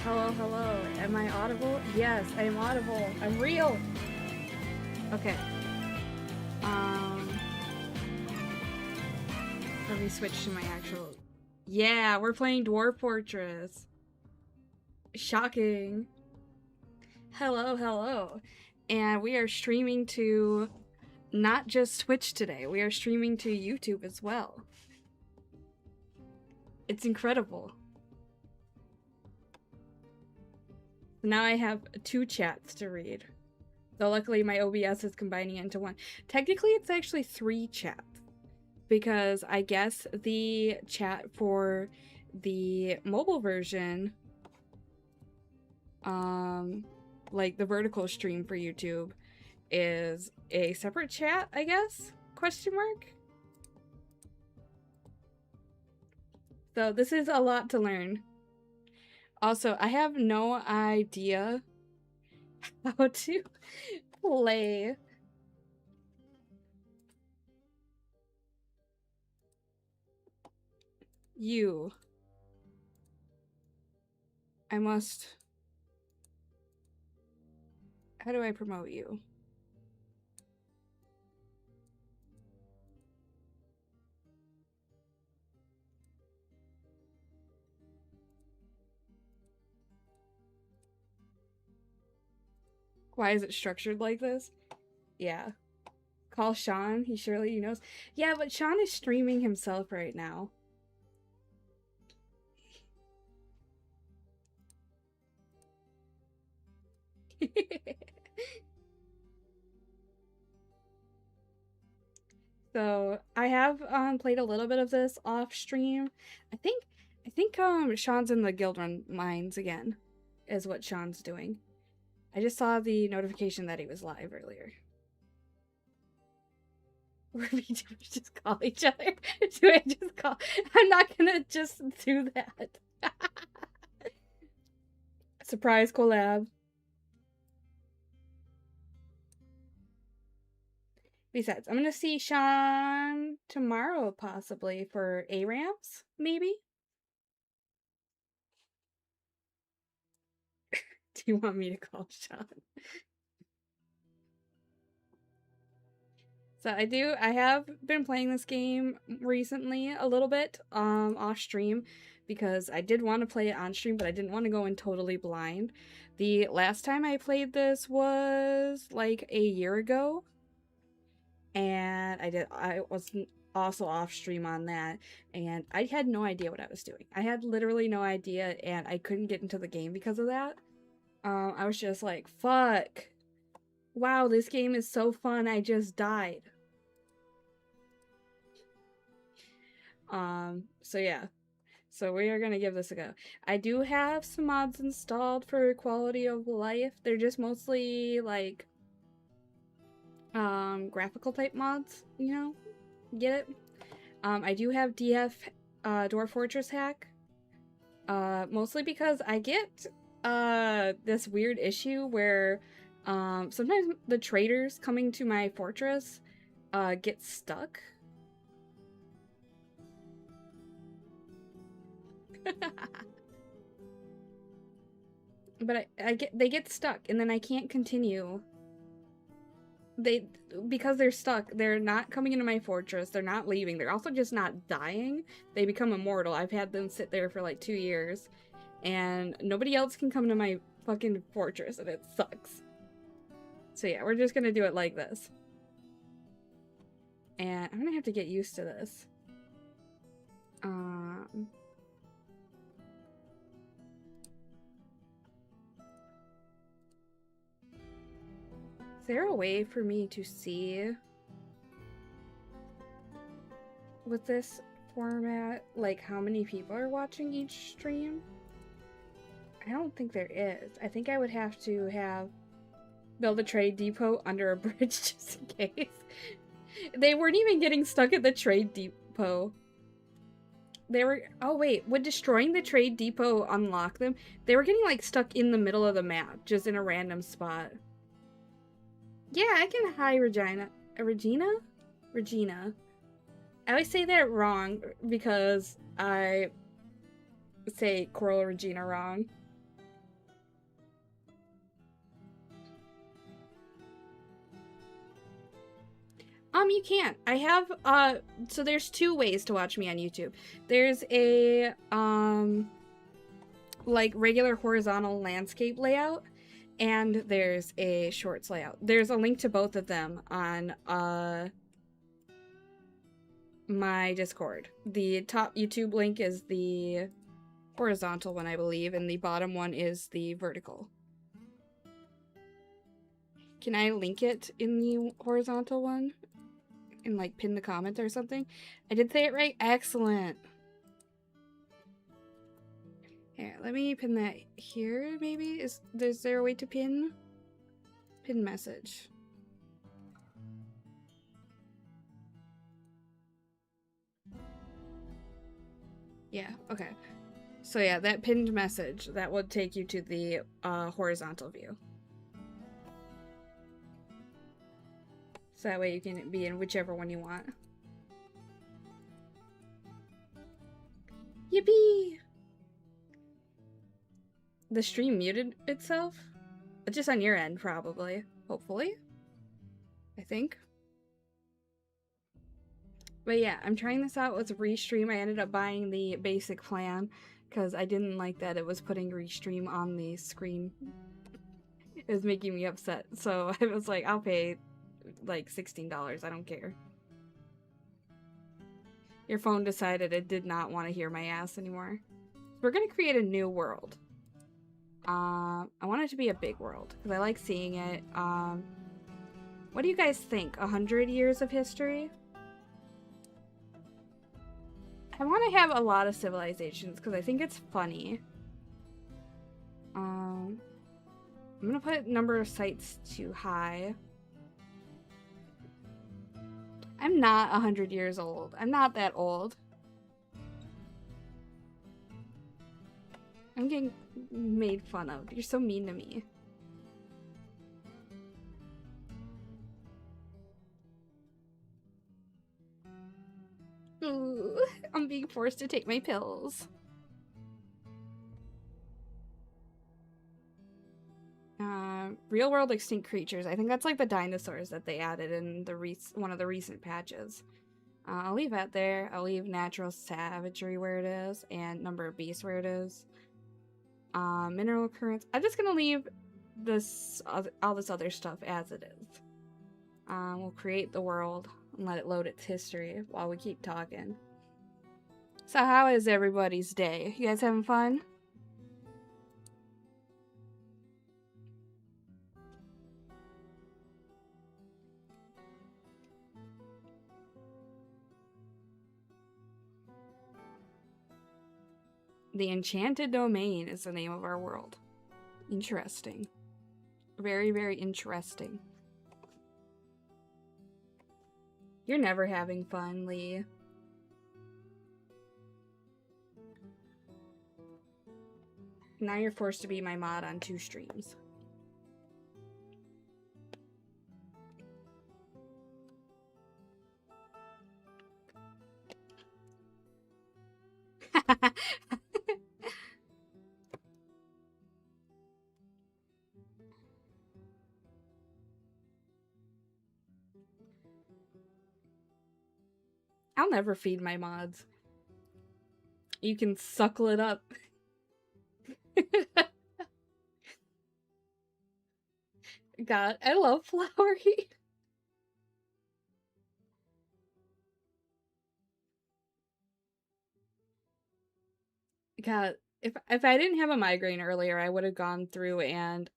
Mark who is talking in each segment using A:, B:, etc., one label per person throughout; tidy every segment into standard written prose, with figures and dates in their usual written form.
A: Hello, hello. Am I audible? Yes, I am audible. I'm real. Okay. Um, Let me switch to my actual. Yeah, we're playing Dwarf Fortress. Shocking. Hello, hello. And we are streaming to not just Twitch today. We are streaming to YouTube as well. It's incredible. Now I have 2 chats to read. So luckily my OBS is combining it into one. Technically it's actually 3 chats, because I guess the chat for the mobile version, like the vertical stream for YouTube, is a separate chat, I guess? Question mark? So this is a lot to learn. Also, I have no idea how to play. You. I must. How do I promote you? Why is it structured like this? Yeah. Call Sean. He surely knows. Yeah, but Sean is streaming himself right now. So I have played a little bit of this off stream. I think Sean's in the guild run mines again, is what Sean's doing. I just saw the notification that he was live earlier. Or we just call each other. Do I just call? I'm not gonna just do that. Surprise collab. Besides, I'm gonna see Sean tomorrow, possibly, for A-Ramps, maybe? Do you want me to call Sean? So I have been playing this game recently a little bit, off stream, because I did want to play it on stream, but I didn't want to go in totally blind. The last time I played this was like a year ago, and I was also off stream on that, and I had no idea what I was doing. I had literally no idea, and I couldn't get into the game because of that. I was just like, fuck. Wow, this game is so fun, I just died. So yeah. So we are gonna give this a go. I do have some mods installed for quality of life. They're just mostly like graphical type mods, you know? Get it? I do have DF Dwarf Fortress hack. Mostly because I get this weird issue where sometimes the traders coming to my fortress get stuck. But they get stuck, and then I can't continue. Because they're stuck, they're not coming into my fortress, they're not leaving, they're also just not dying. They become immortal. I've had them sit there for like 2 years, and nobody else can come to my fucking fortress, and it sucks. So yeah, we're just gonna do it like this. And I'm gonna have to get used to this. Is there a way for me to see with this format, like how many people are watching each stream? I don't think there is. I think I would have to build a trade depot under a bridge just in case. They weren't even getting stuck at the trade depot. They were, oh wait, would destroying the trade depot unlock them? They were getting like stuck in the middle of the map, just in a random spot. Yeah, I can hi Regina. Regina? Regina. I always say that wrong because I say Coral Regina wrong. You can't. I have, so there's two ways to watch me on YouTube. There's a, like, regular horizontal landscape layout, and there's a shorts layout. There's a link to both of them on, my Discord. The top YouTube link is the horizontal one, I believe, and the bottom one is the vertical. Can I link it in the horizontal one? And like pin the comment or something? I did say it right? Excellent. Here, let me pin that here, maybe? Is there a way to pin? Pin message. Yeah, okay. So yeah, that pinned message, that would take you to the horizontal view. So that way you can be in whichever one you want. Yippee! The stream muted itself? Just on your end, probably. Hopefully. I think. But yeah, I'm trying this out with Restream. I ended up buying the basic plan because I didn't like that it was putting Restream on the screen. It was making me upset. So I was like, I'll pay like $16. I don't care. Your phone decided it did not want to hear my ass anymore. We're gonna create a new world. I want it to be a big world because I like seeing it. What do you guys think? 100 years of history? I want to have a lot of civilizations because I think it's funny. I'm gonna put number of sites too high. I'm not 100 years old. I'm not that old. I'm getting made fun of. You're so mean to me. Ooh, I'm being forced to take my pills. Real world extinct creatures. I think that's like the dinosaurs that they added in the one of the recent patches. I'll leave that there. I'll leave natural savagery where it is and number of beasts where it is. Mineral occurrence. I'm just gonna leave this all this other stuff as it is. We'll create the world and let it load its history while we keep talking. So how is everybody's day? You guys having fun? The Enchanted Domain is the name of our world. Interesting. Very, very interesting. You're never having fun, Lee. Now you're forced to be my mod on 2 streams. I'll never feed my mods. You can suckle it up. God, I love Flowery. God, if I didn't have a migraine earlier, I would have gone through and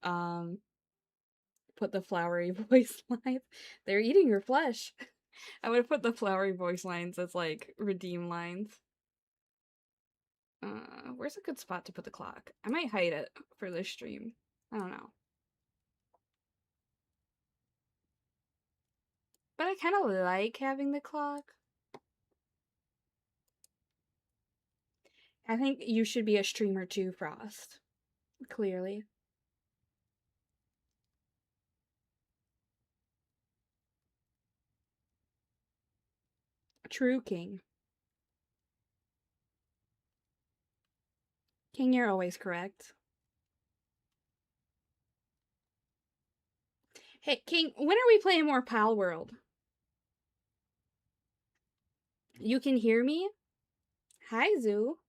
A: put the Flowery voice lines. They're eating your flesh. I would have put the Flowery voice lines as like redeem lines. Where's a good spot to put the clock? I might hide it for this stream. I don't know. But I kind of like having the clock. I think you should be a streamer too, Frost. Clearly. True King. King, you're always correct. Hey, King, when are we playing more Pal World? You can hear me? Hi, Zoo.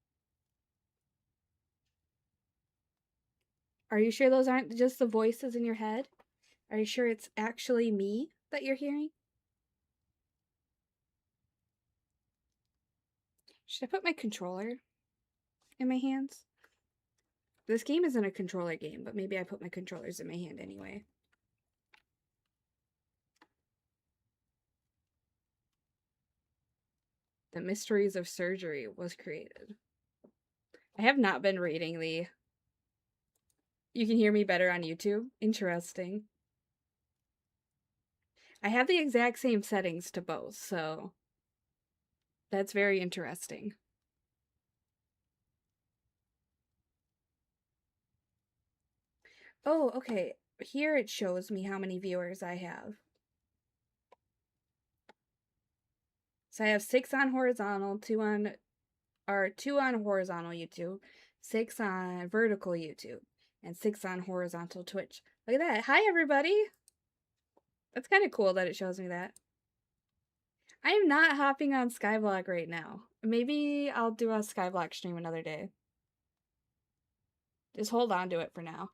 A: Are you sure those aren't just the voices in your head? Are you sure it's actually me that you're hearing? Should I put my controller in my hands? This game isn't a controller game, but maybe I put my controllers in my hand anyway. The Mysteries of Surgery was created. I have not been reading the... You can hear me better on YouTube? Interesting. I have the exact same settings to both, so... That's very interesting. Oh, okay. Here it shows me how many viewers I have. So I have 6 on horizontal, 2 on horizontal YouTube, 6 on vertical YouTube, and 6 on horizontal Twitch. Look at that. Hi everybody. That's kind of cool that it shows me that. I am not hopping on Skyblock right now. Maybe I'll do a Skyblock stream another day. Just hold on to it for now.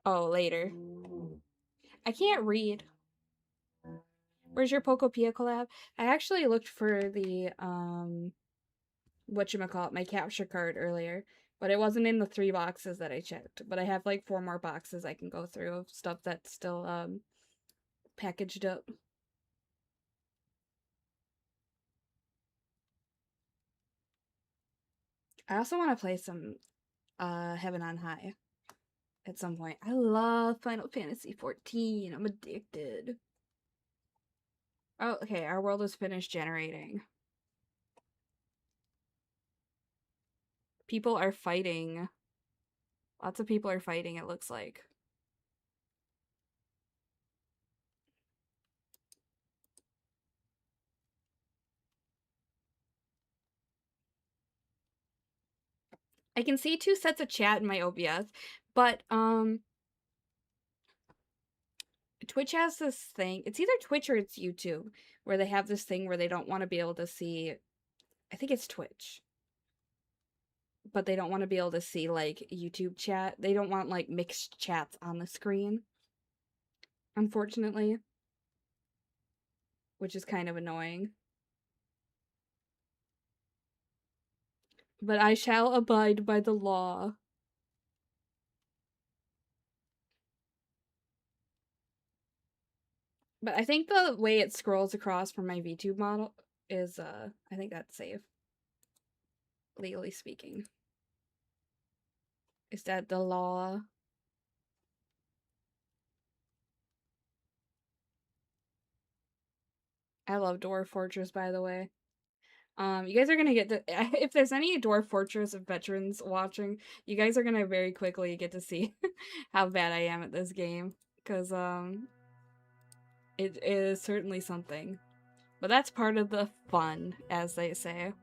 A: Oh, later. I can't read. Where's your Pokopia collab? I actually looked for the, whatchamacallit, my capture card earlier, but it wasn't in the 3 boxes that I checked. But I have like 4 more boxes I can go through of stuff that's still, packaged up. I also want to play some, Heaven on High at some point. I love Final Fantasy 14. I'm addicted. Oh, okay, our world is finished generating. People are fighting. Lots of people are fighting, it looks like. I can see 2 sets of chat in my OBS, but, Twitch has this thing. It's either Twitch or it's YouTube, where they have this thing where they don't want to be able to see... I think it's Twitch. But they don't want to be able to see, like, YouTube chat. They don't want, like, mixed chats on the screen. Unfortunately. Which is kind of annoying. But I shall abide by the law. But I think the way it scrolls across from my VTube model is, I think that's safe. Legally speaking. Is that the law? I love Dwarf Fortress, by the way. You guys are gonna get to, if there's any Dwarf Fortress veterans watching, you guys are gonna very quickly get to see how bad I am at this game. Because, it is certainly something. But that's part of the fun, as they say.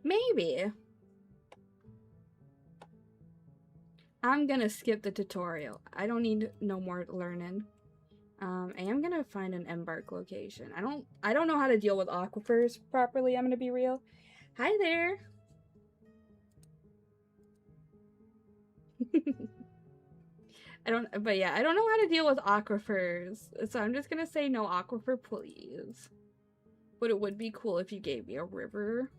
A: Maybe. I'm gonna skip the tutorial. I don't need no more learning. I am gonna find an embark location. I don't know how to deal with aquifers properly, I'm gonna be real. Hi there! I don't know how to deal with aquifers, so I'm just gonna say no aquifer, please. But it would be cool if you gave me a river.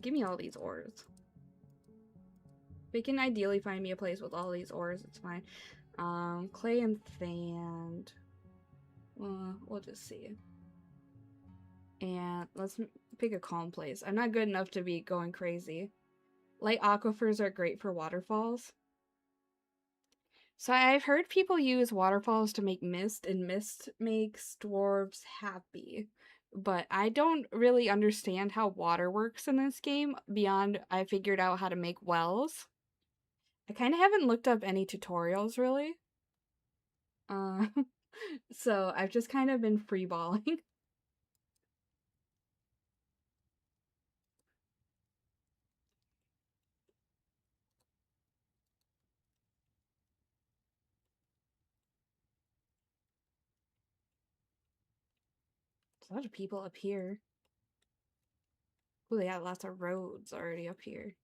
A: Give me all these ores. They can ideally find me a place with all these ores, it's fine. Clay and sand. We'll just see. And let's pick a calm place. I'm not good enough to be going crazy. Light aquifers are great for waterfalls. So I've heard people use waterfalls to make mist, and mist makes dwarves happy. But I don't really understand how water works in this game beyond I figured out how to make wells. I kind of haven't looked up any tutorials, really. Uh, so I've just kind of been freeballing. There's a lot of people up here. Ooh, they got lots of roads already up here.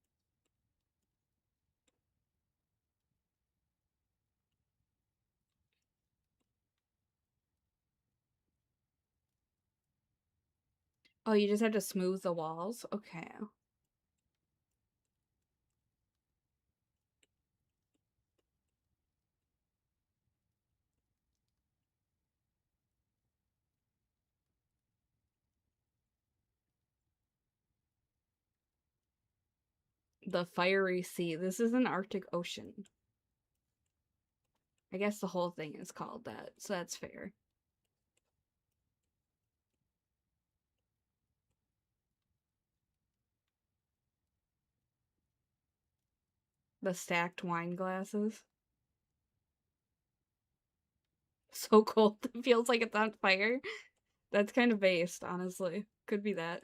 A: Oh, you just have to smooth the walls? Okay. The fiery sea. This is an Arctic Ocean. I guess the whole thing is called that, so that's fair. The stacked wine glasses. So cold. It feels like it's on fire. That's kind of based, honestly. Could be that.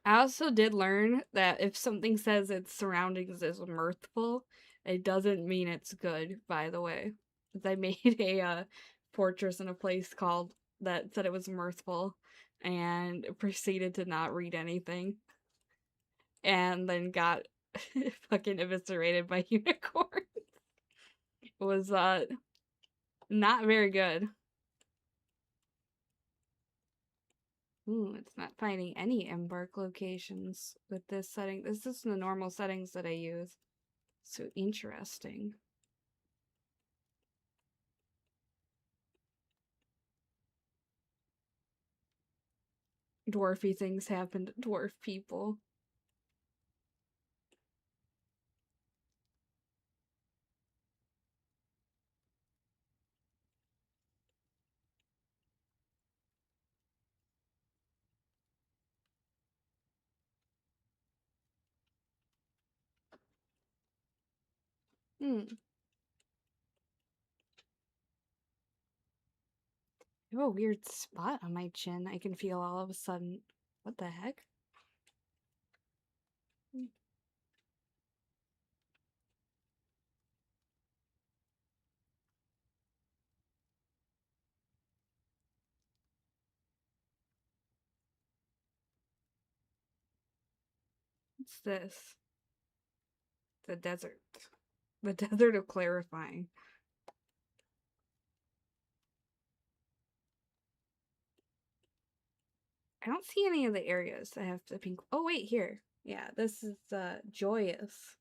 A: I also did learn that if something says its surroundings is mirthful, it doesn't mean it's good, by the way. I made a fortress in a place called that said it was mirthful and proceeded to not read anything and then got fucking eviscerated by unicorns. It was not very good. Ooh, it's not finding any embark locations with this setting. This is the normal settings that I use. So interesting. Dwarfy things happen to dwarf people. Hmm. I have a weird spot on my chin I can feel all of a sudden. What the heck? What's this? The desert. The desert of clarifying. I don't see any of the areas that have the pink. Oh, wait, here. Yeah, this is joyous.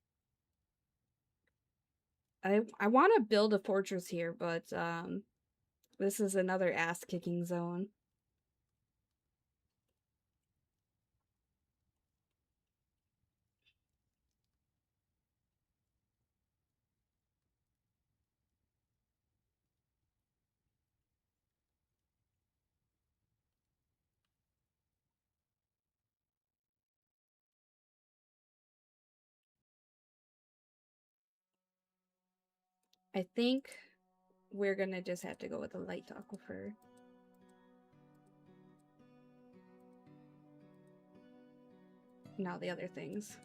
A: I want to build a fortress here, but this is another ass kicking zone. I think we're gonna just have to go with the light aquifer. Not the other things.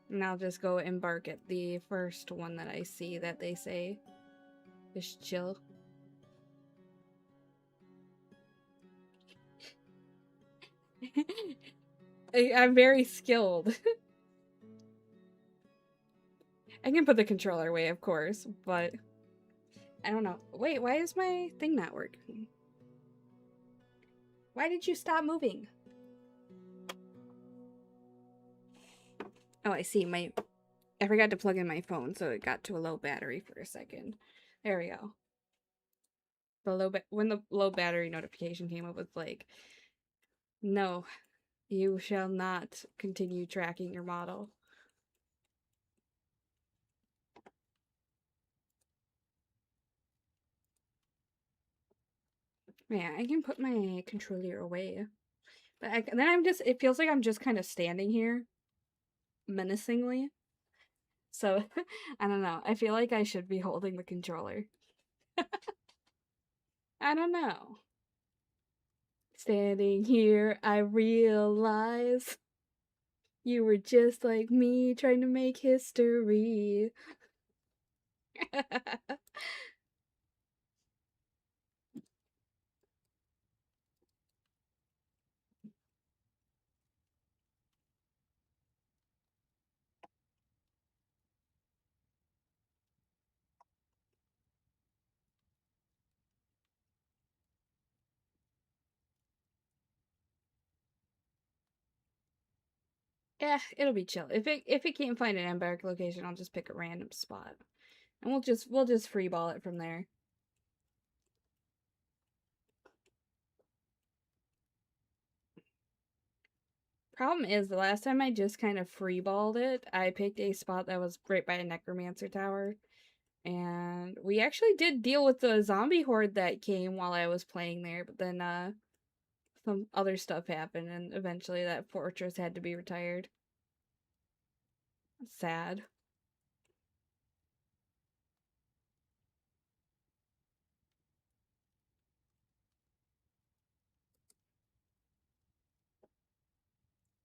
A: And I'll just go embark at the first one that I see that they say is chill. I'm very skilled. I can put the controller away, of course, but I don't know. Wait, why is my thing not working? Why did you stop moving? Oh, I see. I forgot to plug in my phone, so it got to a low battery for a second. There we go. when the low battery notification came up, it's like, no, you shall not continue tracking your model. Yeah, I can put my controller away. But then it feels like I'm just kind of standing here menacingly. So, I don't know. I feel like I should be holding the controller. I don't know. Standing here, I realize you were just like me trying to make history. Yeah, it'll be chill. If it can't find an embark location, I'll just pick a random spot. And we'll just free ball it from there. Problem is, the last time I just kind of freeballed it, I picked a spot that was right by a necromancer tower. And we actually did deal with the zombie horde that came while I was playing there, but then some other stuff happened and eventually that fortress had to be retired. Sad.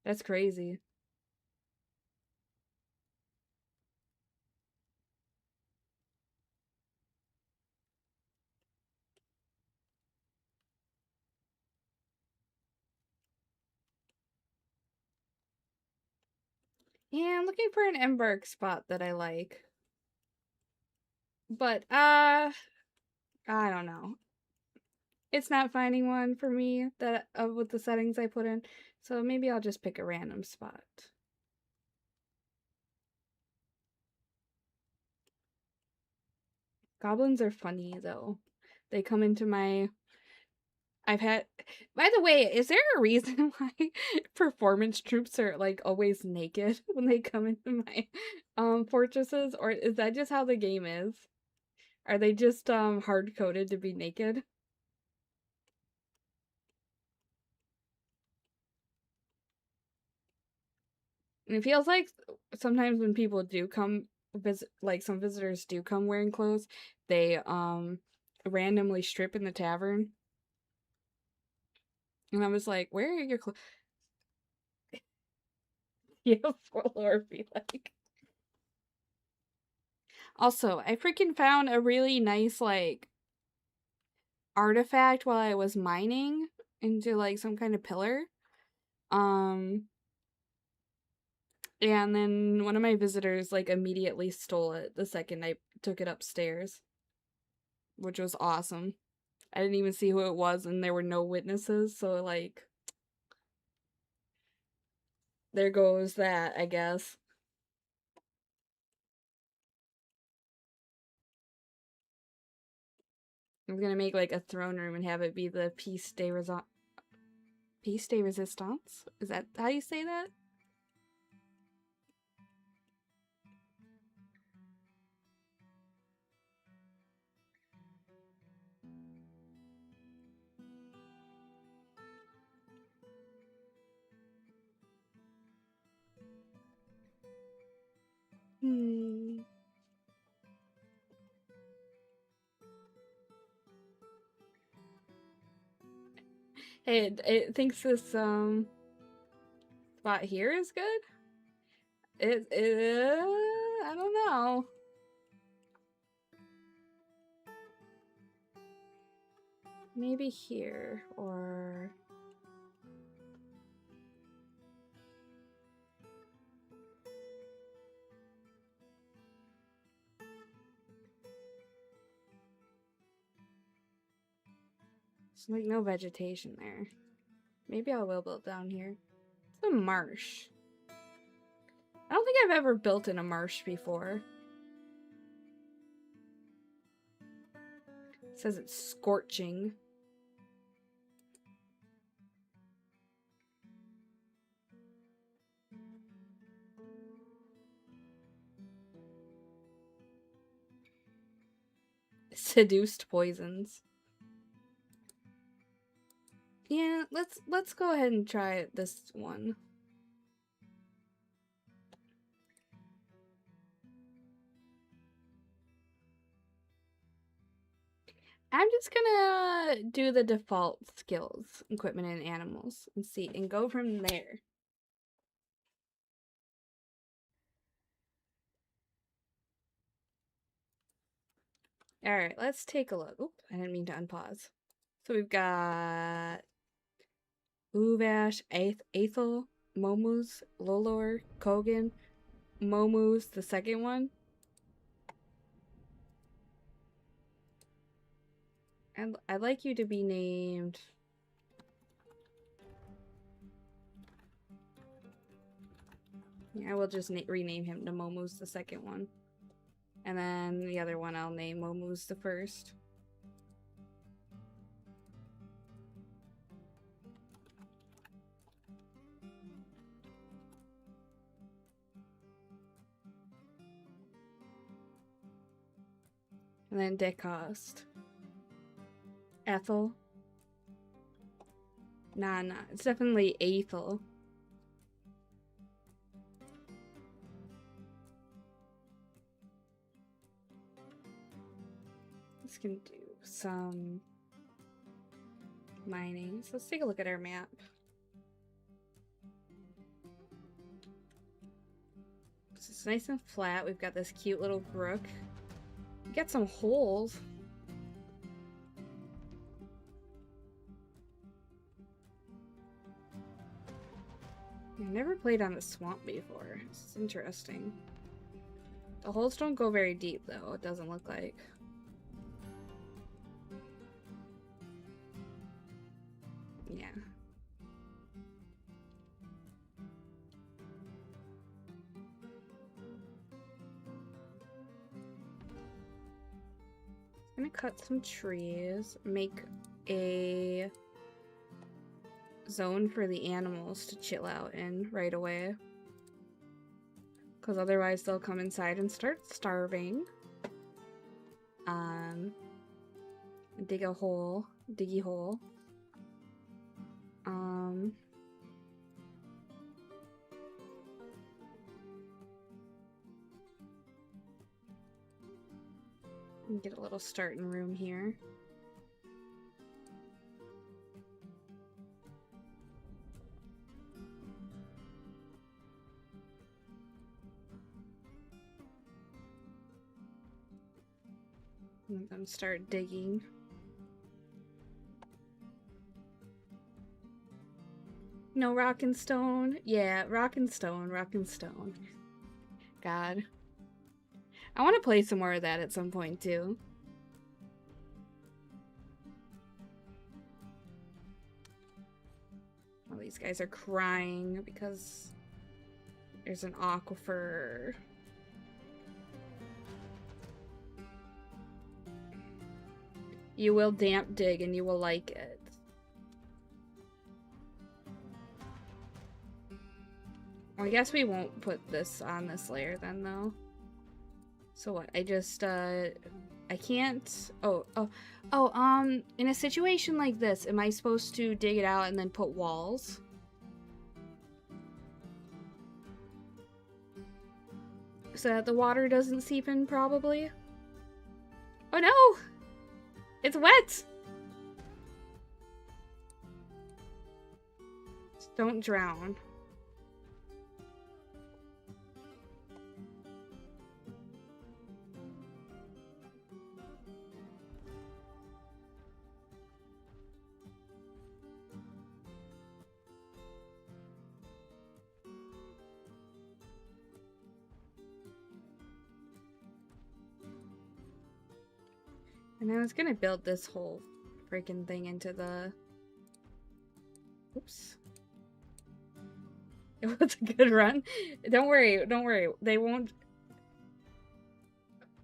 A: That's crazy. Yeah, I'm looking for an embark spot that I like. But I don't know. It's not finding one for me that with the settings I put in. So maybe I'll just pick a random spot. Goblins are funny though. They come into my by the way, is there a reason why performance troops are like always naked when they come into my fortresses, or is that just how the game is? Are they just hard coded to be naked? And it feels like sometimes when people do come like some visitors do come wearing clothes, they randomly strip in the tavern. And I was like, where are your clothes? Yeah, floor be like. Also, I freaking found a really nice like artifact while I was mining into like some kind of pillar. Um and then one of my visitors like immediately stole it the second I took it upstairs, which was awesome. I didn't even see who it was and there were no witnesses, so like there goes that, I guess. I'm gonna make like a throne room and have it be the Piece de Resistance? Is that how you say that? Hmm. Hey, it thinks this spot here is good. I don't know. Maybe here or there's like no vegetation there. Maybe I will build down here. It's a marsh. I don't think I've ever built in a marsh before. says it's scorching. Seduced poisons. Yeah, let's go ahead and try this one. I'm just gonna do the default skills, equipment, and animals, and see, and go from there. Alright, let's take a look. Oop, I didn't mean to unpause. So we've got Uvash, Aethel, Momus, Lolor, Kogan, Momus, the second one. And I'd like you to be named... Yeah, I will just rename him to Momus, the second one. And then the other one I'll name Momus the first. And then Decost. Ethel. Nah, it's definitely Aethel. Let's gonna do some mining. So let's take a look at our map. It's nice and flat. We've got this cute little brook. We got some holes. I've never played on the swamp before. This is interesting. The holes don't go very deep though, it doesn't look like. Yeah. I'm gonna cut some trees, make a zone for the animals to chill out in right away. Because otherwise they'll come inside and start starving. Dig a hole. Diggy hole. Get a little starting room here. Let them start digging. No rock and stone? Yeah, rock and stone, rock and stone. God. I want to play some more of that at some point, too. All these guys are crying because there's an aquifer. You will damp dig and you will like it. Well, I guess we won't put this on this layer then, though. So what? I just, I can't... in a situation like this, am I supposed to dig it out and then put walls? So that the water doesn't seep in, probably? Oh no! It's wet! Don't drown. And I was gonna build this whole freaking thing into the... Oops. It was a good run. Don't worry, don't worry. They won't...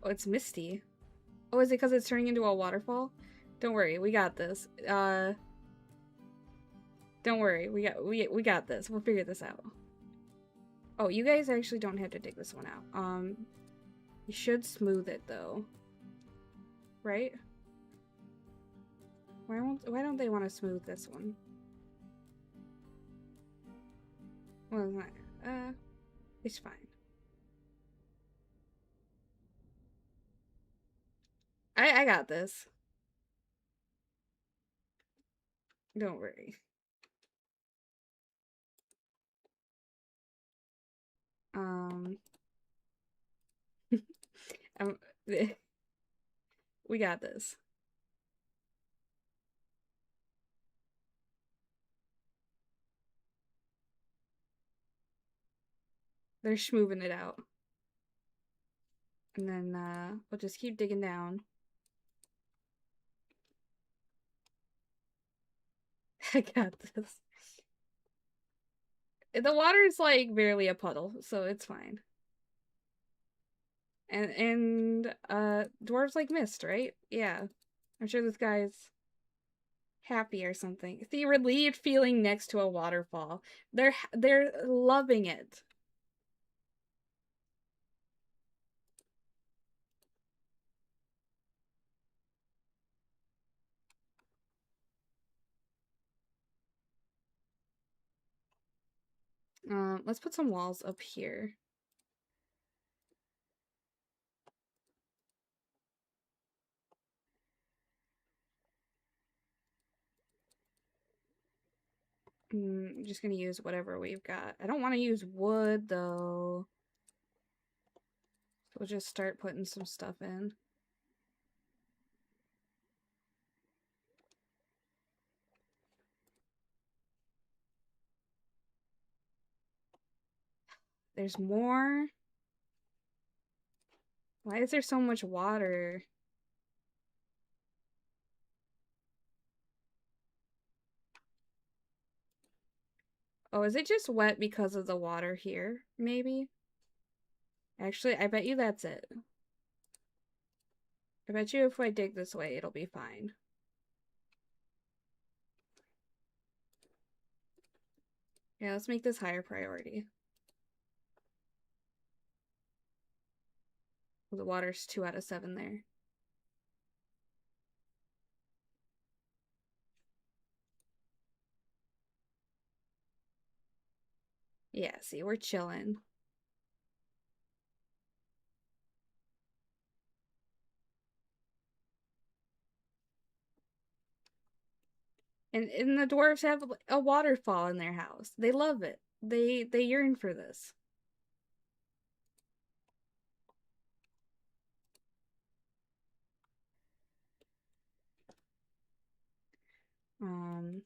A: Oh, it's misty. Oh, is it because it's turning into a waterfall? Don't worry, we got this. Don't worry, we got this. We'll figure this out. Oh, you guys actually don't have to dig this one out. You should smooth it though, right? Why don't they want to smooth this one? Well, it's not. It's fine. I got this. Don't worry. Um, um, we got this. They're schmoving it out. And then we'll just keep digging down. I got this. The water is like barely a puddle, so it's fine. And dwarves like mist, right? Yeah. I'm sure this guy's happy or something. The relieved feeling next to a waterfall. They're loving it. Let's put some walls up here. I'm just gonna use whatever we've got. I don't want to use wood though. So we'll just start putting some stuff in. There's more. Why is there so much water? Oh, is it just wet because of the water here? Maybe? Actually, I bet you that's it. I bet you if I dig this way, it'll be fine. Yeah, let's make this higher priority. Well, the water's 2 out of 7 there. Yeah, see, we're chilling. And the dwarves have a waterfall in their house. They love it. They yearn for this. Um,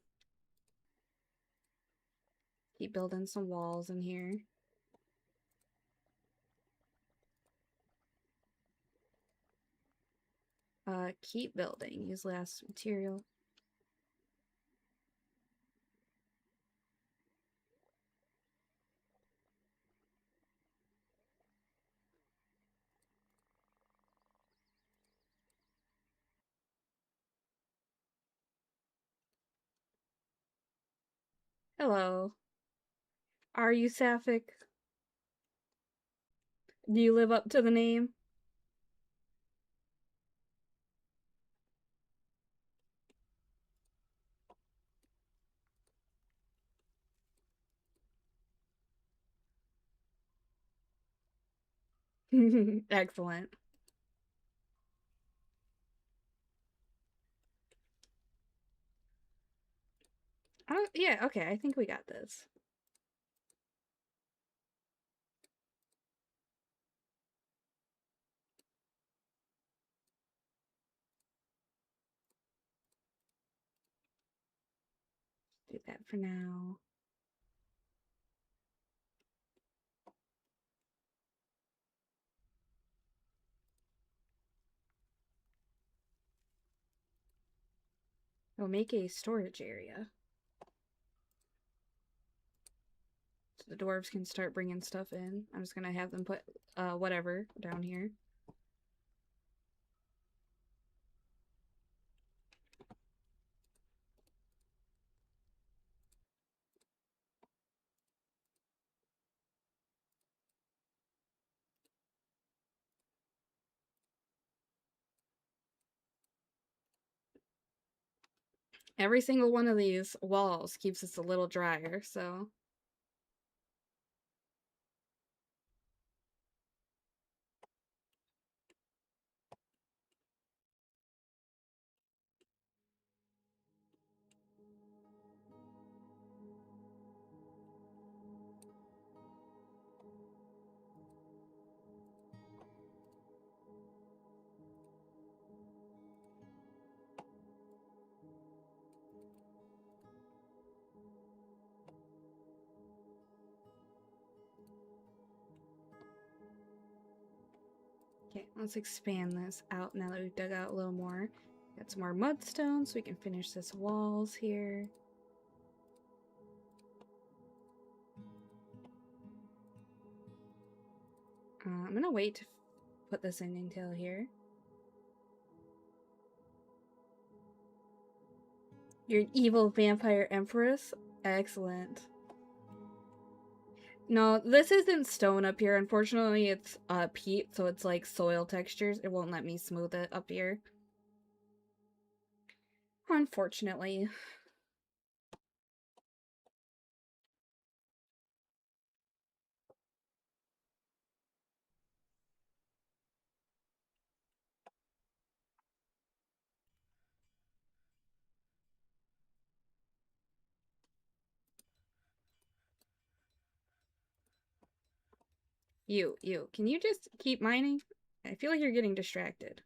A: keep building some walls in here. Keep building. Use less material. Hello. Are you sapphic? Do you live up to the name? Excellent. Oh, yeah, okay, I think we got this. Do that for now. We'll make a storage area. So the dwarves can start bringing stuff in. I'm just gonna have them put whatever down here. Every single one of these walls keeps us a little drier, so... Okay, let's expand this out now that we've dug out a little more. Got some more mudstone so we can finish this walls here. I'm gonna wait to put this ending tail here. You're an evil vampire empress? Excellent. No, this isn't stone up here. Unfortunately, it's peat, so it's like soil textures. It won't let me smooth it up here. Unfortunately. You, can you just keep mining? I feel like you're getting distracted.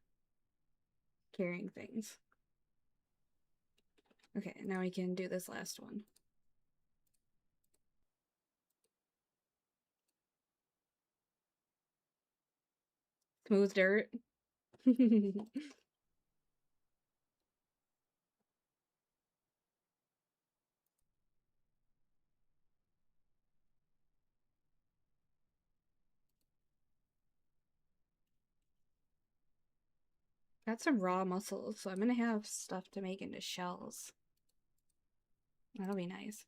A: Carrying things. Okay, now we can do this last one. Smooth dirt. Got some raw mussels, so I'm gonna have stuff to make into shells. That'll be nice.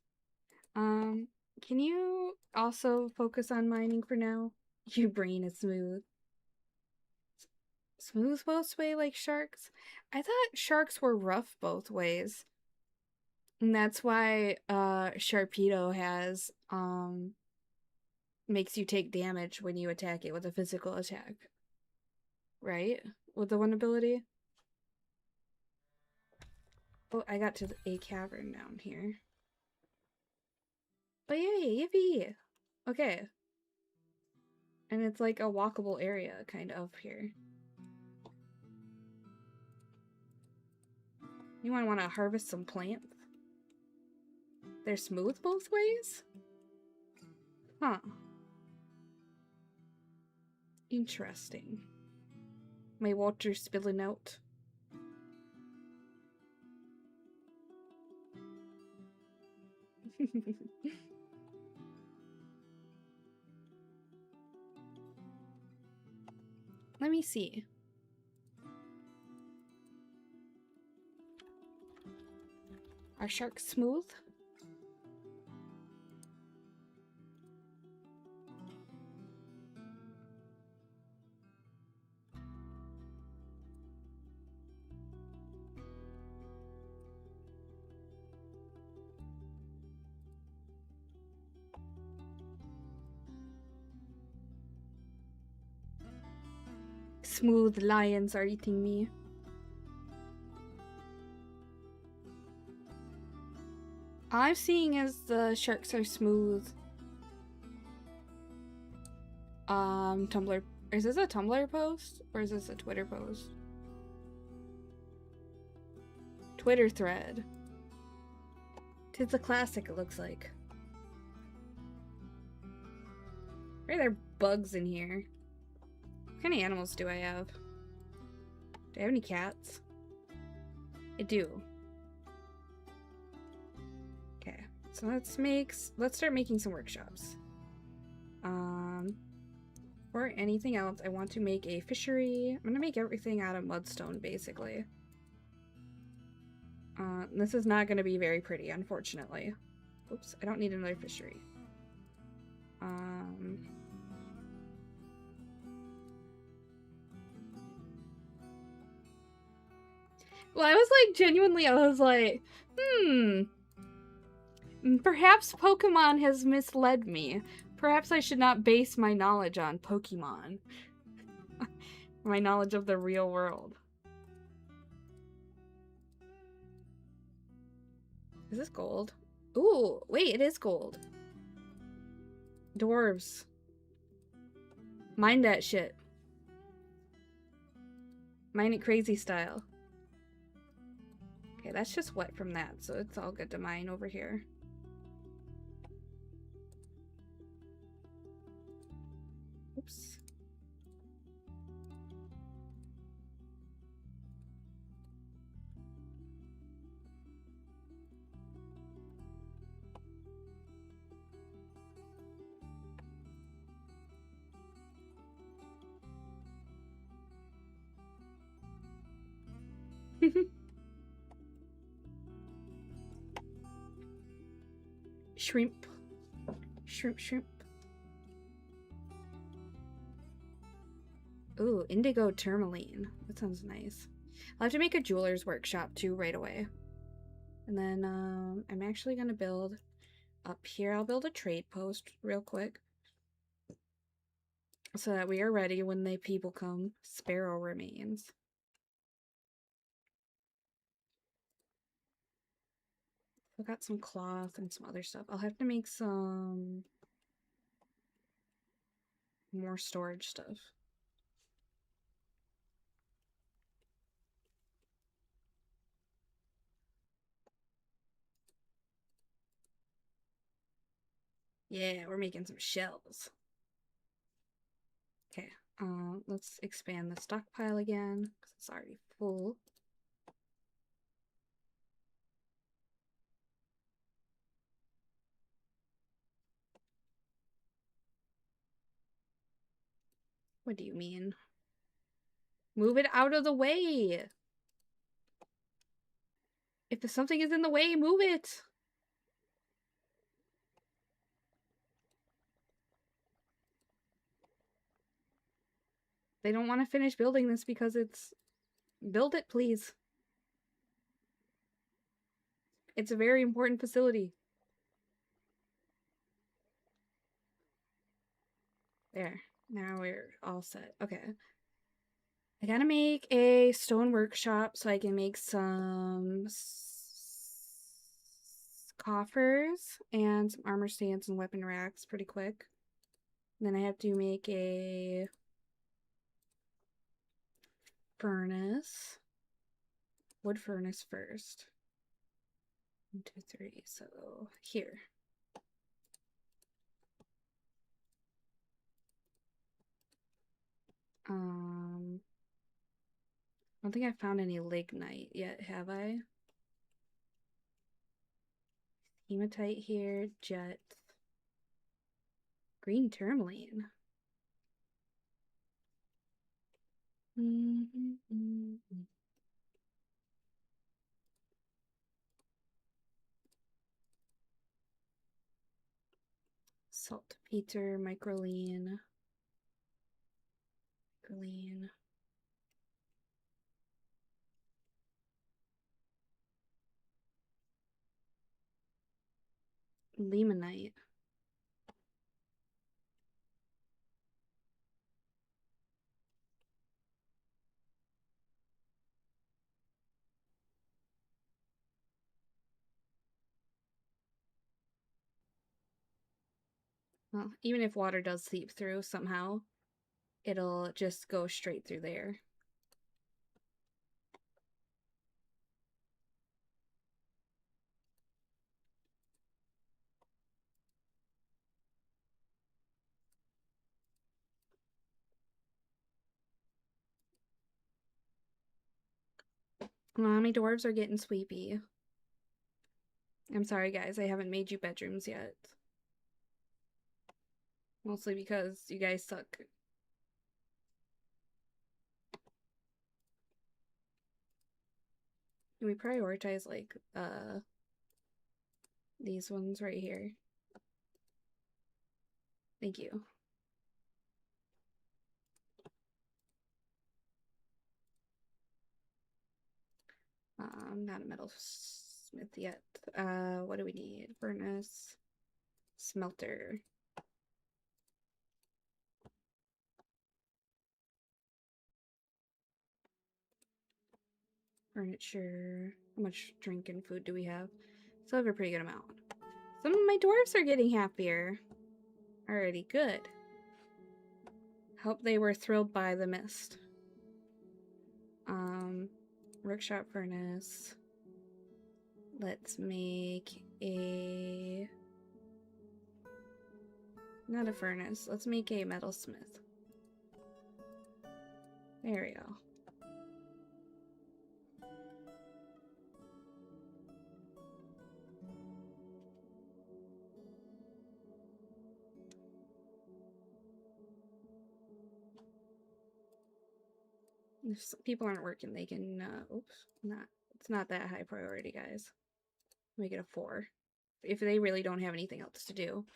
A: Can you also focus on mining for now? Your brain is smooth. Smooth both ways like sharks? I thought sharks were rough both ways. And that's why Sharpedo has makes you take damage when you attack it with a physical attack. Right? With the one ability? Oh, I got to a cavern down here. Oh yay, yippee! Okay. And it's like a walkable area kind of here. You might want to harvest some plants. They're smooth both ways? Huh. Interesting. My water's spilling out. Let me see. Are sharks smooth? Smooth lions are eating me. I'm seeing as the sharks are smooth. Tumblr. Is this a Tumblr post? Or is this a Twitter post? Twitter thread. Tis a classic, it looks like. Why are there bugs in here? What kind of animals do I have? Do I have any cats? I do. Okay, so let's start making some workshops. Or anything else, I want to make a fishery. I'm gonna make everything out of mudstone, basically. This is not gonna be very pretty, unfortunately. Oops, I don't need another fishery. Well, I was like, genuinely, I was like, Perhaps Pokemon has misled me. Perhaps I should not base my knowledge on Pokemon. My knowledge of the real world. Is this gold? Ooh, wait, it is gold. Dwarves. Mine that shit. Mine it crazy style. Okay, that's just wet from that, so it's all good to mine over here. Oops. Shrimp. Shrimp, shrimp. Ooh, indigo tourmaline. That sounds nice. I'll have to make a jeweler's workshop too right away. And then I'm actually going to build up here. I'll build a trade post real quick so that we are ready when the people come. Sparrow remains. I've got some cloth and some other stuff. I'll have to make some more storage stuff. Yeah, we're making some shells. Okay, let's expand the stockpile again because it's already full. What do you mean? Move it out of the way! If something is in the way, move it! They don't want to finish building this because it's... Build it, please. It's a very important facility. There. Now we're all set. Okay. I gotta make a stone workshop so I can make some coffers and some armor stands and weapon racks pretty quick. And then I have to make a furnace. Wood furnace first. 1, 2, 3. So here. I don't think I found any lignite yet, have I? Hematite here, jet. Green tourmaline. Saltpeter, microlean. Microlean. Limonite. Well, even if water does seep through somehow, it'll just go straight through there. My dwarves are getting sleepy. I'm sorry, guys. I haven't made you bedrooms yet. Mostly because you guys suck. Can we prioritize, like, these ones right here? Thank you. Not a metal Smith yet. What do we need? Furnace, smelter. Furniture. How much drink and food do we have? Still have a pretty good amount. Some of my dwarves are getting happier. Alrighty, good. Hope they were thrilled by the mist. Workshop furnace. Let's make a... Not a furnace. Let's make a metalsmith. There we go. If people aren't working, they can, it's not that high priority, guys. Make it a 4. If they really don't have anything else to do,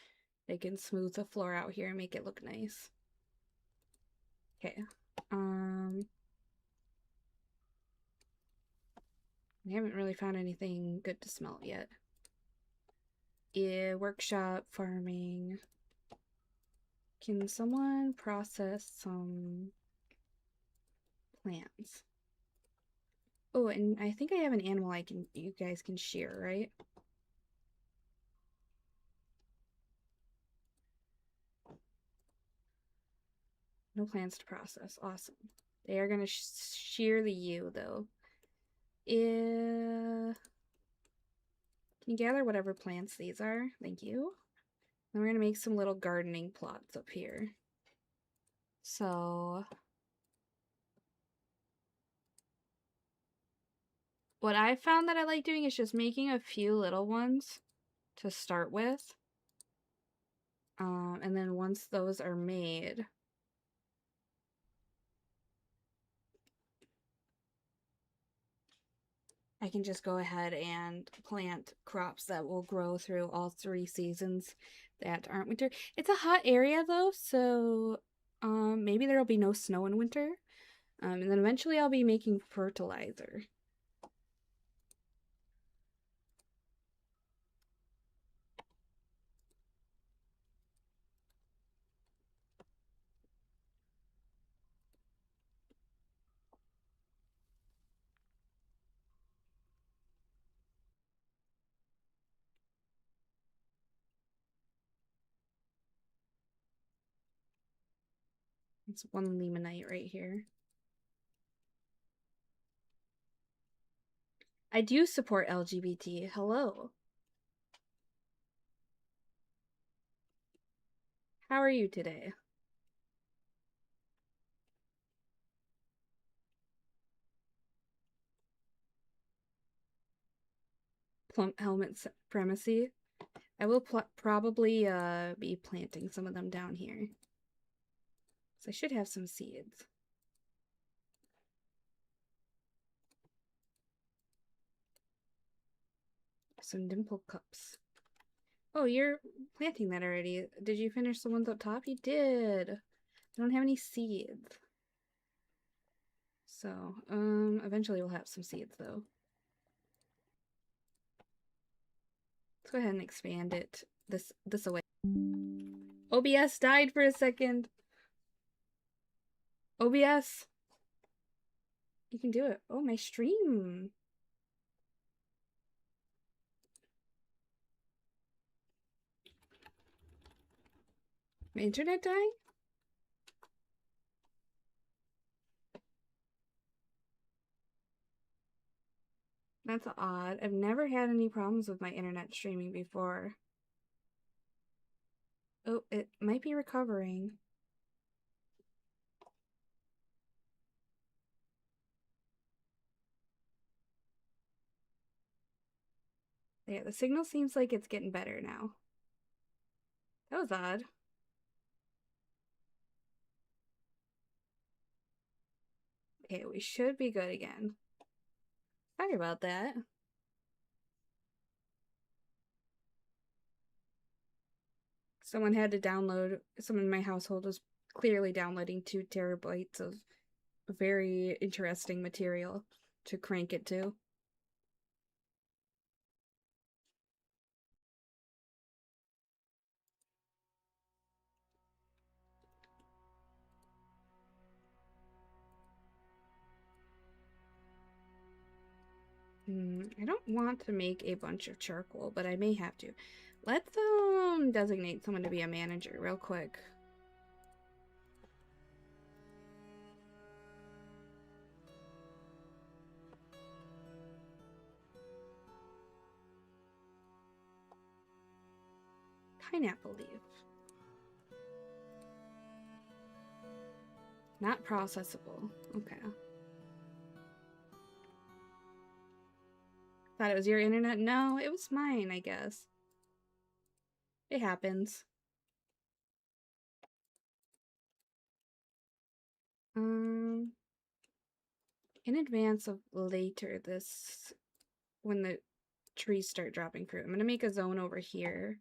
A: they can smooth the floor out here and make it look nice. Okay. We haven't really found anything good to smelt yet. Yeah, workshop, farming. Can someone process some plants? Oh, and I think I have an animal you guys can shear, right? No plants to process. Awesome. They are gonna shear the ewe, though. Can you gather whatever plants these are? Thank you. Then we're gonna make some little gardening plots up here. So what I found that I like doing is just making a few little ones to start with. And then once those are made, I can just go ahead and plant crops that will grow through all 3 seasons that aren't winter. It's a hot area though, so maybe there'll be no snow in winter. And then eventually I'll be making fertilizer. It's 1 limonite right here. I do support LGBT. Hello. How are you today? Plump helmet supremacy. I will probably be planting some of them down here. So I should have some seeds. Some dimple cups. Oh, you're planting that already. Did you finish the ones up top? You did. I don't have any seeds. So, eventually we'll have some seeds though. Let's go ahead and expand it this away. OBS died for a second. OBS. You can do it. Oh, my stream. My internet dying? That's odd. I've never had any problems with my internet streaming before. Oh, it might be recovering. Yeah, the signal seems like it's getting better now. That was odd. Okay, we should be good again. Sorry about that. Someone had to download, someone in my household was clearly downloading 2 terabytes of very interesting material to crank it to. I don't want to make a bunch of charcoal, but I may have to. Let's designate someone to be a manager real quick. Pineapple leaf. Not processable. Okay. Thought it was your internet? No, it was mine, I guess. It happens. In advance of later this, when the trees start dropping fruit, I'm gonna make a zone over here.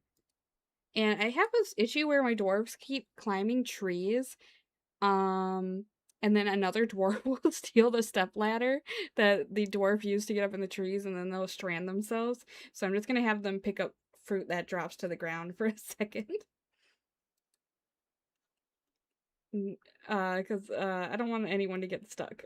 A: And I have this issue where my dwarves keep climbing trees. And then another dwarf will steal the step ladder that the dwarf used to get up in the trees, and then they'll strand themselves. So I'm just gonna have them pick up fruit that drops to the ground for a second. Because I don't want anyone to get stuck.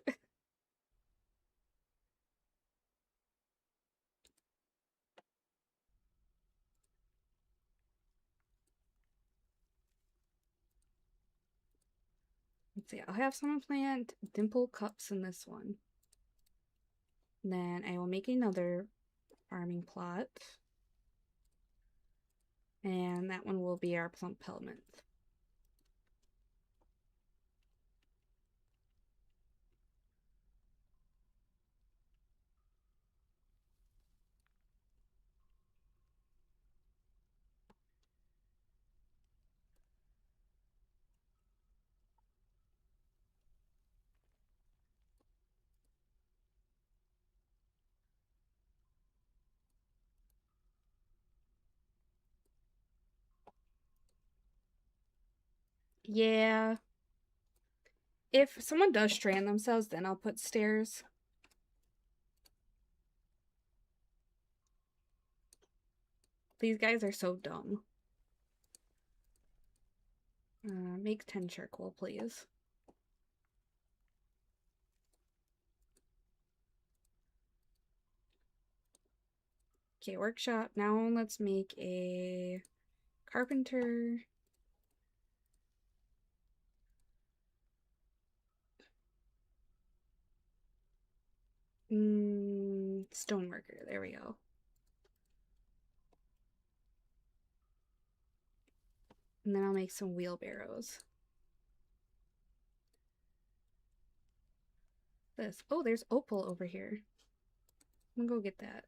A: Let's see, I'll have someone plant dimple cups in this one. And then I will make another farming plot. And that one will be our plump pelmet. Yeah. If someone does strand themselves, then I'll put stairs. These guys are so dumb. Make 10 charcoal, please. Okay, workshop. Now let's make a carpenter. Stoneworker. There we go. And then I'll make some wheelbarrows. This. Oh, there's opal over here. I'm gonna go get that.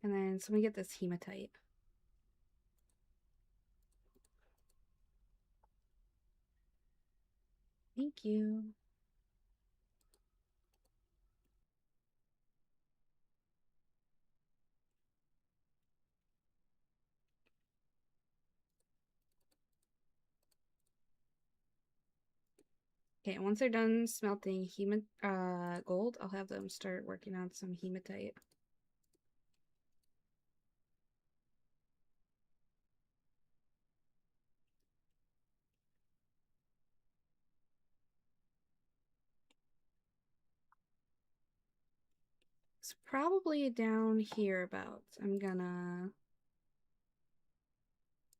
A: And then so we get this hematite. Thank you. Okay, once they're done smelting gold, I'll have them start working on some hematite. It's probably down here about. I'm gonna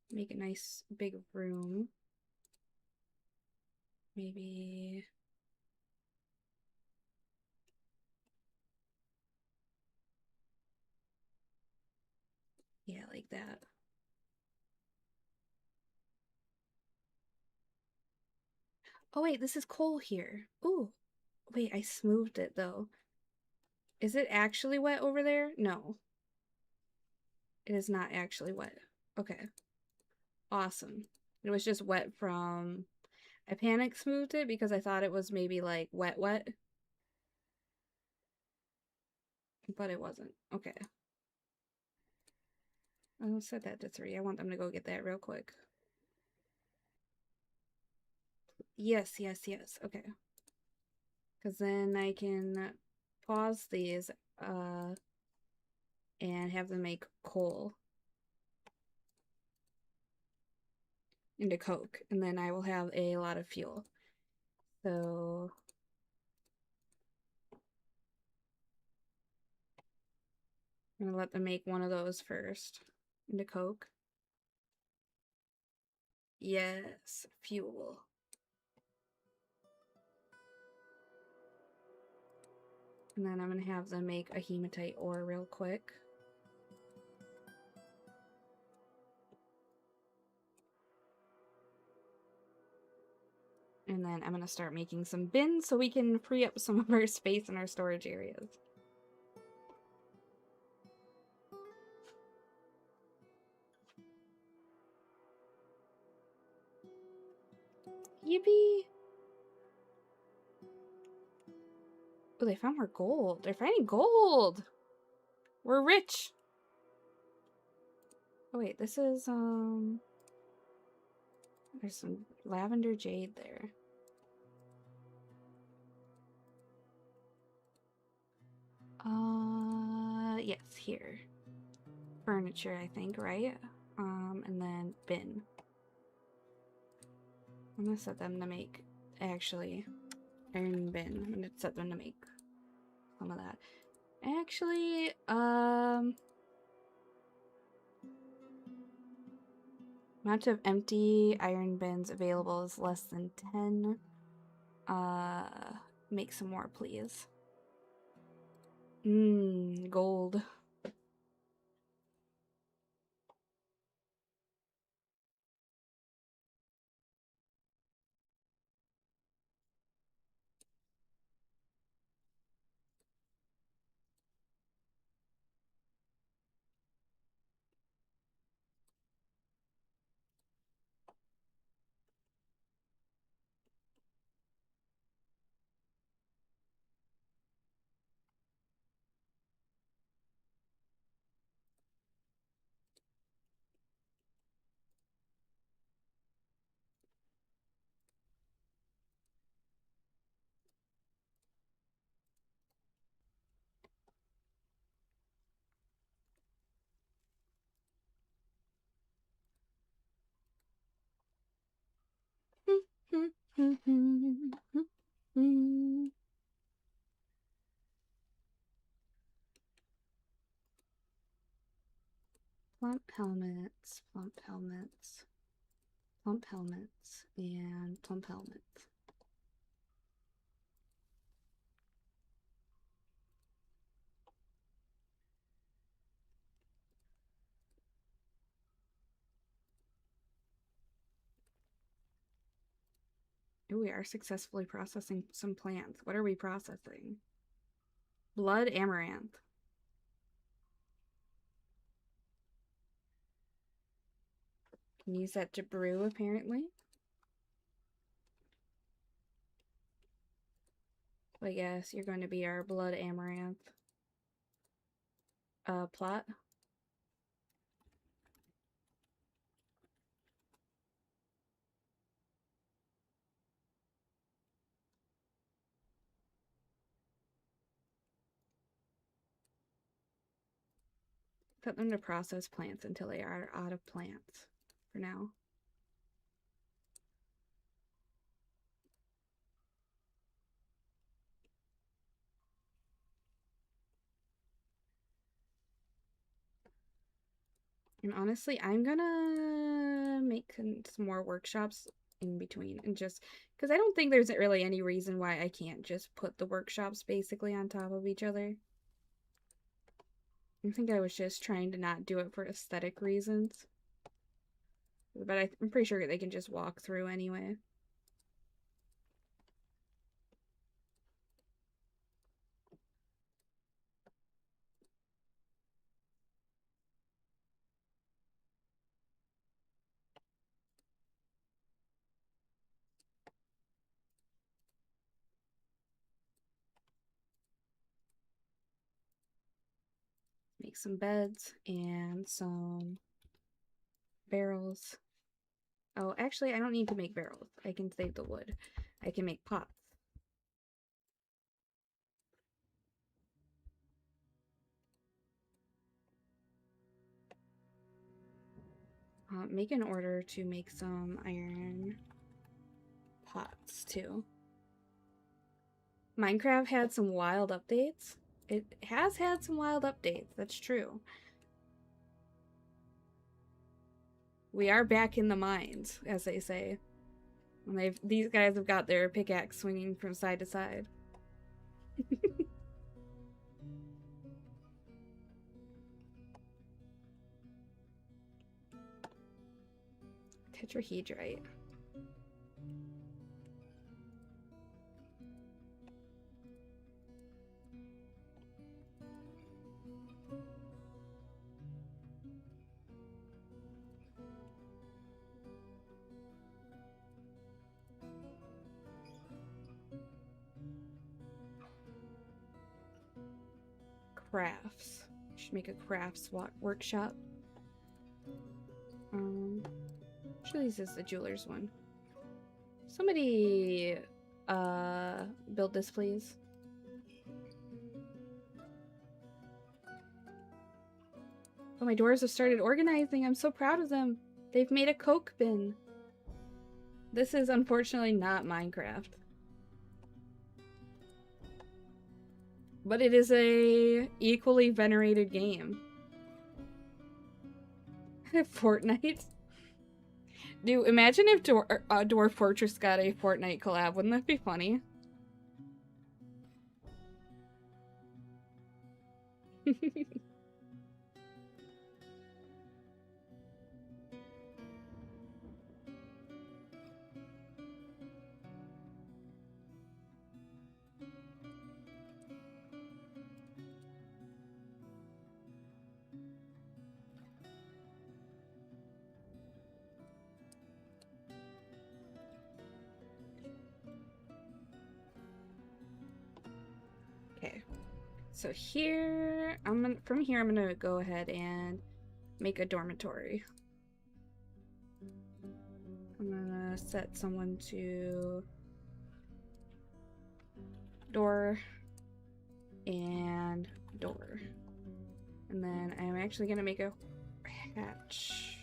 A: make a nice big room. Maybe. Yeah, like that. Oh, wait, this is coal here. Ooh. Wait, I smoothed it though. Is it actually wet over there? No. It is not actually wet. Okay. Awesome. It was just wet from. I panic smoothed it because I thought it was maybe like wet, wet. But it wasn't. Okay. I'll set that to 3. I want them to go get that real quick. Yes, yes, yes. Okay. Because then I can pause these and have them make coal into coke. And then I will have a lot of fuel. So I'm gonna let them make one of those first into Coke. Yes, fuel. And then I'm gonna have them make a hematite ore real quick. And then I'm gonna start making some bins so we can free up some of our space in our storage areas. Yippee! Oh, they found more gold. They're finding gold! We're rich! Oh wait, this is, there's some lavender jade there. Yes, here. Furniture, I think, right? And then bin. I'm gonna set them to make, actually, iron bin. I'm gonna set them to make some of that. Actually, amount of empty iron bins available is less than 10. Make some more, please. Gold. Plump helmets, plump helmets, plump helmets, and plump helmets. Ooh, we are successfully processing some plants. What are we processing? Blood amaranth. Can use that to brew, apparently. But yes, you're going to be our blood amaranth plot. Put them to process plants until they are out of plants for now. And honestly, I'm gonna make some more workshops in between and just because I don't think there's really any reason why I can't just put the workshops basically on top of each other. I think I was just trying to not do it for aesthetic reasons. But I'm pretty sure they can just walk through anyway. Make some beds and some barrels. Oh, actually, I don't need to make barrels. I can save the wood. I can make pots. Make an order to make some iron pots too. Minecraft had some wild updates. It has had some wild updates, that's true. We are back in the mines, as they say. And these guys have got their pickaxe swinging from side to side. Tetrahedrite. Crafts. Should make a crafts workshop. Actually, this is the jeweler's one. Somebody, build this, please. Oh, my dwarves have started organizing. I'm so proud of them. They've made a Coke bin. This is unfortunately not Minecraft. But it is a equally venerated game. Fortnite. Dude, imagine if Dwarf Fortress got a Fortnite collab. Wouldn't that be funny? Okay. So here, from here I'm gonna go ahead and make a dormitory. I'm gonna set someone to door and door. And then I'm actually gonna make a hatch.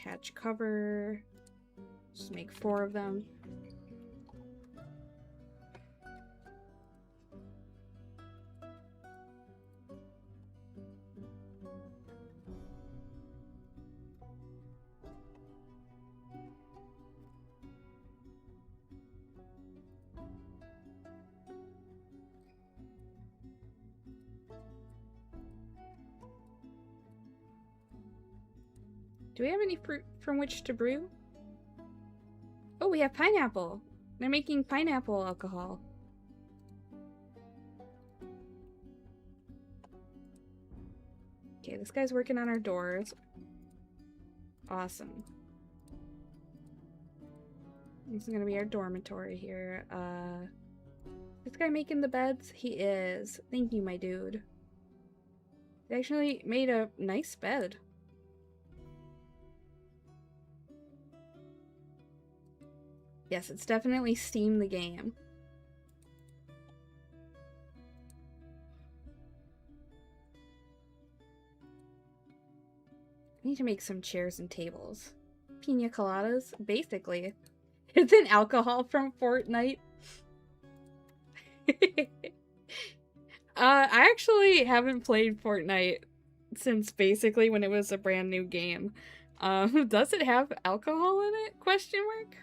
A: Hatch cover. Just make 4 of them. Do we have any fruit from which to brew? Oh, we have pineapple. They're making pineapple alcohol. Okay, this guy's working on our doors. Awesome. This is gonna be our dormitory here. This guy making the beds? He is. Thank you, my dude. He actually made a nice bed. Yes, it's definitely Steam the game. I need to make some chairs and tables. Pina coladas, basically. It's an alcohol from Fortnite. I actually haven't played Fortnite since basically when it was a brand new game. Does it have alcohol in it? Question mark?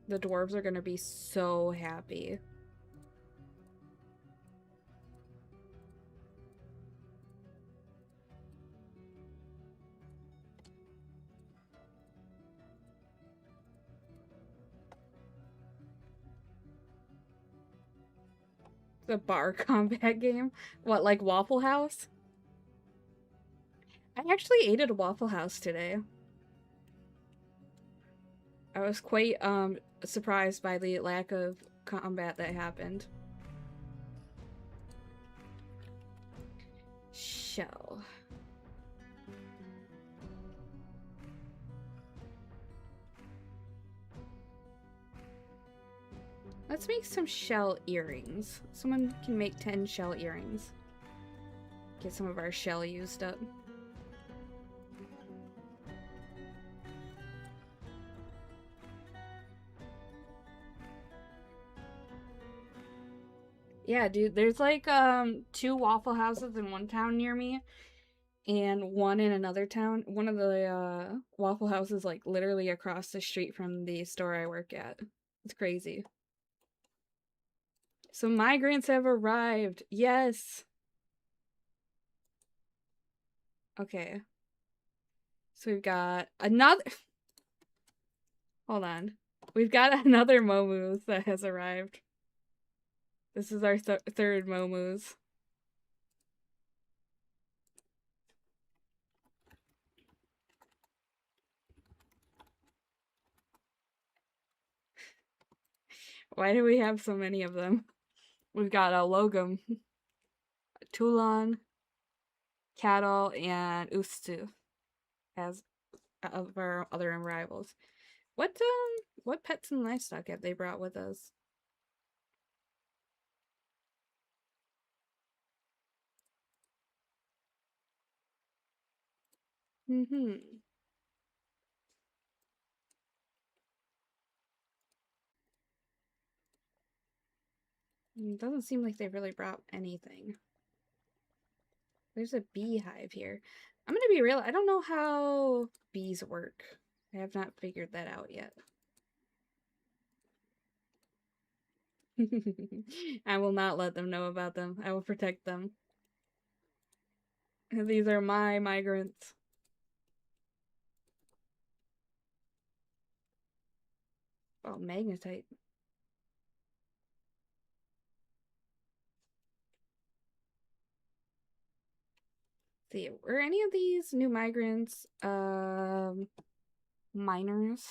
A: The dwarves are gonna be so happy. The bar combat game? What, like Waffle House? I actually ate at a Waffle House today. I was quite surprised by the lack of combat that happened. Shell. Let's make some shell earrings. Someone can make 10 shell earrings. Get some of our shell used up. Yeah, dude, there's like 2 Waffle Houses in one town near me and one in another town. One of the Waffle Houses like literally across the street from the store I work at. It's crazy. So migrants have arrived. Yes. Okay. So we've got another. Hold on. We've got another Momus that has arrived. This is our third Momus. Why do we have so many of them? We've got a Logum, Toulon, Cattle, and Ustu as of our other arrivals. What pets and livestock have they brought with us? Mm-hmm. It doesn't seem like they really brought anything. There's a beehive here. I'm gonna be real, I don't know how bees work. I have not figured that out yet. I will not let them know about them. I will protect them. These are my migrants. Oh, magnetite. See, were any of these new migrants miners?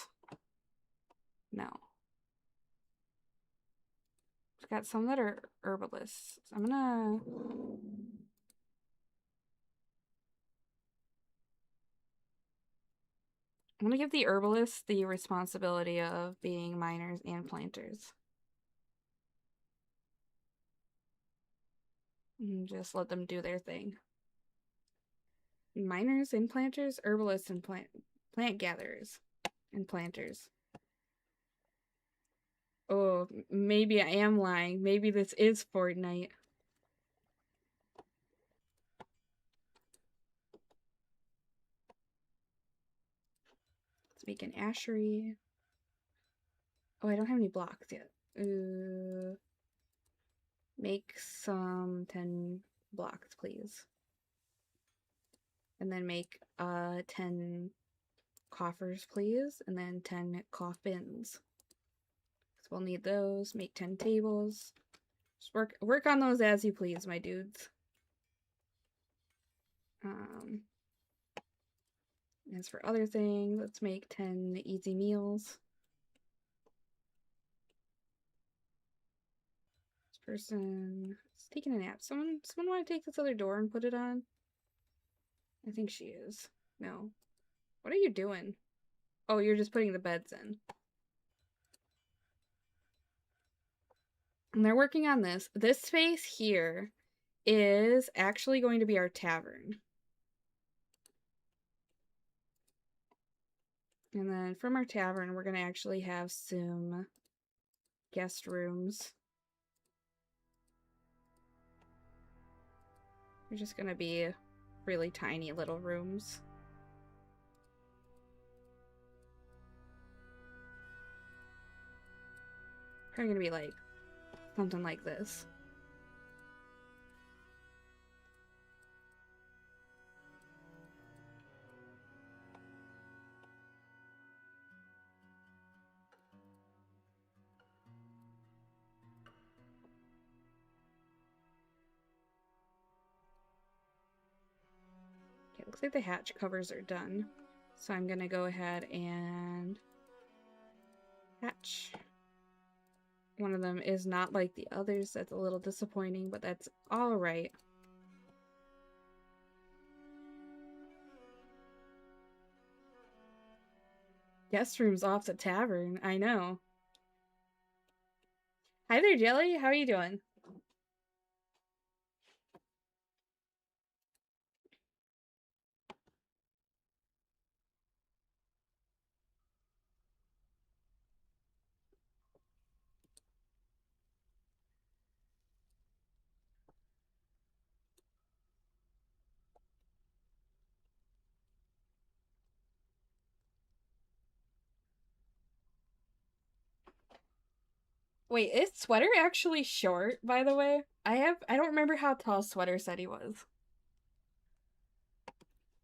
A: No. We've got some that are herbalists. I'm gonna give the herbalists the responsibility of being miners and planters. And just let them do their thing. Miners and planters, herbalists and plant gatherers and planters. Oh, maybe I am lying. Maybe this is Fortnite. Let's make an ashery. Oh, I don't have any blocks yet. Make some 10 blocks, please. And then make 10 coffers, please. And then 10 coffins. So we'll need those. Make 10 tables. Just work on those as you please, my dudes. As for other things, let's make 10 easy meals. Person is taking a nap. Someone want to take this other door and put it on? I think she is. No. What are you doing? Oh, you're just putting the beds in. And they're working on this. This space here is actually going to be our tavern. And then from our tavern, we're going to actually have some guest rooms. They're just gonna be really tiny little rooms. Probably gonna be like something like this. Okay, looks like the hatch covers are done. So I'm gonna go ahead and hatch. One of them is not like the others. That's a little disappointing, but that's all right. Guest room's off the tavern. I know. Hi there, Jelly. How are you doing? Wait, is Sweater actually short, by the way? I don't remember how tall Sweater said he was.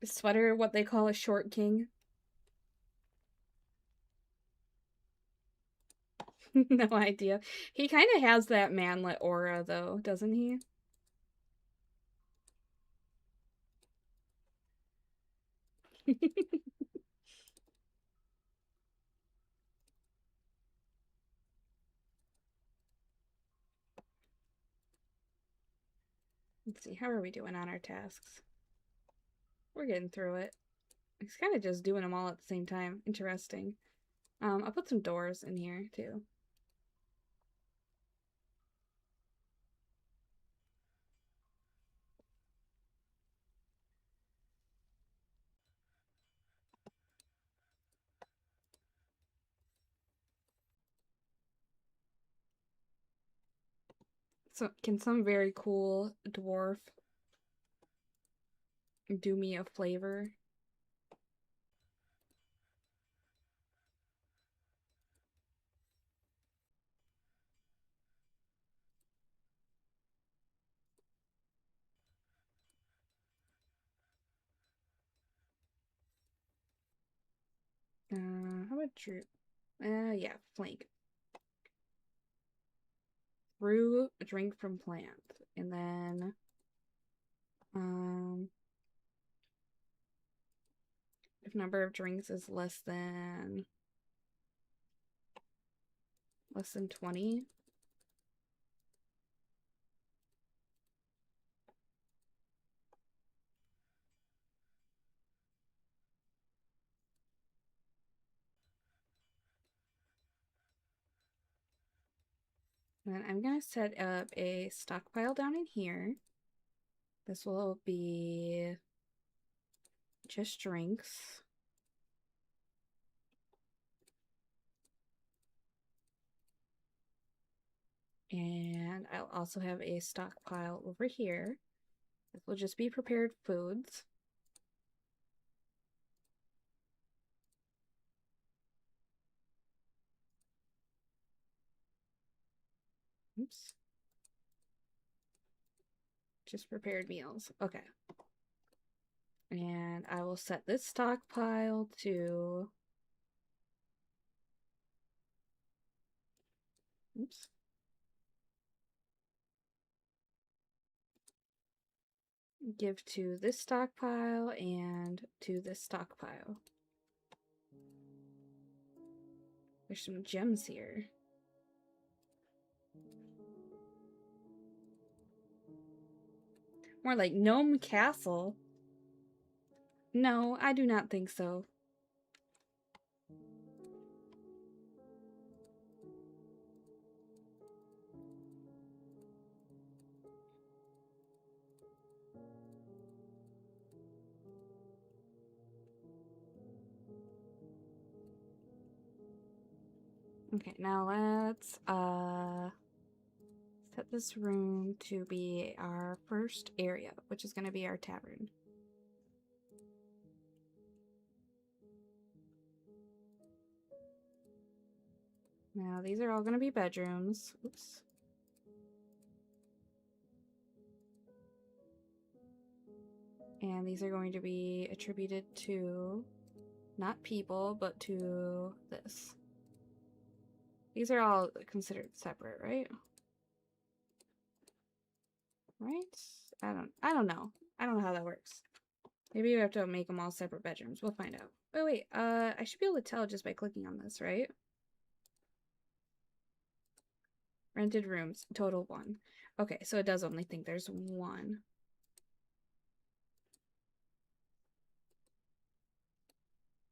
A: Is Sweater what they call a short king? No idea. He kind of has that manlet aura, though, doesn't he? Let's see, how are we doing on our tasks? We're getting through it. He's kind of just doing them all at the same time. Interesting. I'll put some doors in here, too. So, can some very cool dwarf do me a flavor? How about Drew? Yeah, flank. Brew a drink from plant. And then, if number of drinks is less than 20, then I'm gonna set up a stockpile down in here. This will be just drinks. And I'll also have a stockpile over here. This will just be prepared foods. Oops. Just prepared meals. Okay. And I will set this stockpile to... Oops. Give to this stockpile and to this stockpile. There's some gems here. More like Gnome Castle. No, I do not think so. Okay, now let's set this room to be our first area, which is going to be our tavern. Now these are all going to be bedrooms. Oops. And these are going to be attributed to not people, but to this. These are all considered separate, right? Right? I don't know. I don't know how that works. Maybe you have to make them all separate bedrooms. We'll find out. Oh wait, I should be able to tell just by clicking on this, right? Rented rooms, total 1. Okay, so it does only think there's 1.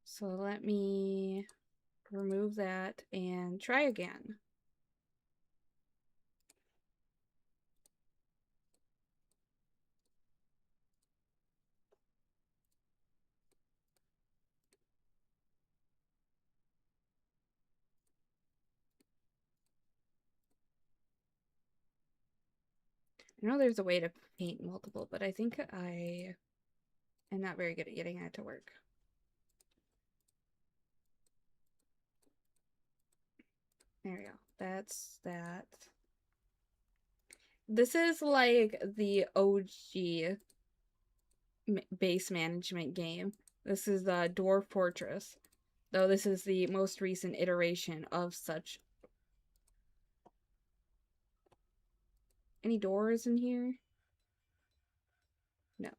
A: So let me remove that and try again. I know there's a way to paint multiple, but I think I am not very good at getting it to work. There we go. That's that. This is like the OG base management game. This is the Dwarf Fortress, though this is the most recent iteration of such. Any doors in here? No.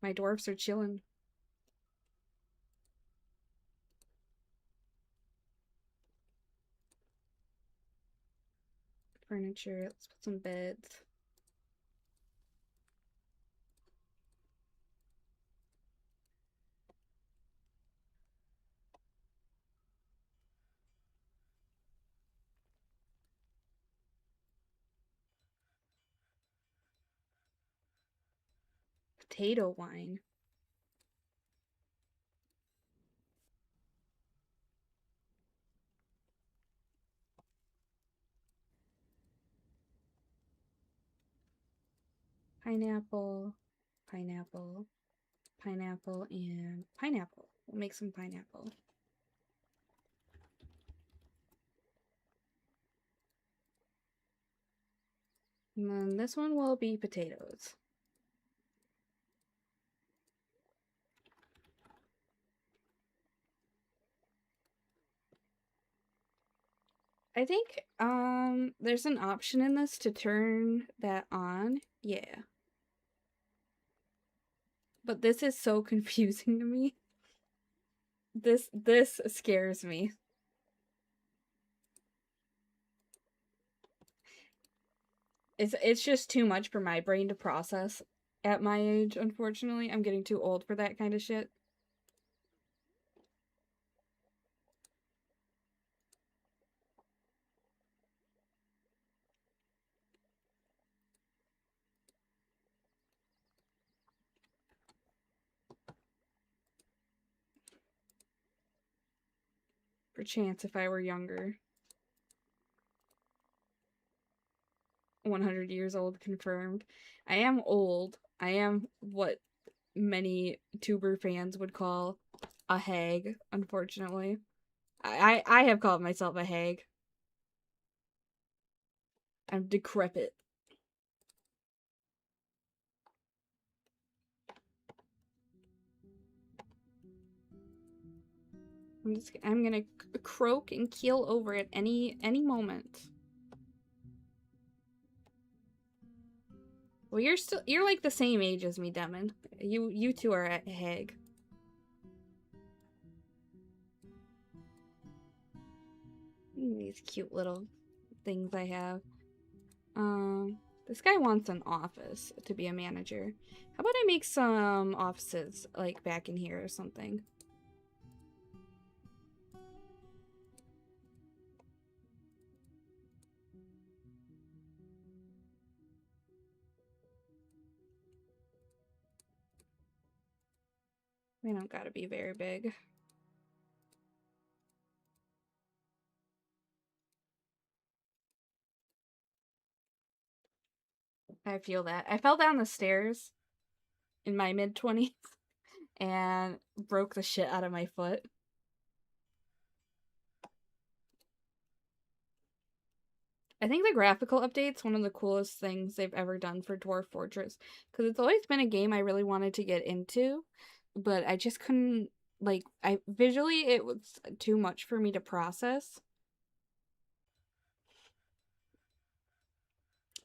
A: My dwarfs are chilling. Furniture. Let's put some beds. Potato wine. Pineapple. Pineapple. Pineapple and pineapple. We'll make some pineapple. And then this one will be potatoes. I think there's an option in this to turn that on. Yeah. But this is so confusing to me. This scares me. It's just too much for my brain to process at my age, unfortunately. I'm getting too old for that kind of shit. Perchance if I were younger. 100 years old confirmed. I am old. I am what many tuber fans would call a hag, unfortunately. I have called myself a hag. I'm decrepit. I'm gonna croak and keel over at any moment. Well, you're like the same age as me, Demon. You two are at hag. These cute little things I have. This guy wants an office to be a manager. How about I make some offices, like, back in here or something? They don't gotta be very big. I feel that. I fell down the stairs in my mid-20s and broke the shit out of my foot. I think the graphical update's one of the coolest things they've ever done for Dwarf Fortress, because it's always been a game I really wanted to get into, but I just couldn't, like, visually it was too much for me to process.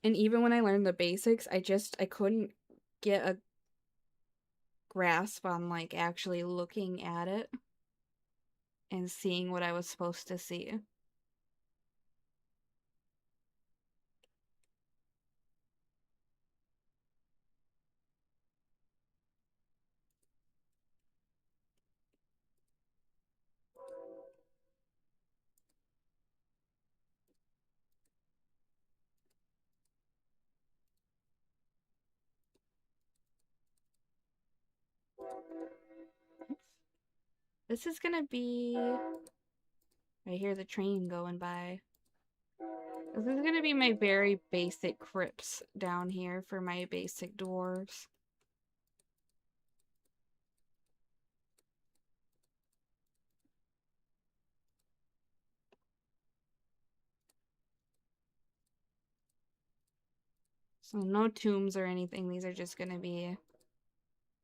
A: And even when I learned the basics, I couldn't get a grasp on, like, actually looking at it and seeing what I was supposed to see. This is gonna be I hear the train going by. This is gonna be my very basic crypts down here for my basic dwarves. So no tombs or anything. These are just gonna be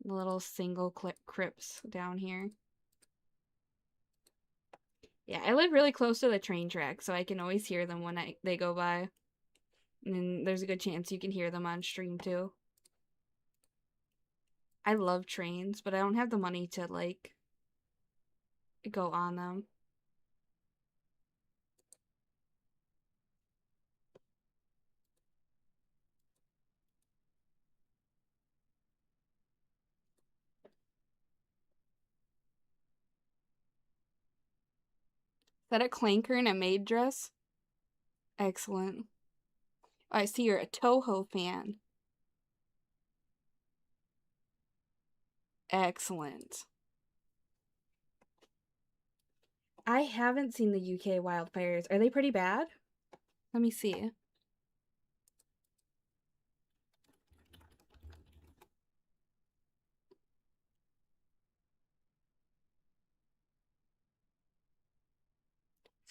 A: little single crypts down here. Yeah, I live really close to the train track, so I can always hear them when they go by. And there's a good chance you can hear them on stream too. I love trains, but I don't have the money to, like, go on them. Is that a clanker in a maid dress? Excellent. I see you're a Toho fan. Excellent. I haven't seen the UK wildfires. Are they pretty bad? Let me see.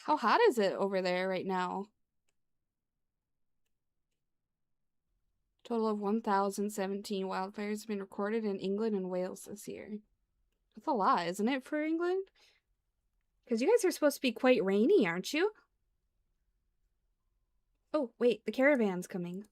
A: How hot is it over there right now? Total of 1,017 wildfires have been recorded in England and Wales this year. That's a lot, isn't it, for England? Because you guys are supposed to be quite rainy, aren't you? Oh, wait, the caravan's coming.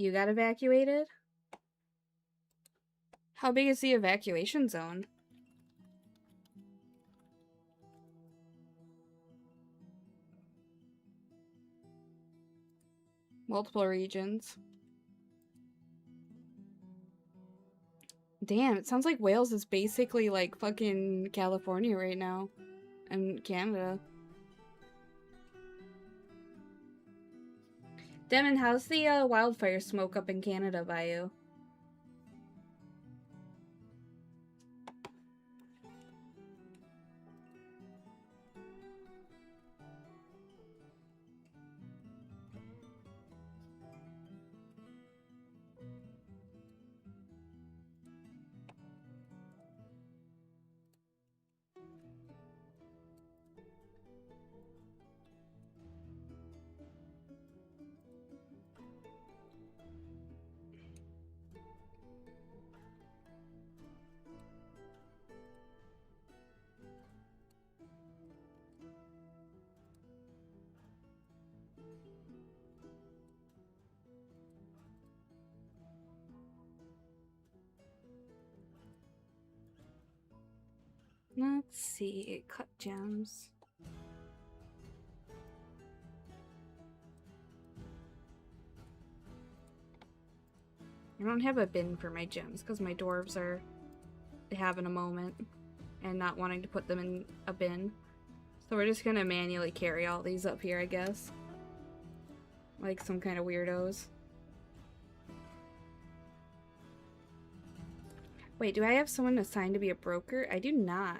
A: You got evacuated? How big is the evacuation zone? Multiple regions. Damn, it sounds like Wales is basically like fucking California right now. And Canada. Demon, how's the wildfire smoke up in Canada by you? Let's see. Cut gems. I don't have a bin for my gems because my dwarves are having a moment and not wanting to put them in a bin. So we're just gonna manually carry all these up here, I guess. Like some kind of weirdos. Wait, do I have someone assigned to be a broker? I do not.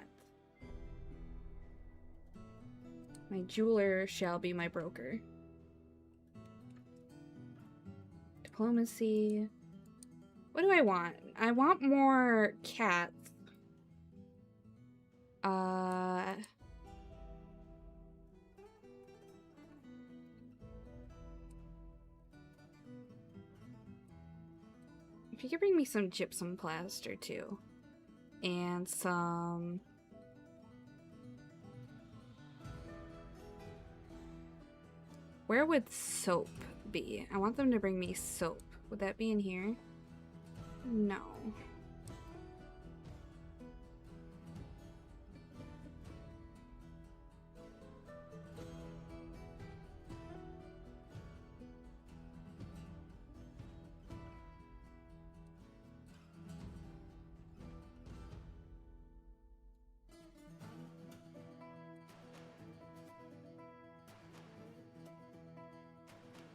A: My jeweler shall be my broker. Diplomacy. What do I want? I want more cats. If you could bring me some gypsum plaster too. And some... Where would soap be? I want them to bring me soap. Would that be in here? No.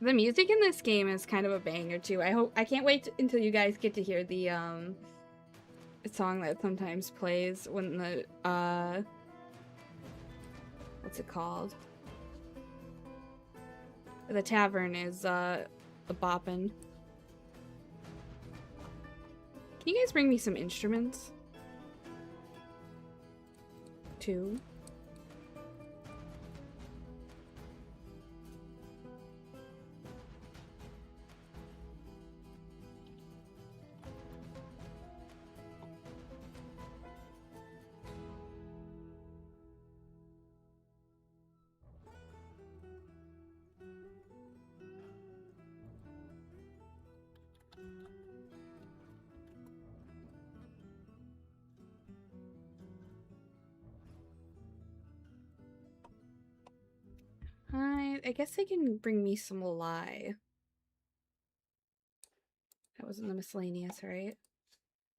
A: The music in this game is kind of a banger too. I can't wait until you guys get to hear the song that sometimes plays when the what's it called? The tavern is the boppin'. Can you guys bring me some instruments? 2. I guess they can bring me some lye. That wasn't the miscellaneous, right?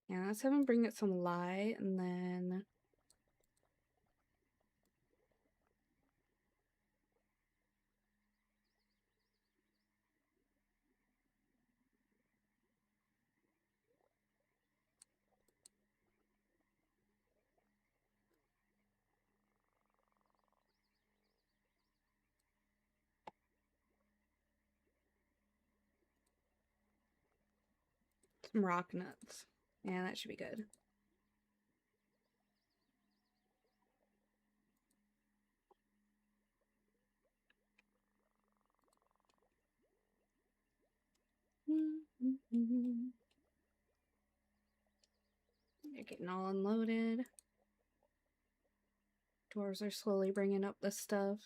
A: Yeah, let's have them bring it some lye, and then some rock nuts. Yeah, that should be good. They're getting all unloaded. Dwarves are slowly bringing up this stuff.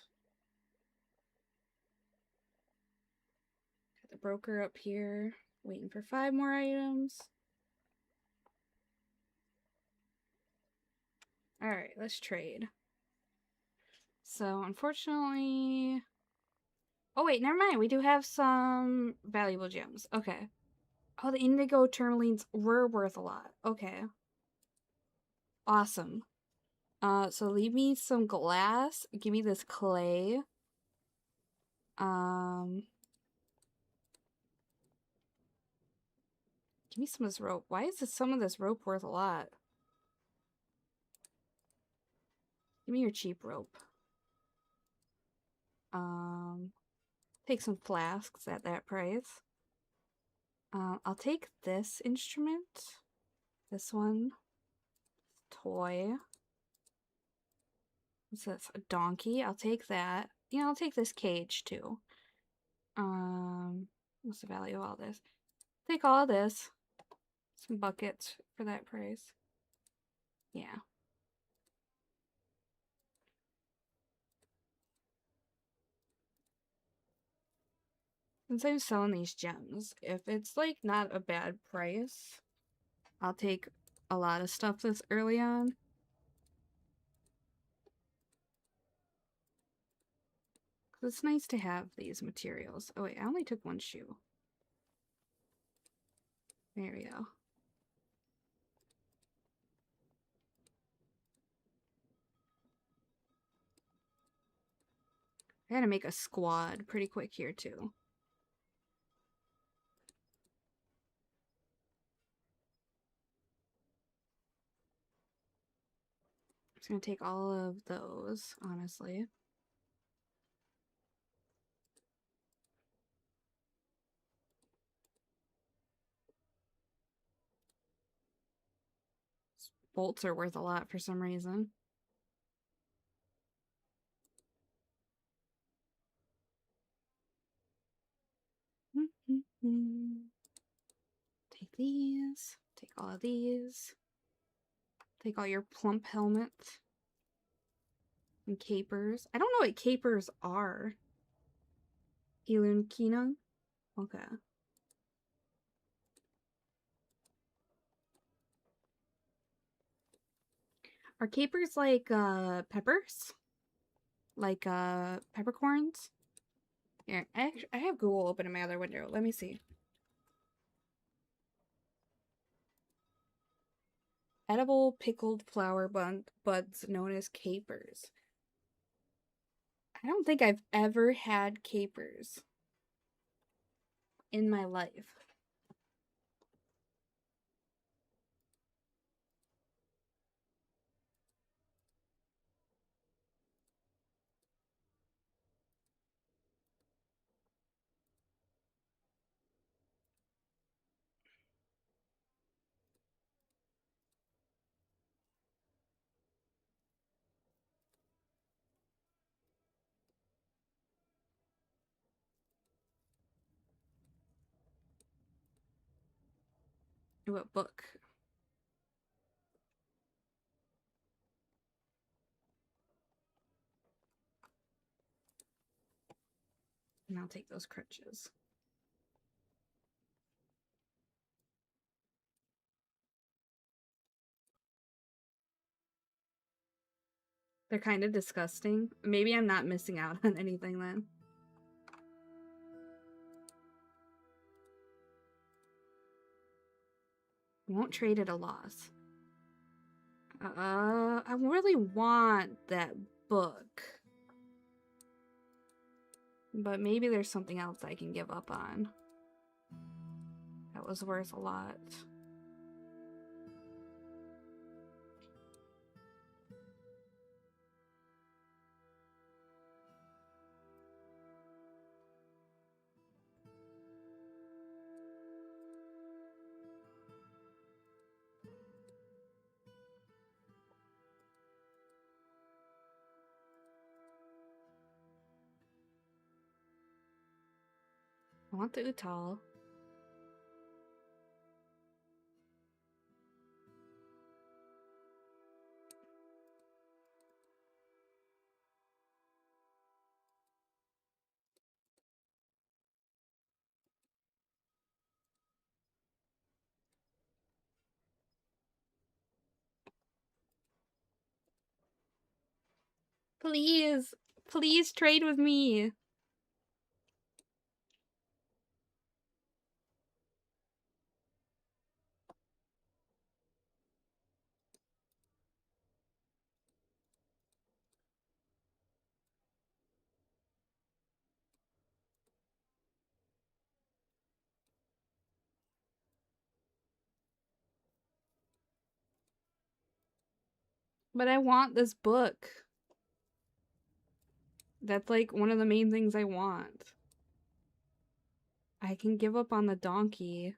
A: Got the broker up here, waiting for 5 more items. Alright, let's trade. So, unfortunately... Oh wait, never mind. We do have some valuable gems. Okay. Oh, the indigo tourmalines were worth a lot. Okay. Awesome. So leave me some glass. Give me this clay. Give me some of this rope. Why is some of this rope worth a lot? Give me your cheap rope. Take some flasks at that price. I'll take this instrument. This one. Toy. What's this? A donkey. I'll take that. Yeah, I'll take this cage too. What's the value of all this? Take all of this. Some buckets for that price. Yeah. Since I'm selling these gems, if it's like not a bad price, I'll take a lot of stuff this early on. It's nice to have these materials. Oh wait, I only took 1 shoe. There we go. I gotta make a squad pretty quick here too. I'm just gonna take all of those, honestly. Bolts are worth a lot for some reason. Take these. Take all of these. Take all your plump helmets. And capers. I don't know what capers are. Elun Kinung? Okay. Are capers like peppers? Like peppercorns? Here, I have Google open in my other window. Let me see. Edible pickled flower buds known as capers. I don't think I've ever had capers. in my life. What book? And I'll take those crutches. They're kind of disgusting. Maybe I'm not missing out on anything then. Won't trade at a loss. I really want that book. But maybe there's something else I can give up on. That was worth a lot. I want the Utal. Please, please trade with me. But I want this book. That's like one of the main things I want. I can give up on the donkey.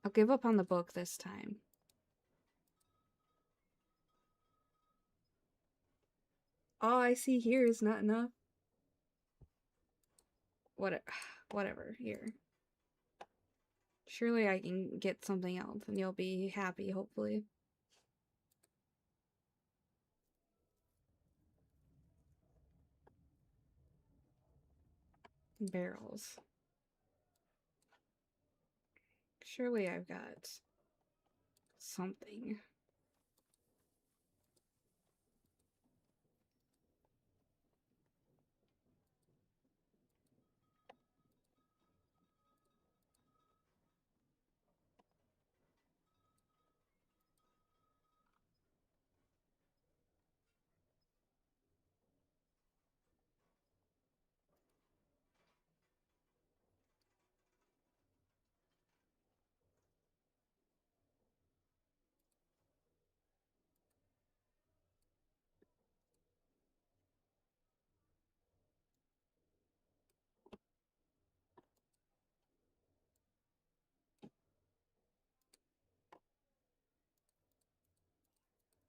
A: I'll give up on the book this time. All I see here is not enough. Whatever, here. Surely I can get something else and you'll be happy, hopefully. Barrels. Surely I've got something.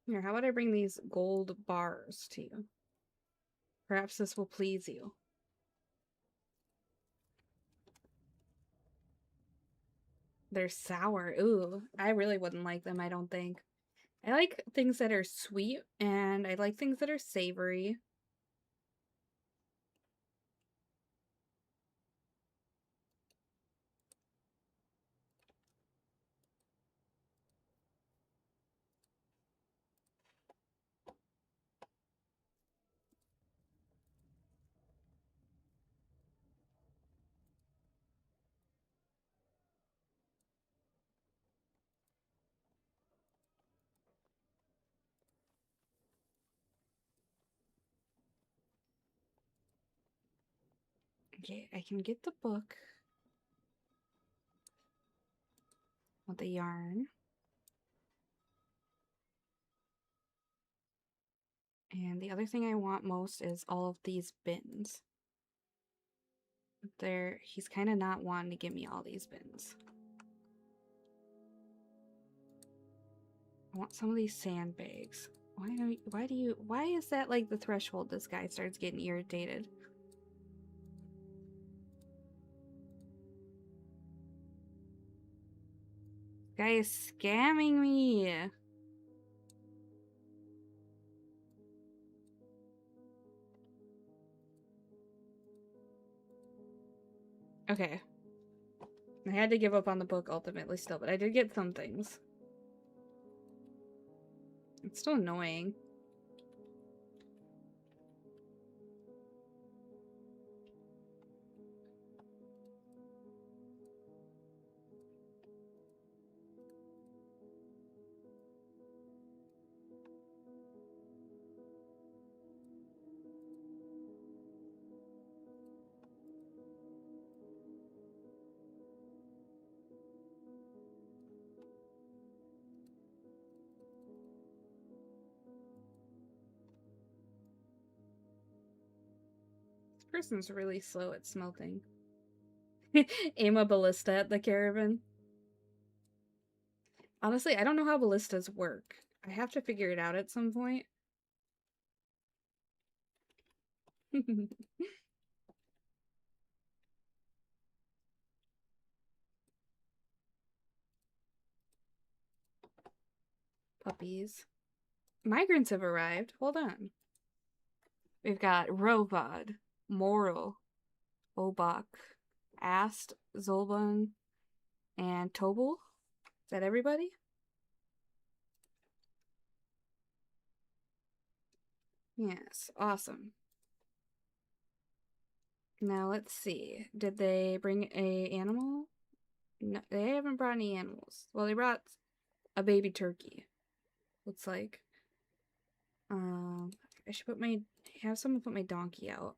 A: Here, how about I bring these gold bars to you? Perhaps this will please you. They're sour. Ooh, I really wouldn't like them, I don't think. I like things that are sweet, and I like things that are savory. Okay, I can get the book with the yarn. And the other thing I want most is all of these bins. He's kind of not wanting to give me all these bins. I want some of these sandbags. Why is that like the threshold this guy starts getting irritated? This guy is scamming me. Okay. I had to give up on the book ultimately still, but I did get some things. It's still annoying. This person's really slow at smelting. Aim a ballista at the caravan. Honestly, I don't know how ballistas work. I have to figure it out at some point. Puppies. Migrants have arrived. Hold on. We've got Rovad, Moral, Obak, Ast, Zolban, and Tobel. Is that everybody? Yes, awesome. Now let's see. Did they bring a animal? No, they haven't brought any animals. Well, they brought a baby turkey. Looks like. I should have someone put my donkey out.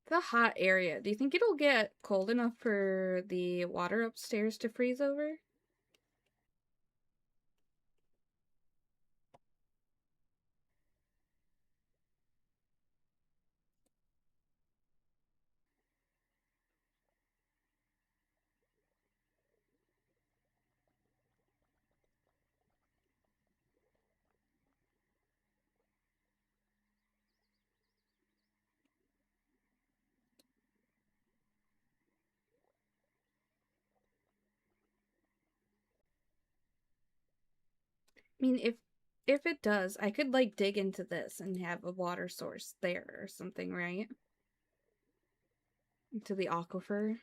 A: It's a hot area. Do you think it'll get cold enough for the water upstairs to freeze over? I mean, if it does, I could like dig into this and have a water source there or something, right? Into the aquifer.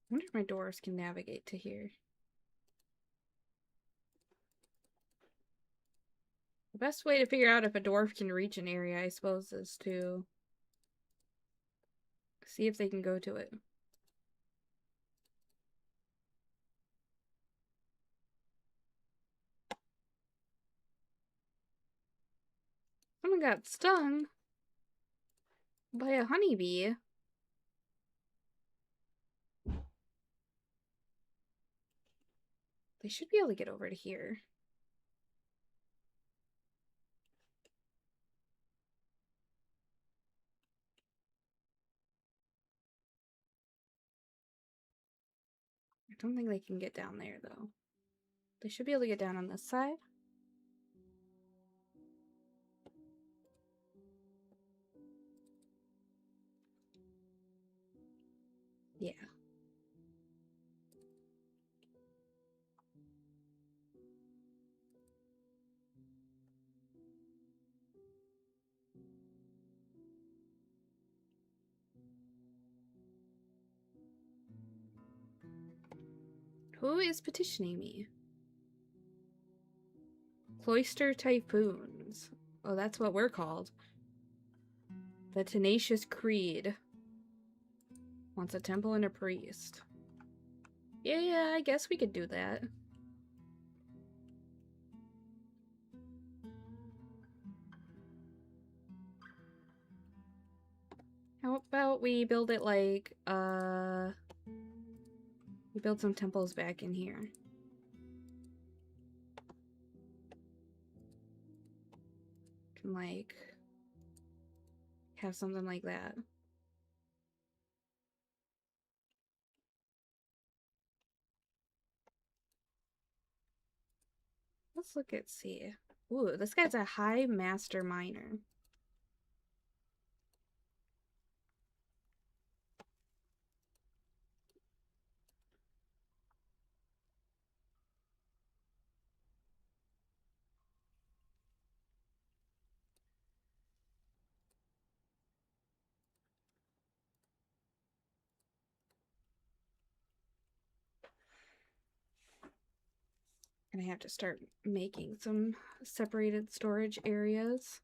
A: I wonder if my dwarves can navigate to here. The best way to figure out if a dwarf can reach an area, I suppose, is to see if they can go to it. Someone got stung by a honeybee. They should be able to get over to here. I don't think they can get down there, though. They should be able to get down on this side. Yeah. Who is petitioning me? Cloister Typhoons. Oh, that's what we're called. The Tenacious Creed. Wants a temple and a priest. Yeah, I guess we could do that. How about we build it like, we build some temples back in here. Can, like, have something like that. Let's look at see. Ooh, this guy's a high master miner. Gonna have to start making some separated storage areas.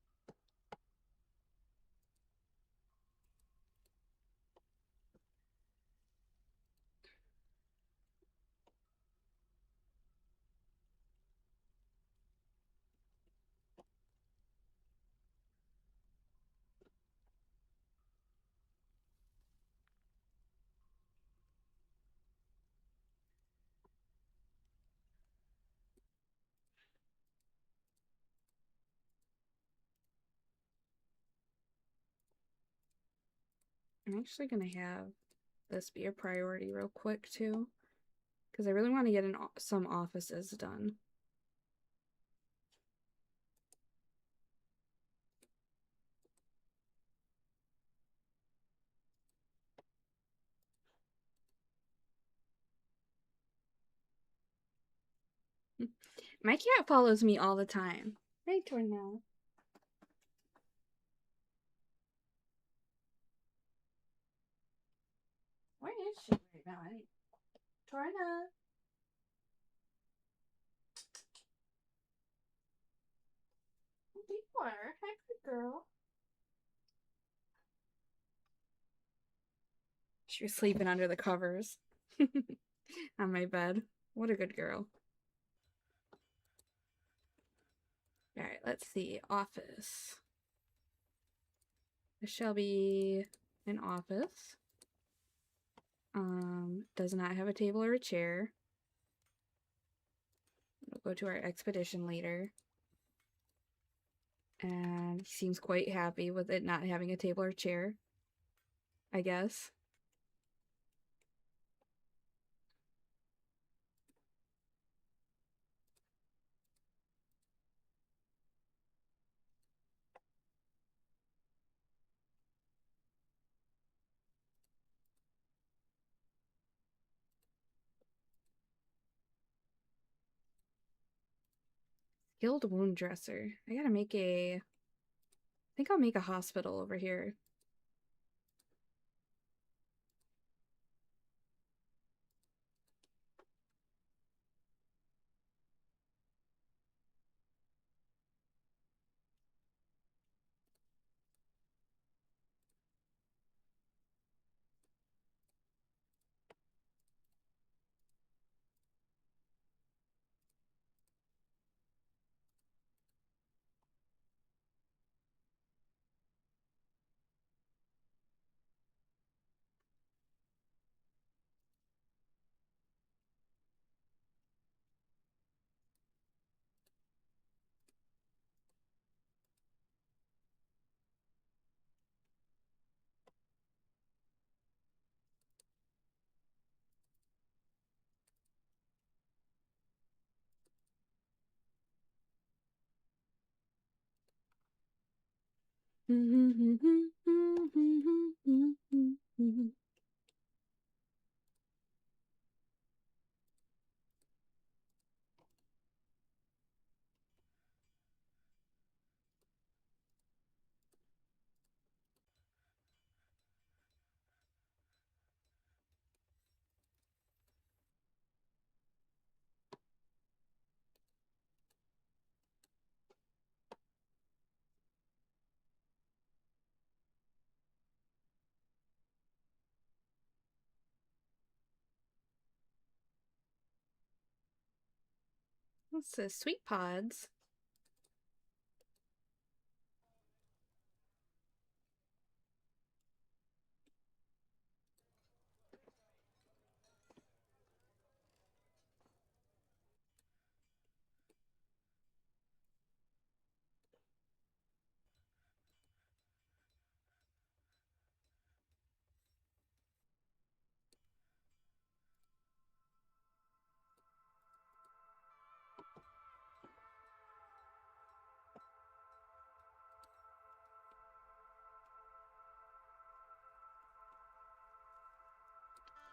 A: I'm actually gonna have this be a priority real quick too, because I really want to get some offices done. My cat follows me all the time. Right, Torna? Where is she right now? Torna? Before. Hi, good girl. She was sleeping under the covers on my bed. What a good girl. Alright, let's see. Office. This shall be an office. Does not have a table or a chair. We'll go to our expedition leader. And he seems quite happy with it not having a table or chair, I guess. Skilled wound dresser. I gotta make I think I'll make a hospital over here. This is sweet pods.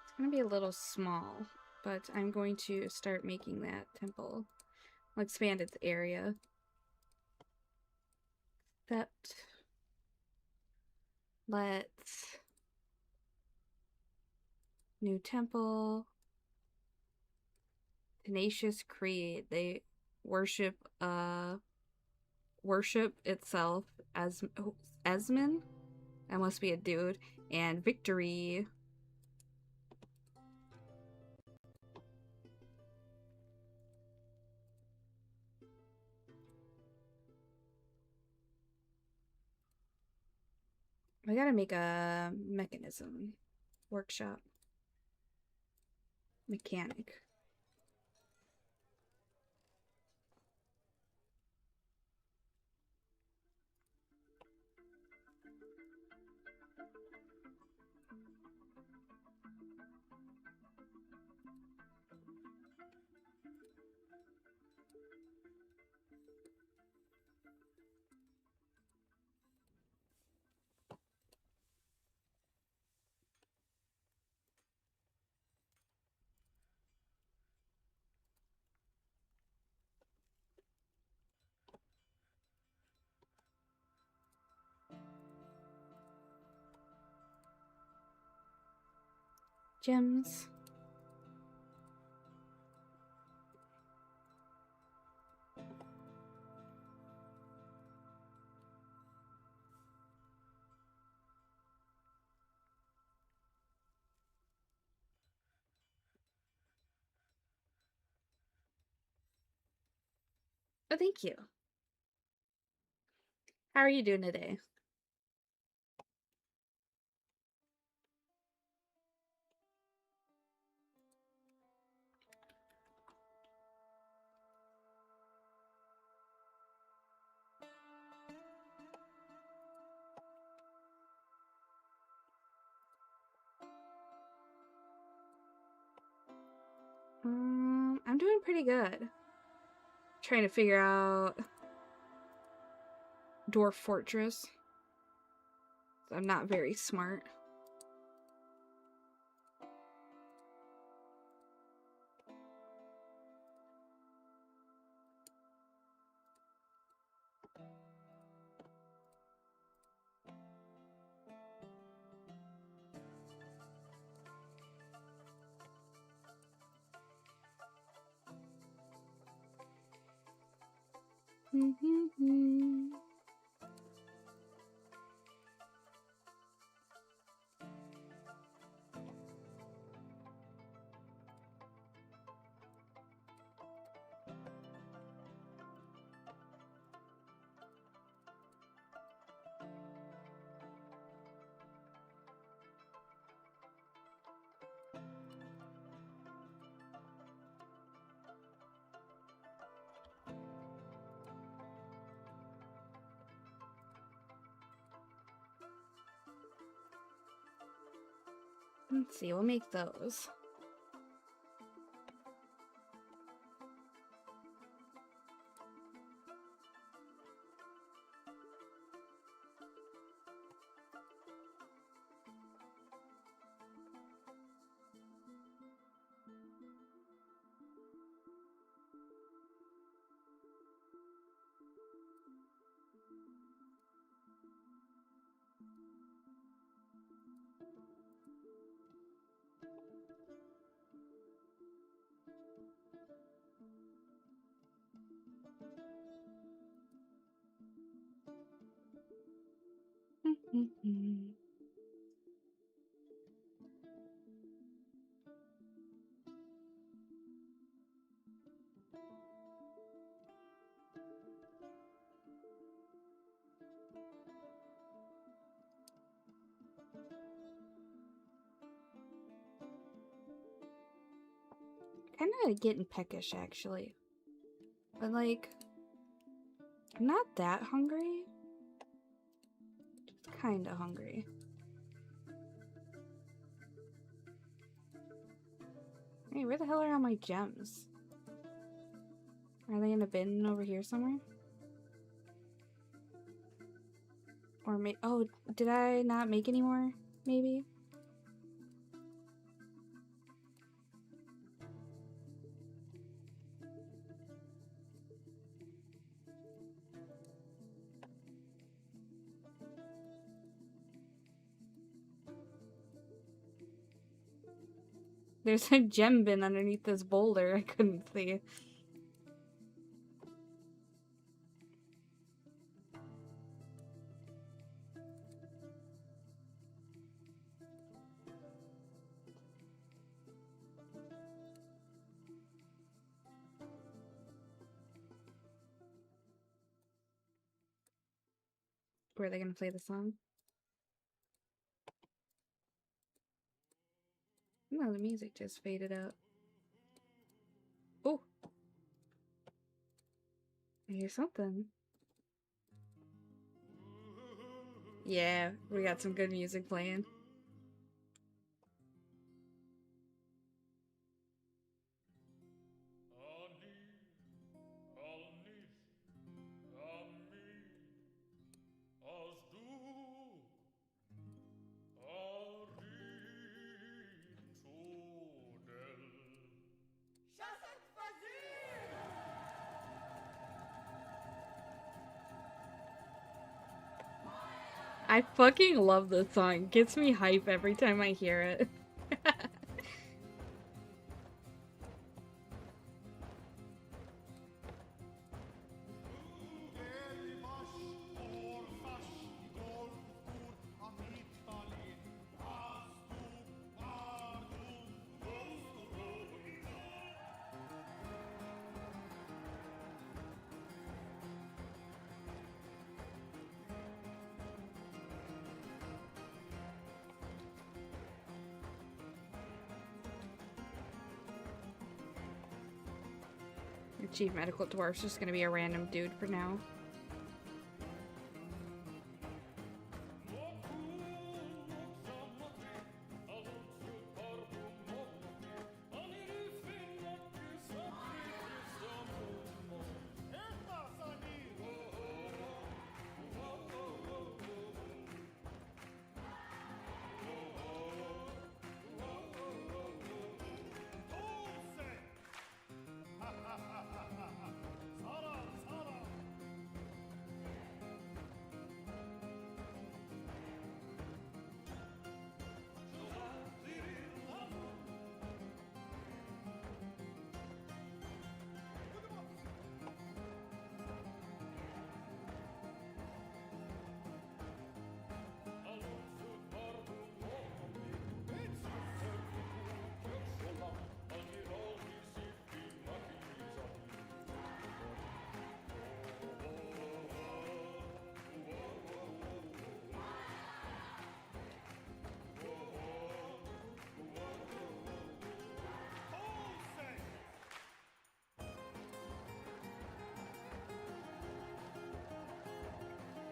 A: It's gonna be a little small, but I'm going to start making that temple. I'll expand its area. Except, let's new temple. Tenacious Creed. They worship itself as Esmond. That must be a dude. And Victory. I gotta make a mechanism workshop. Mechanic. Gems. Oh, thank you. How are you doing today? I'm doing pretty good. Trying to figure out Dwarf Fortress. I'm not very smart. Let's see, we'll make those. kind of getting peckish, actually. But, like, I'm not that hungry. Just kind of hungry. Hey, where the hell are all my gems? Are they in a bin over here somewhere? Or oh, did I not make any more? Maybe? There's a gem bin underneath this boulder I couldn't see. Were they gonna play the song? No, the music just faded out. Oh! I hear something. Yeah, we got some good music playing. I fucking love this song. It gets me hype every time I hear it. The Chief Medical Dwarf's just gonna be a random dude for now.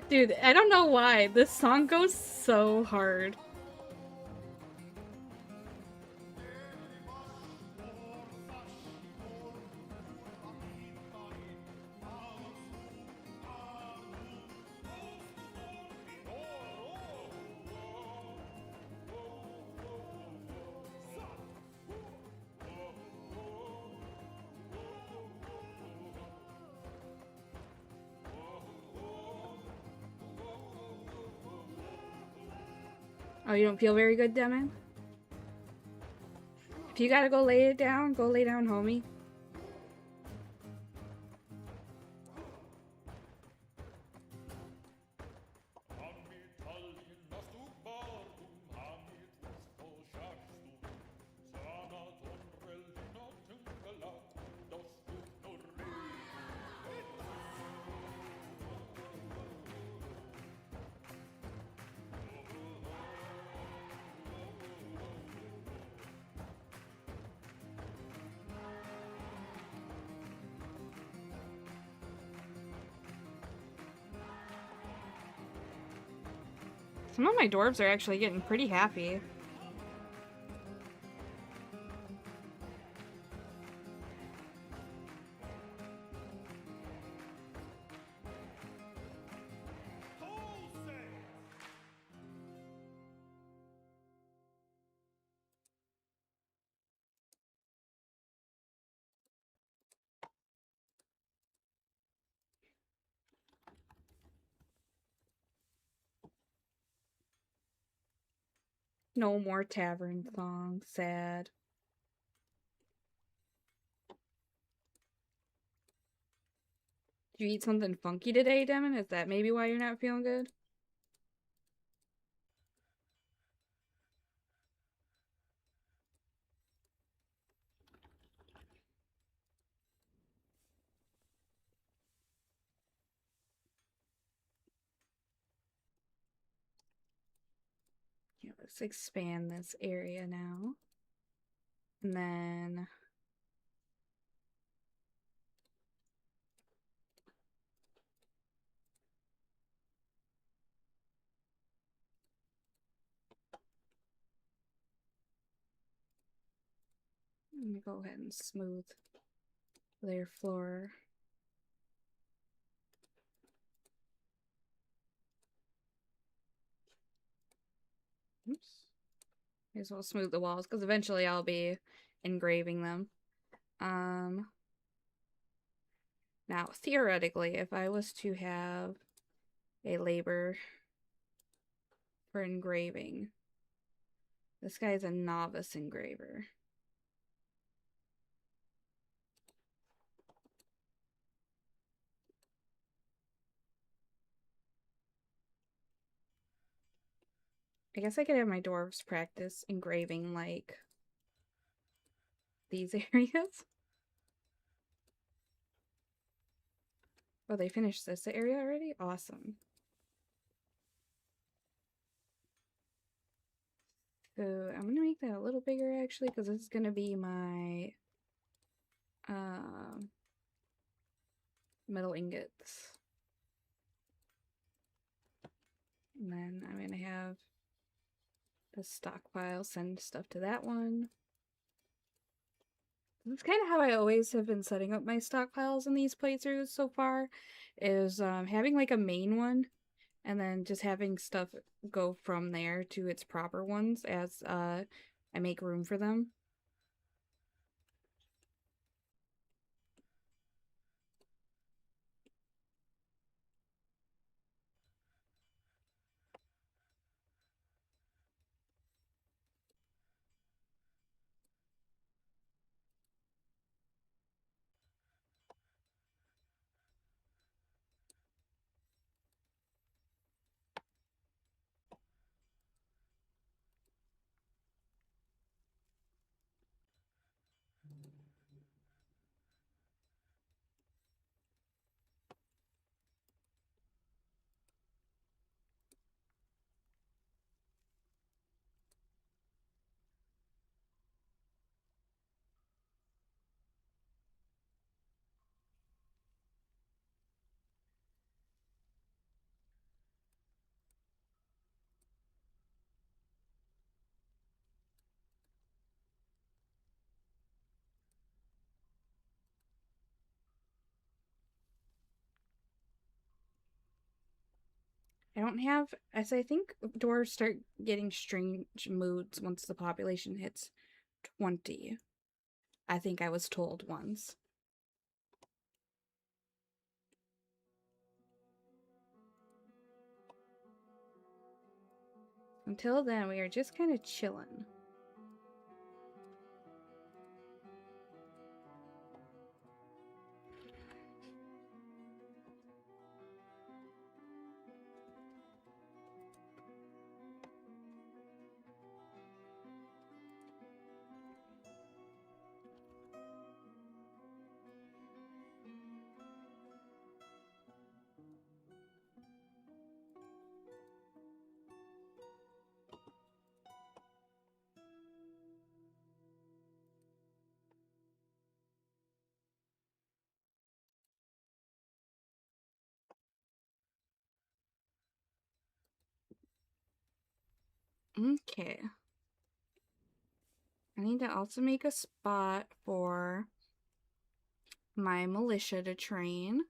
A: Dude, I don't know why. This song goes so hard. Oh, you don't feel very good, Demon? If you gotta go lay down, homie. Some of my dwarves are actually getting pretty happy. No more tavern songs. Sad. Did you eat something funky today, Demon? Is that maybe why you're not feeling good? Yeah, let's expand this area now. And then let me go ahead and smooth their floor. Oops. May as well smooth the walls because eventually I'll be engraving them. Now, theoretically, if I was to have a labor for engraving, this guy's a novice engraver. I guess I could have my dwarves practice engraving like these areas. Oh, they finished this area already? Awesome. So I'm gonna make that a little bigger actually because this is gonna be my metal ingots. And then I'm gonna have the stockpile send stuff to that one. That's kind of how I always have been setting up my stockpiles in these playthroughs so far, is having like a main one and then just having stuff go from there to its proper ones as I make room for them. I don't have, as I think dwarves start getting strange moods once the population hits 20. I think I was told once. Until then, we are just kind of chilling. Okay. I need to also make a spot for my militia to train.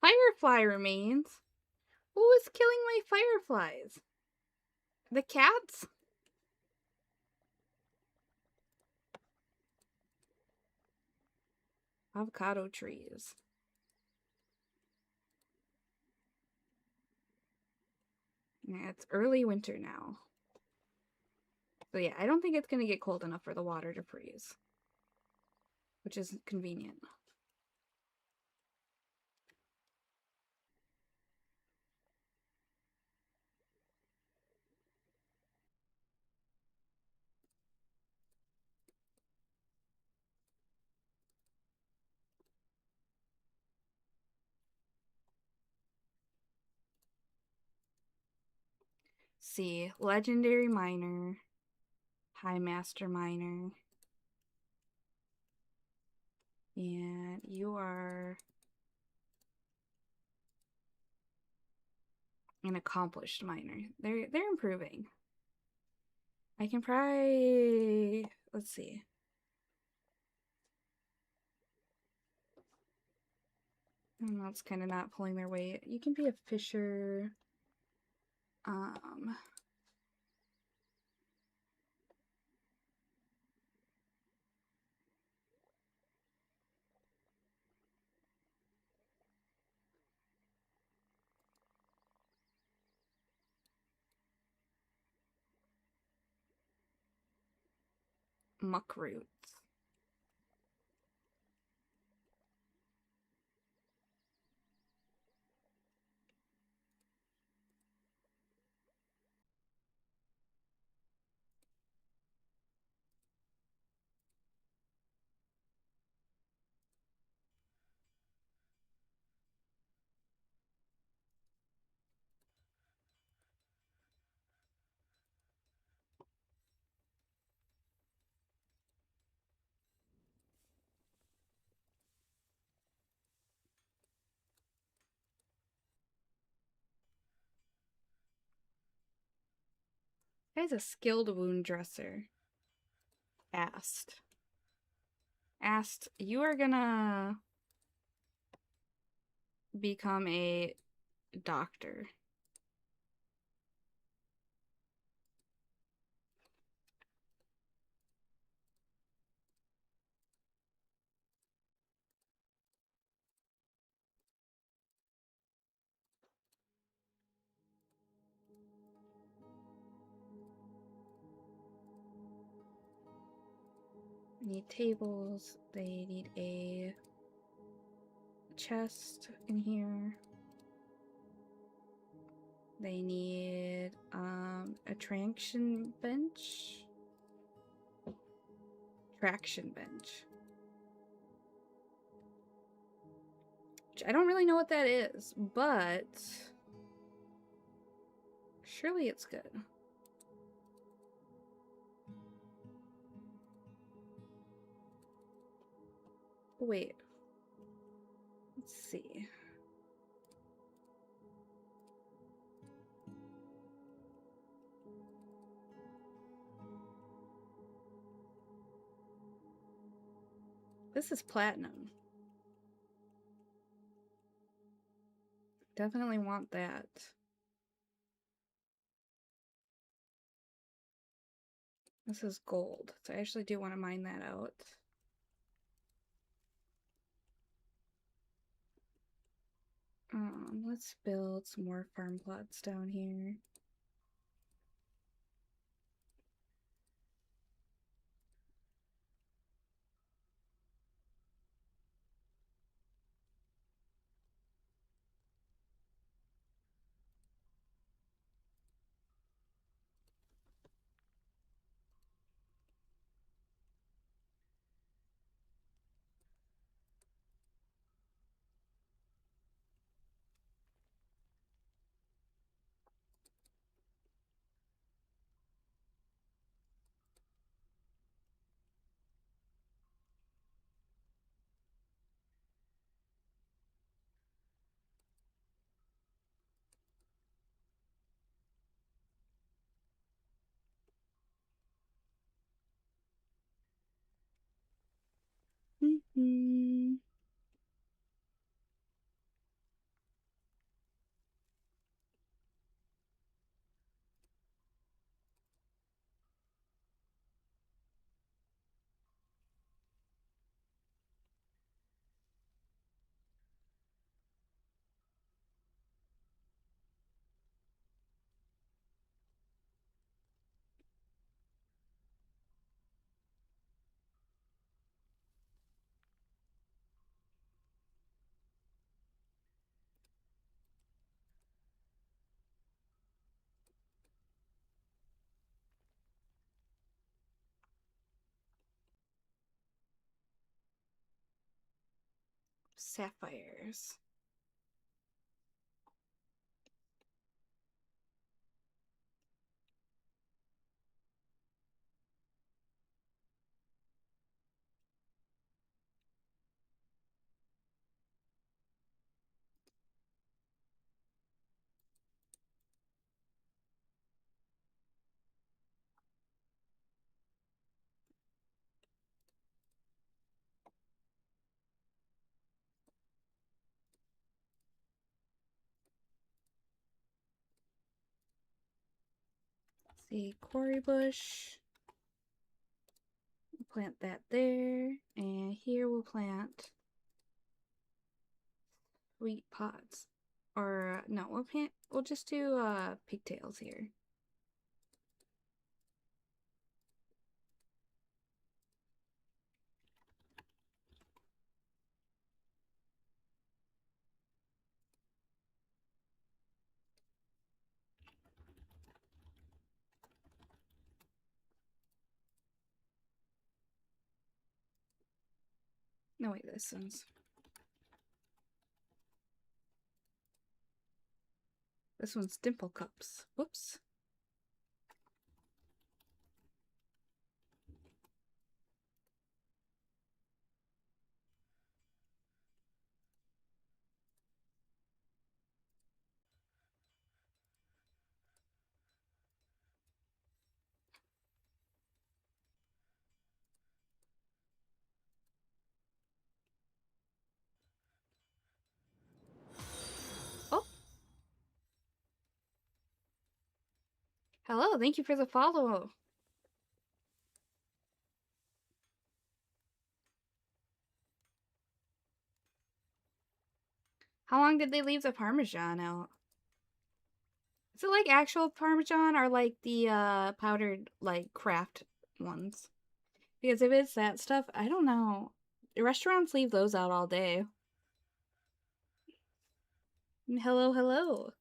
A: Firefly remains. Who is killing my fireflies? The cats? Avocado trees. Yeah, it's early winter now. So yeah, I don't think it's going to get cold enough for the water to freeze. Which is convenient. See, legendary miner, high master miner, and you are an accomplished miner. They're improving. I can probably, let's see. That's kind of not pulling their weight. You can be a fisher. Muck roots. Guy's a skilled wound dresser. Asked, you are gonna become a doctor. Need tables. They need a chest in here. They need a traction bench. Which I don't really know what that is, but surely it's good. Wait. Let's see. This is platinum. Definitely want that. This is gold, so I actually do want to mine that out. Let's build some more farm plots down here. sapphires. Let's see, quarry bush. We'll plant that there, and here we'll plant sweet pods. Or no, we'll just do pigtails here. No, wait, this one's dimple cups. Whoops. Oh, hello, thank you for the follow. How long did they leave the Parmesan out? Is it like actual Parmesan or like the powdered like craft ones? Because if it's that stuff, I don't know. Restaurants leave those out all day. Hello, hello.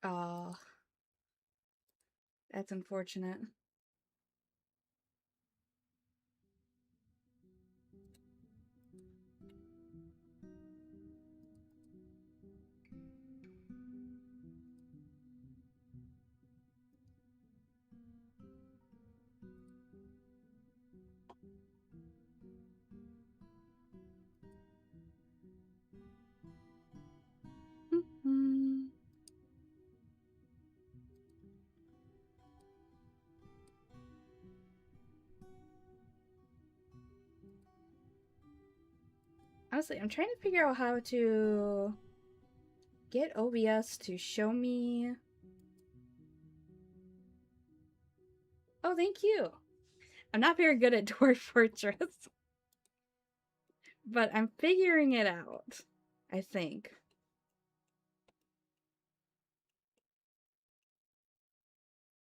A: Oh, that's unfortunate. Honestly, I'm trying to figure out how to get OBS to show me. Oh, thank you. I'm not very good at Dwarf Fortress, but I'm figuring it out, I think.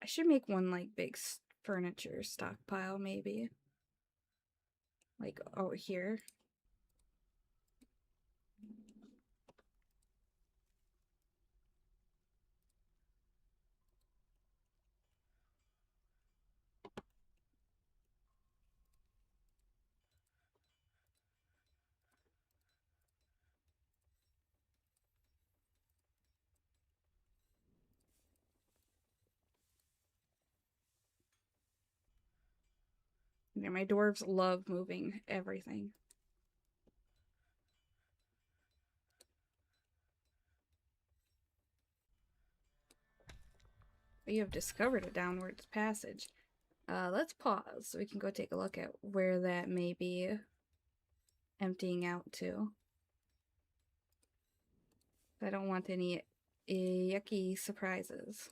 A: I should make one like big furniture stockpile, maybe. Like over here. Yeah, my dwarves love moving everything. You have discovered a downwards passage. Let's pause so we can go take a look at where that may be emptying out to. I don't want any yucky surprises.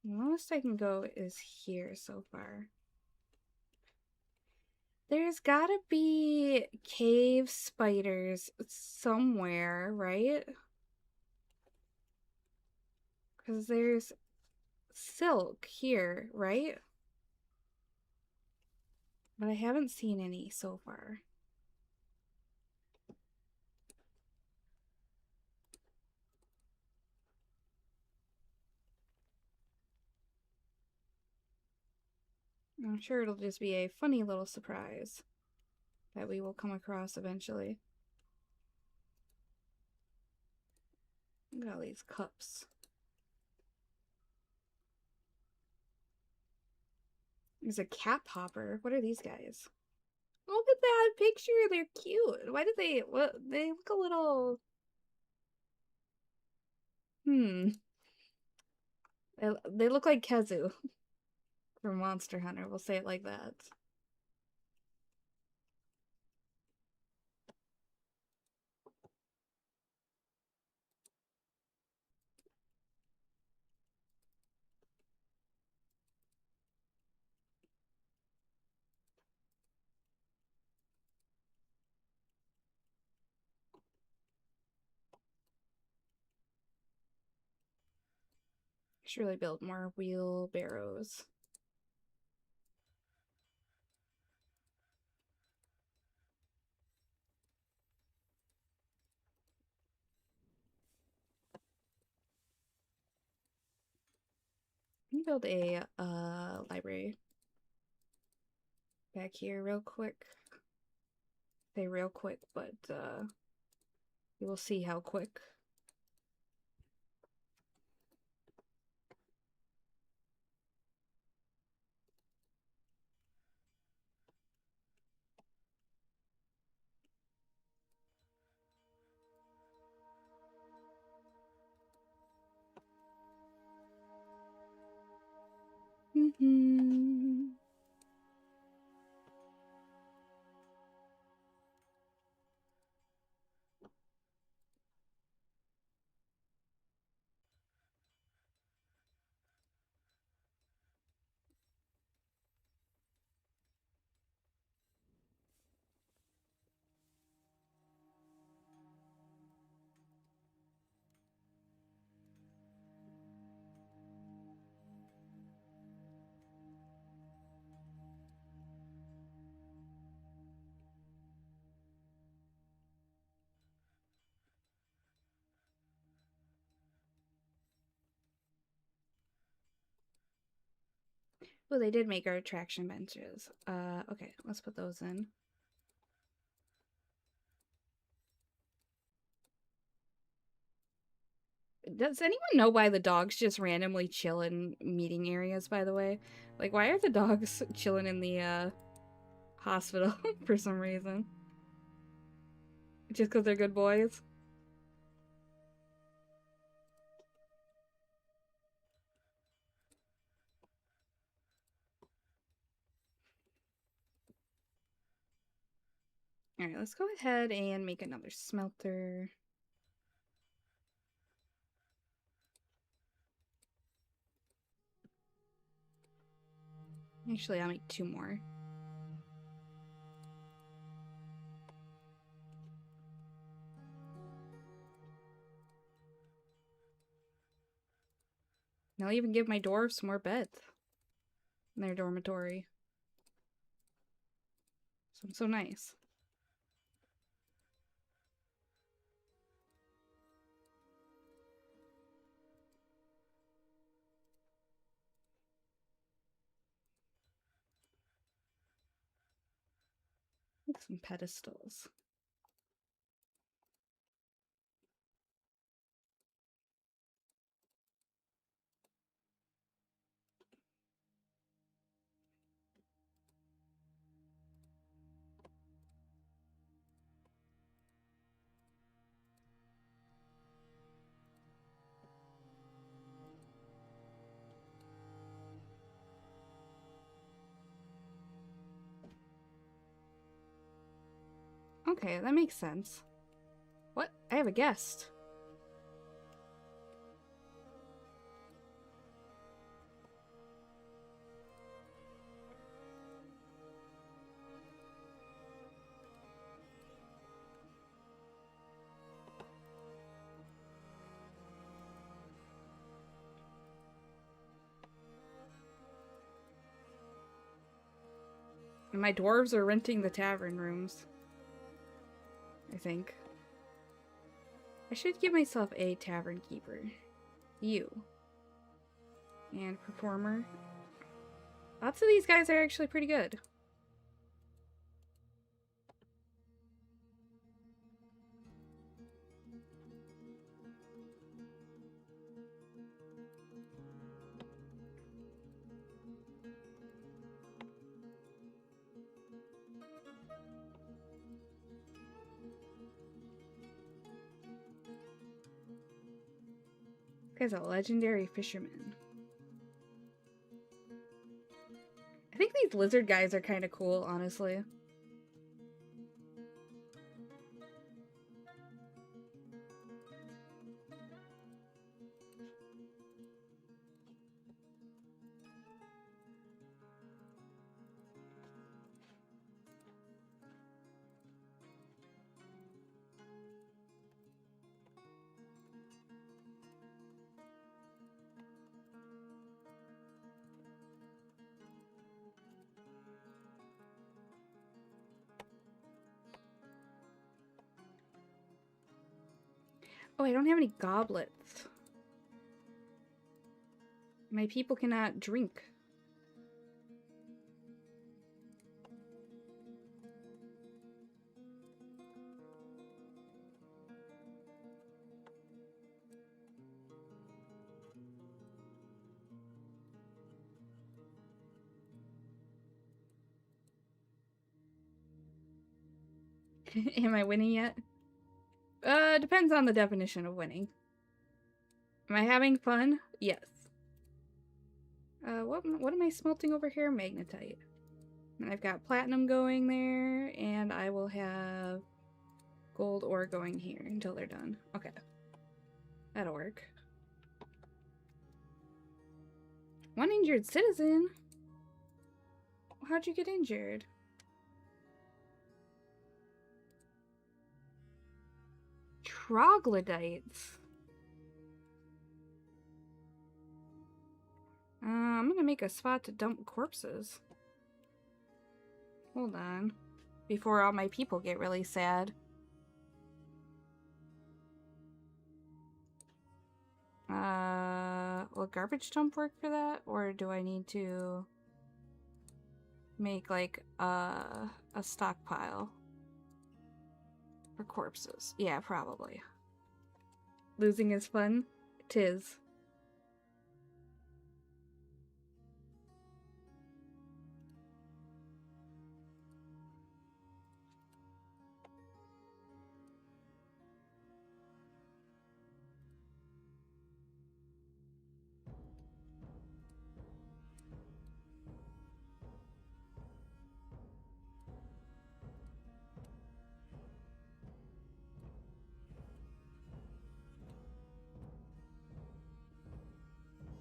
A: The lowest I can go is here so far. There's gotta be cave spiders somewhere, right? Because there's silk here, right? But I haven't seen any so far. I'm sure it'll just be a funny little surprise that we will come across eventually. Look at all these cups. There's a cat popper. What are these guys? Look at that picture. They're cute. Why did they... Well, they look a little... They look like Kezu from Monster Hunter. We'll say it like that. Should really build more wheelbarrows. Let me build a library back here real quick. Say real quick, but you will see how quick. Well, they did make our attraction benches. Okay, let's put those in. Does anyone know why the dogs just randomly chill in meeting areas, by the way? Like, why are the dogs chilling in the hospital for some reason? Just because they're good boys? Alright, let's go ahead and make another smelter. Actually, I'll make 2 more. And I'll even give my dwarves more beds in their dormitory. So nice. Make some pedestals. Okay, that makes sense. What? I have a guest. And my dwarves are renting the tavern rooms. I think. I should give myself a tavern keeper. You. And performer. Lots of these guys are actually pretty good. This guy's a legendary fisherman. I think these lizard guys are kind of cool, honestly. Oh, I don't have any goblets. My people cannot drink. Am I winning yet? Depends on the definition of winning. Am I having fun? Yes. What am I smelting over here? Magnetite. And I've got platinum going there, and I will have gold ore going here until they're done. Okay. That'll work. One injured citizen? How'd you get injured? Troglodytes. I'm gonna make a spot to dump corpses. Hold on. Before all my people get really sad. Will garbage dump work for that? Or do I need to make like a stockpile for corpses? Yeah, probably. Losing is fun. 'Tis.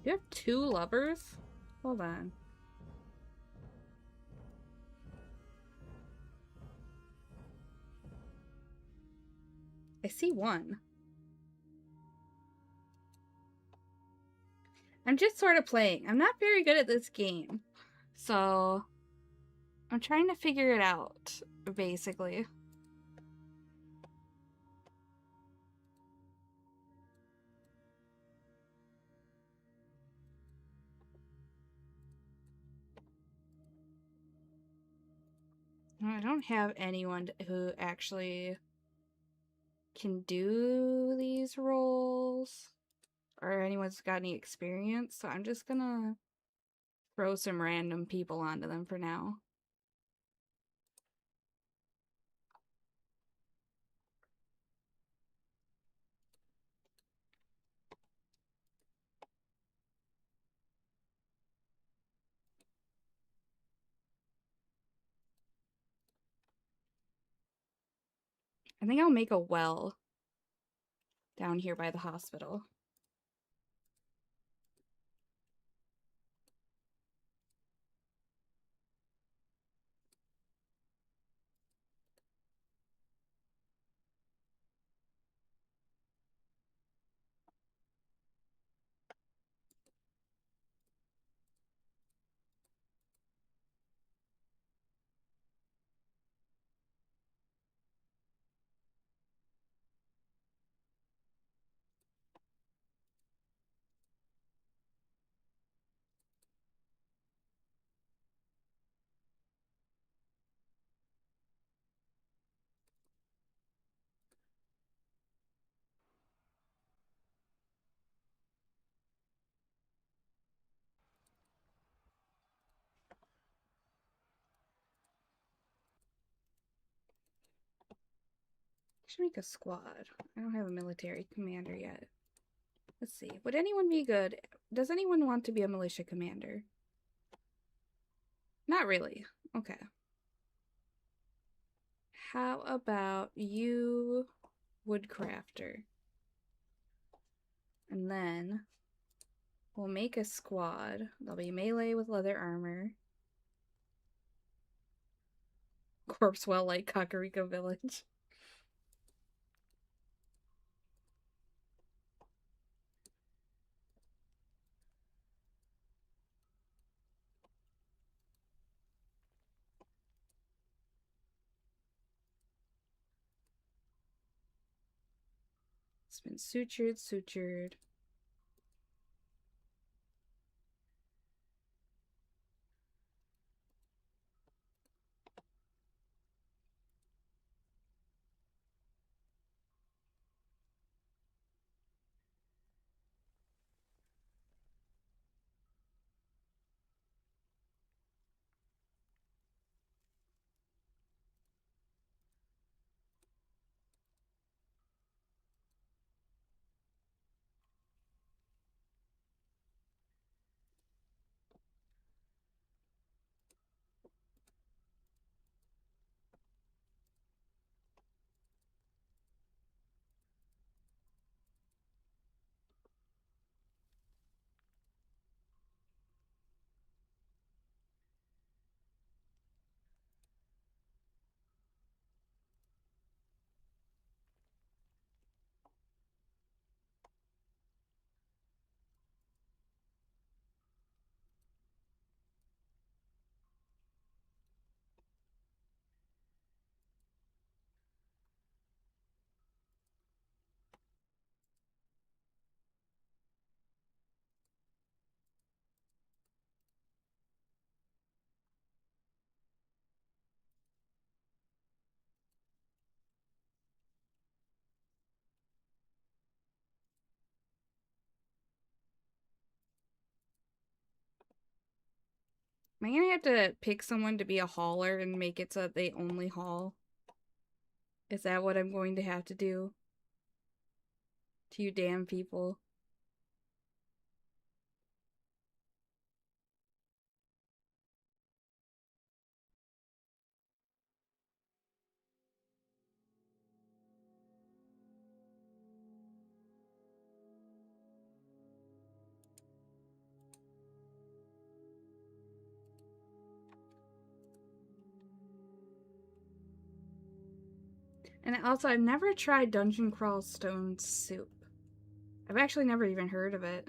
A: You have 2 lovers? Hold on. I see 1. I'm just sort of playing. I'm not very good at this game. So I'm trying to figure it out, basically. I don't have anyone who actually can do these roles or anyone's got any experience, so I'm just gonna throw some random people onto them for now. I think I'll make a well down here by the hospital. Should make a squad. I don't have a military commander yet. Let's see. Would anyone be good? Does anyone want to be a militia commander? Not really. Okay. How about you, woodcrafter? And then we'll make a squad. They'll be melee with leather armor. Corpsewell like Kakariko Village. It's been sutured. Am I gonna have to pick someone to be a hauler and make it so that they only haul? Is that what I'm going to have to do? To you damn people. And also, I've never tried Dungeon Crawl Stone Soup. I've actually never even heard of it.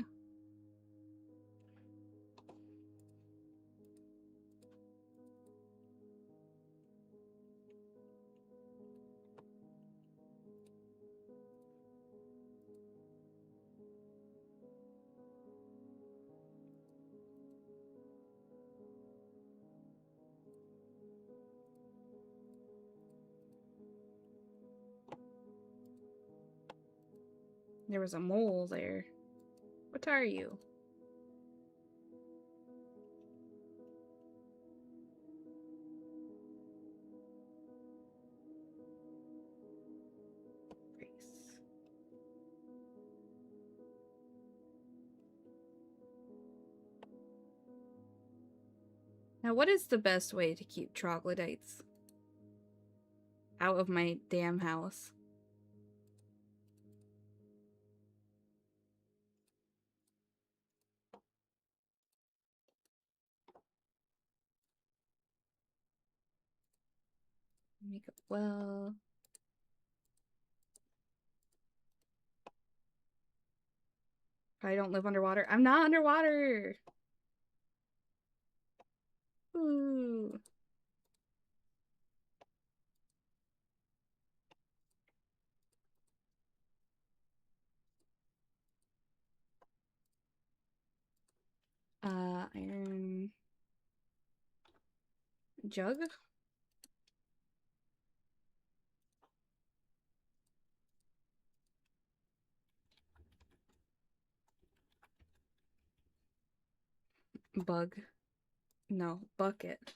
A: There was a mole there. What are you? Race. Now, what is the best way to keep troglodytes out of my damn house? Make a well. I don't live underwater. I'm not underwater! Ooh. Iron jug? Bug. No, bucket.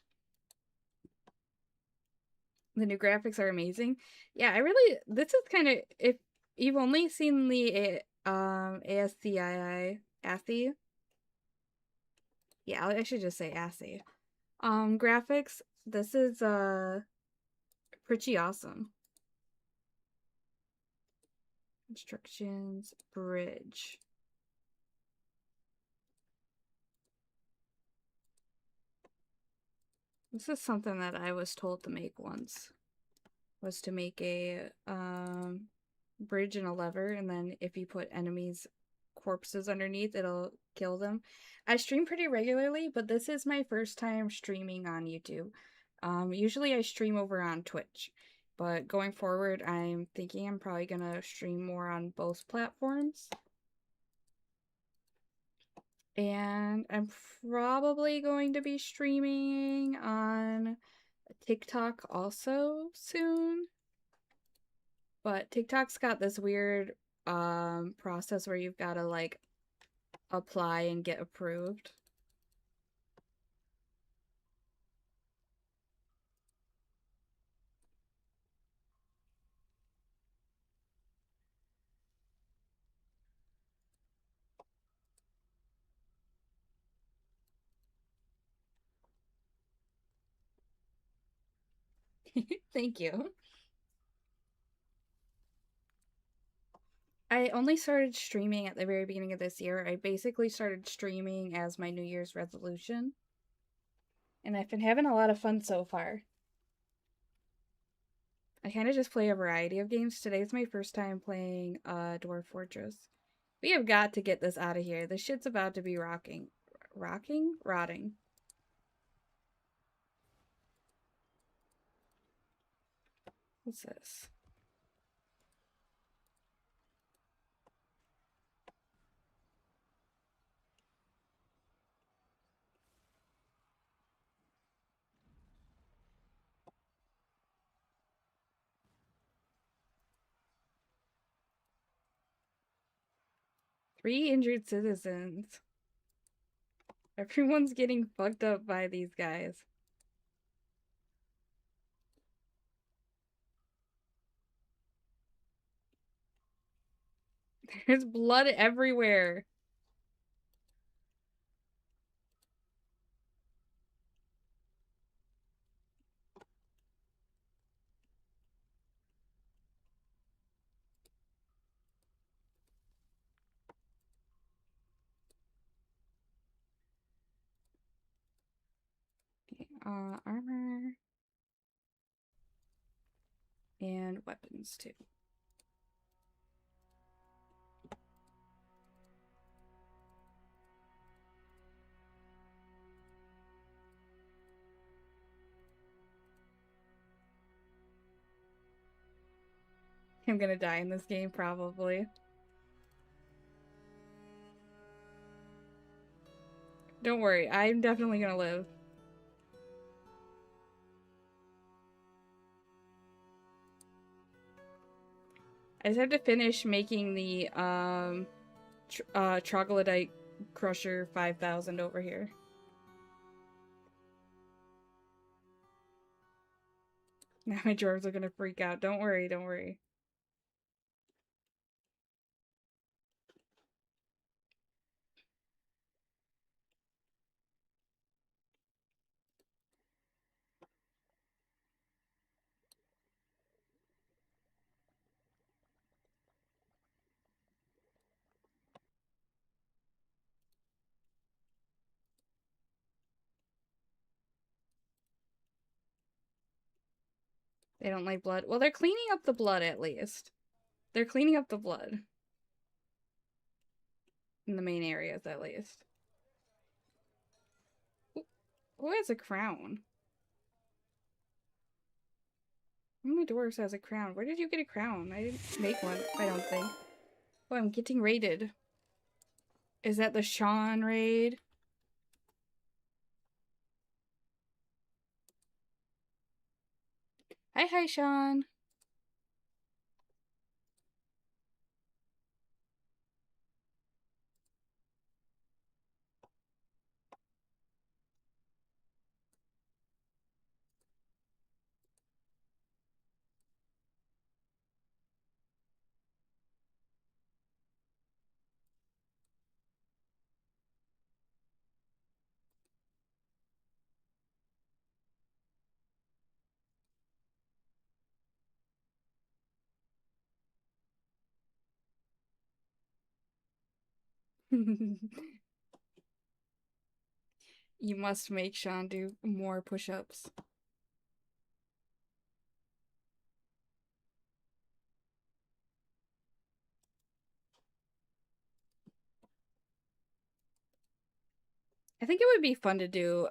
A: The new graphics are amazing. Yeah, I really. This is kind of if you've only seen the ASCII. Yeah, I should just say ASCII. Graphics. This is pretty awesome. Instructions bridge. This is something that I was told to make once. Was to make a bridge and a lever, and then if you put enemies' corpses underneath, it'll kill them. I stream pretty regularly, but this is my first time streaming on YouTube. Usually I stream over on Twitch, but going forward, I'm thinking I'm probably gonna stream more on both platforms. And I'm probably going to be streaming on TikTok also soon. But TikTok's got this weird process where you've got to like apply and get approved. Thank you. I only started streaming at the very beginning of this year. I basically started streaming as my New Year's resolution. And I've been having a lot of fun so far. I kind of just play a variety of games. Today's my first time playing Dwarf Fortress. We have got to get this out of here. This shit's about to be rocking. Rocking? Rotting. What's this? Three injured citizens. Everyone's getting fucked up by these guys. There's blood everywhere. Armor. And weapons, too. I'm gonna die in this game, probably. Don't worry, I'm definitely gonna live. I just have to finish making the troglodyte crusher 5000 over here. Now my dwarves are gonna freak out. Don't worry, don't worry. They don't like blood. Well, they're cleaning up the blood at least. They're cleaning up the blood. In the main areas, at least. Who has a crown? One of my dwarves has a crown. Where did you get a crown? I didn't make one, I don't think. Oh, I'm getting raided. Is that the Sean raid? Hi, Sean. You must make Sean do more push-ups. I think it would be fun to do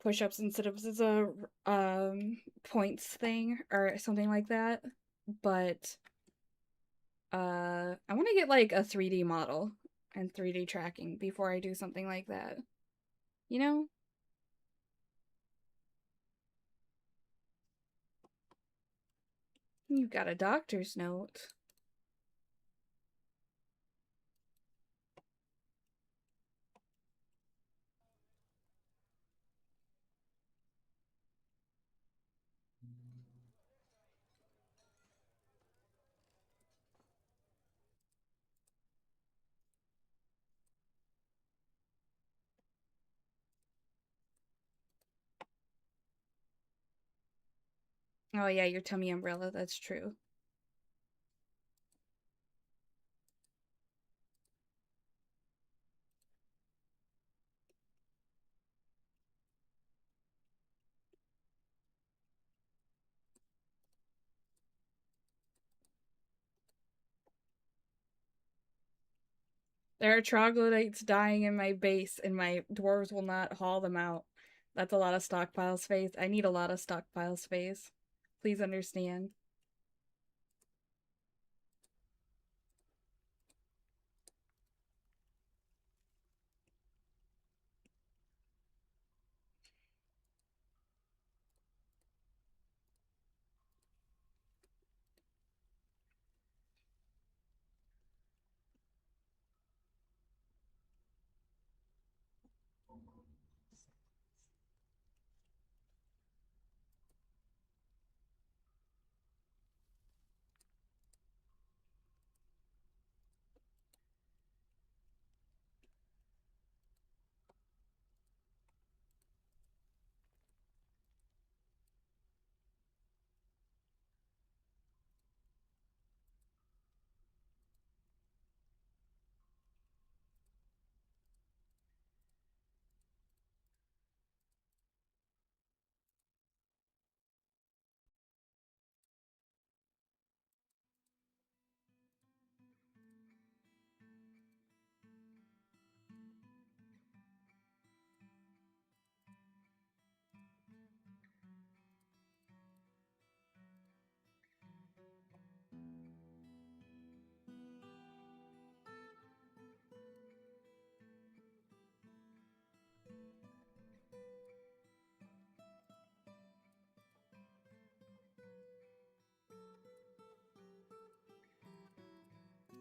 A: push-ups instead of as a points thing or something like that. But I want to get like a 3D model and 3D tracking before I do something like that. You know? You've got a doctor's note. Oh yeah, your tummy umbrella, that's true. There are troglodytes dying in my base, and my dwarves will not haul them out. That's a lot of stockpile space. I need a lot of stockpile space. Please understand.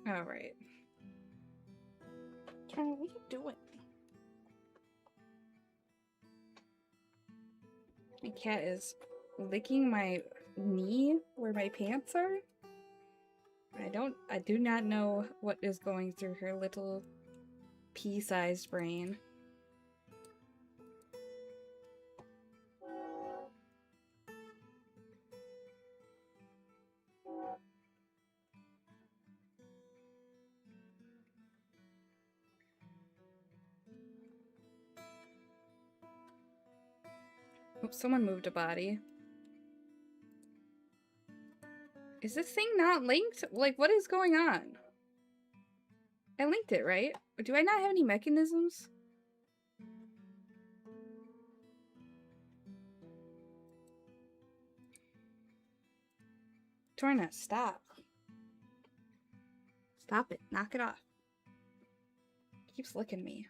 A: Alright. Turner, what are you doing? My cat is licking my knee where my pants are. I do not know what is going through her little pea-sized brain. Oops, someone moved a body. Is this thing not linked? Like, what is going on? I linked it, right? Do I not have any mechanisms? Torna, stop. Stop it. Knock it off. It keeps licking me.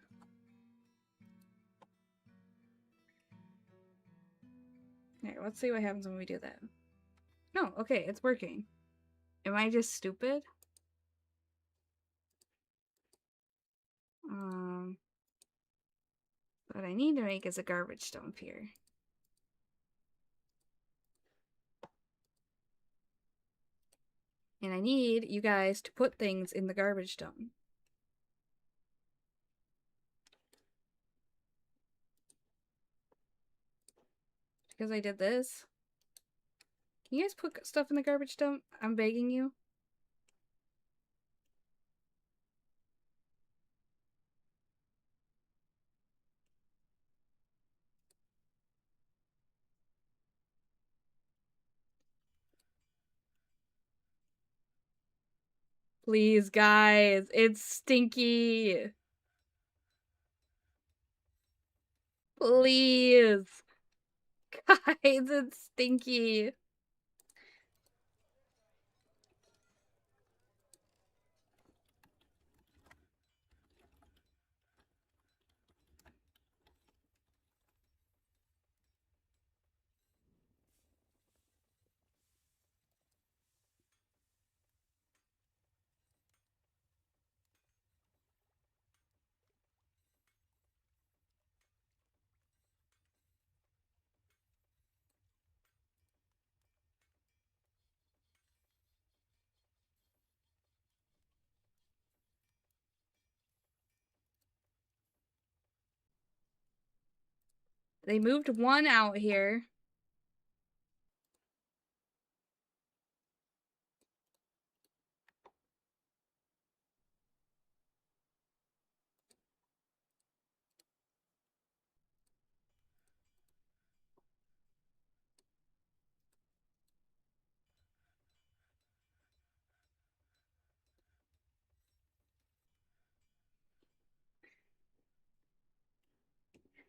A: Alright, let's see what happens when we do that. No, okay, it's working. Am I just stupid? What I need to make is a garbage dump here. And I need you guys to put things in the garbage dump. Because I did this. Can you guys put stuff in the garbage dump? I'm begging you. Please, guys. It's stinky. Please. Guys, it's stinky. They moved one out here.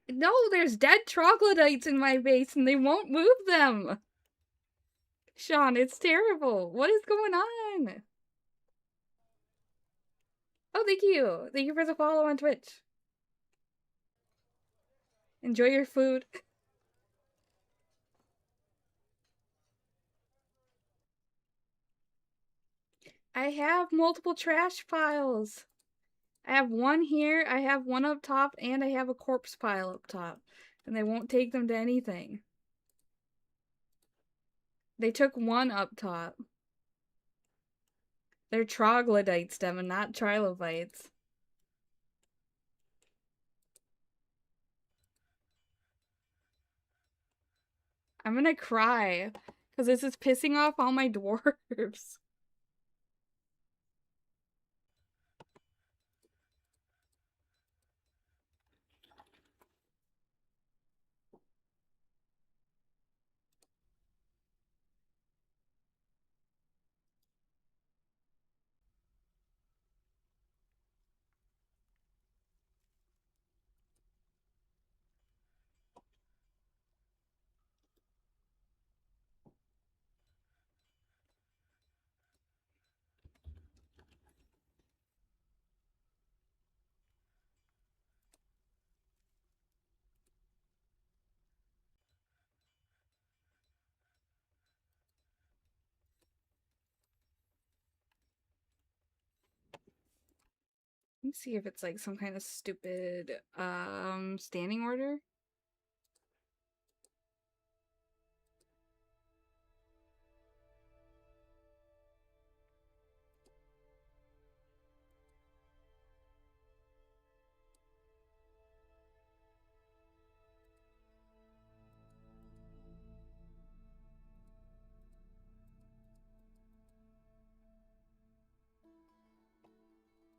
A: No, there's dead troglodytes in my base and they won't move them. Sean, it's terrible. What is going on? Oh, thank you. Thank you for the follow on Twitch. Enjoy your food. I have multiple trash piles. I have one here, I have one up top, and I have a corpse pile up top. And they won't take them to anything. They took one up top. They're troglodytes, Devin, not trilobites. I'm gonna cry. Because this is pissing off all my dwarves. Let me see if it's like some kind of stupid standing order.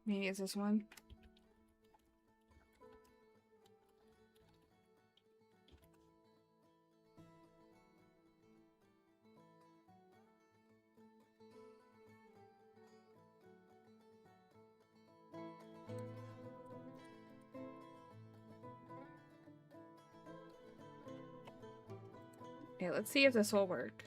A: Maybe it's this one. Okay, let's see if this will work.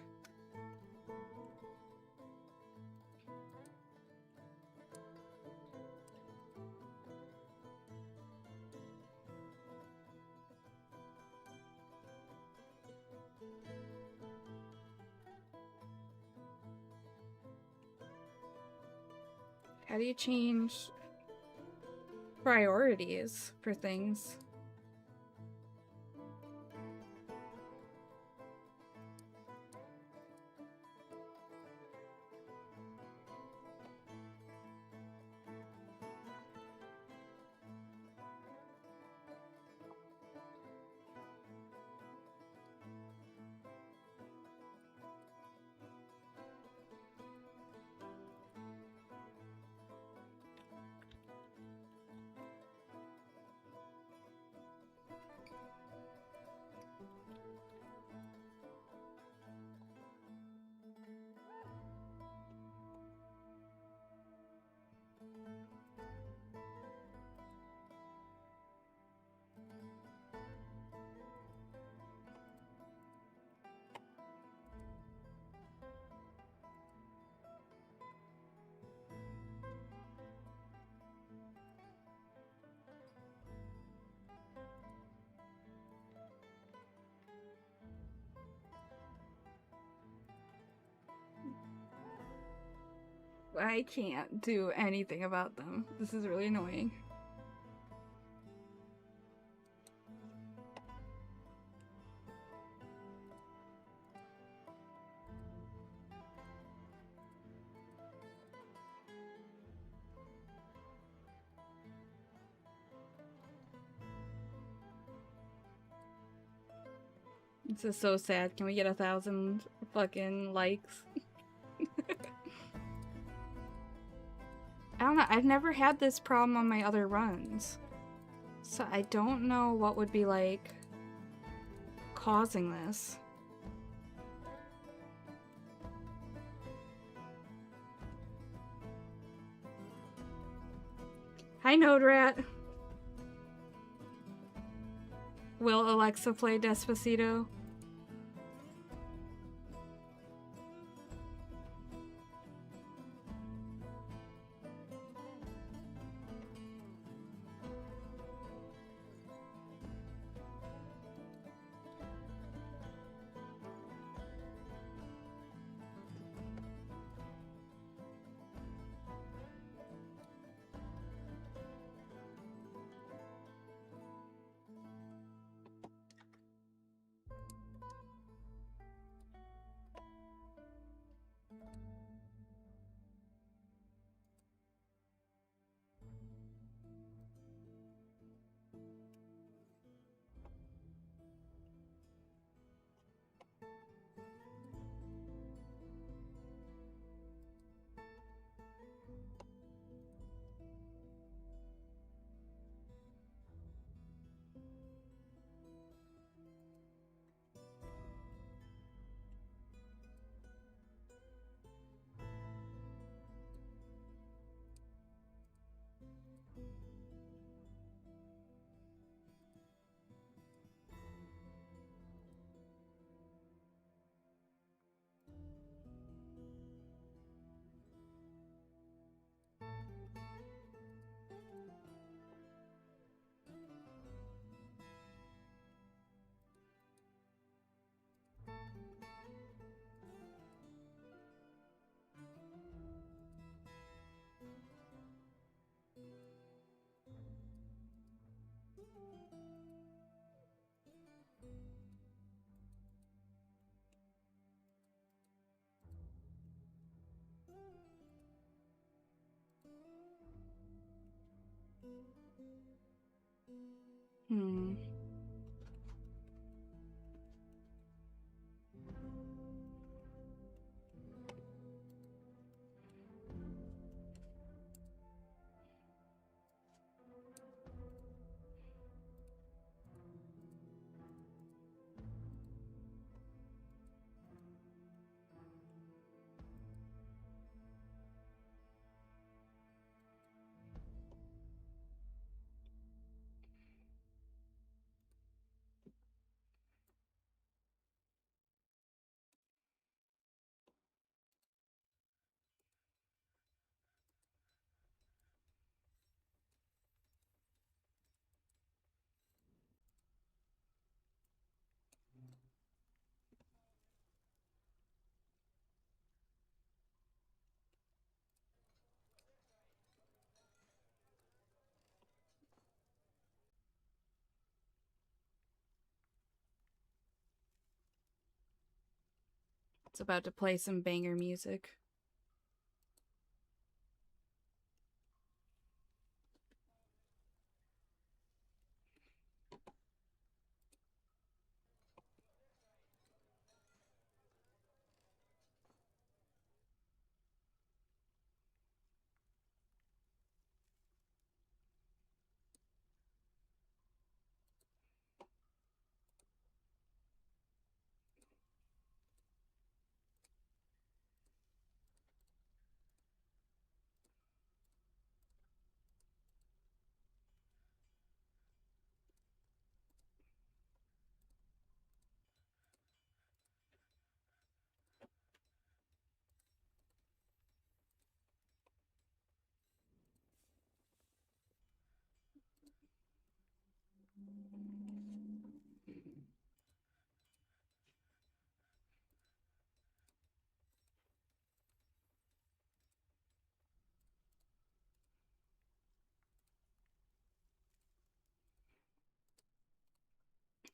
A: How do you change priorities for things? I can't do anything about them. This is really annoying. This is so sad. Can we get 1,000 fucking likes? I don't know. I've never had this problem on my other runs. So I don't know what would be like causing this. Hi, Node Rat. Will Alexa play Despacito? Hmm. It's about to play some banger music.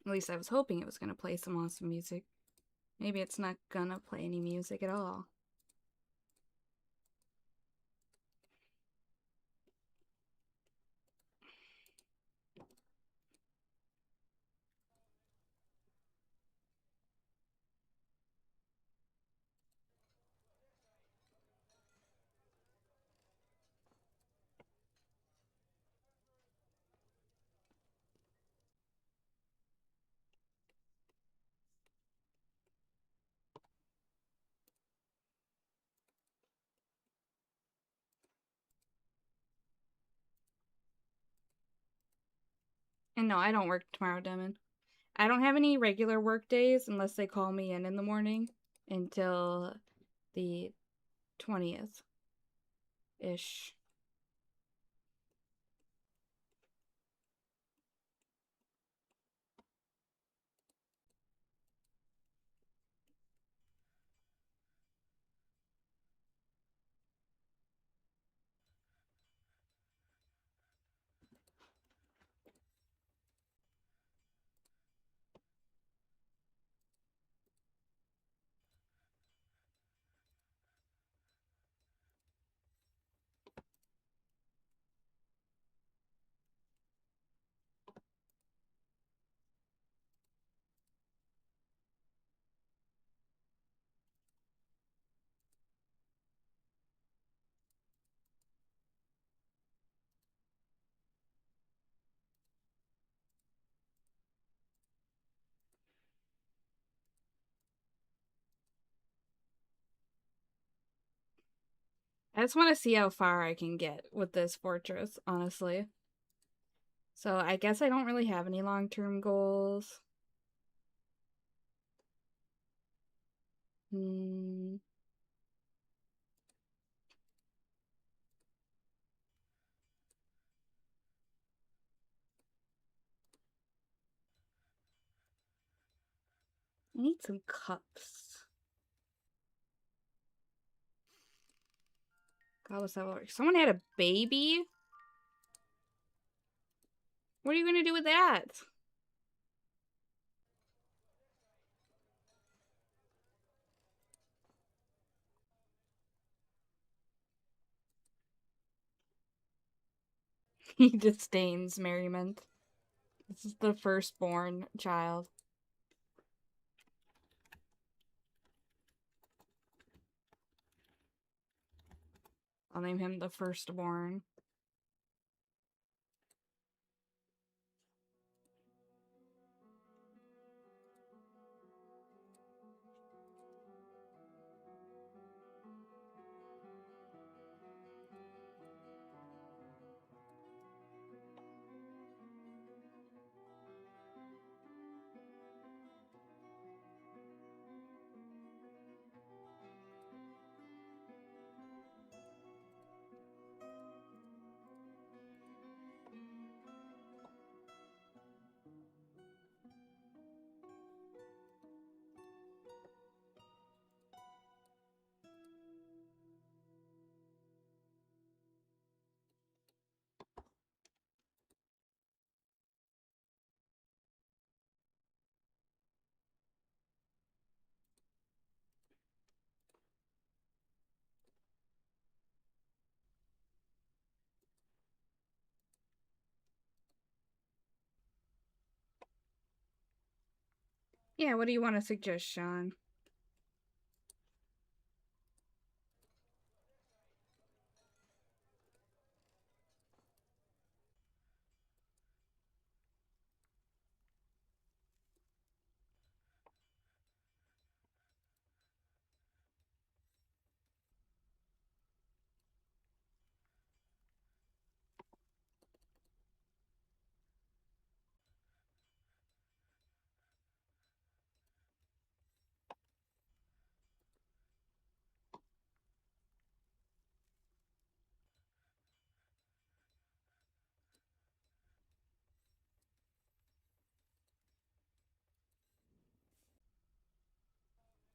A: At least I was hoping it was going to play some awesome music. Maybe it's not gonna play any music at all. And no, I don't work tomorrow, Demon. I don't have any regular work days unless they call me in the morning until the 20th ish. I just want to see how far I can get with this fortress, honestly. So I guess I don't really have any long-term goals. Hmm. I need some cups. God, what's that work? Someone had a baby? What are you gonna do with that? He disdains merriment. This is the firstborn child. I'll name him the firstborn. Yeah, what do you want to suggest, Sean?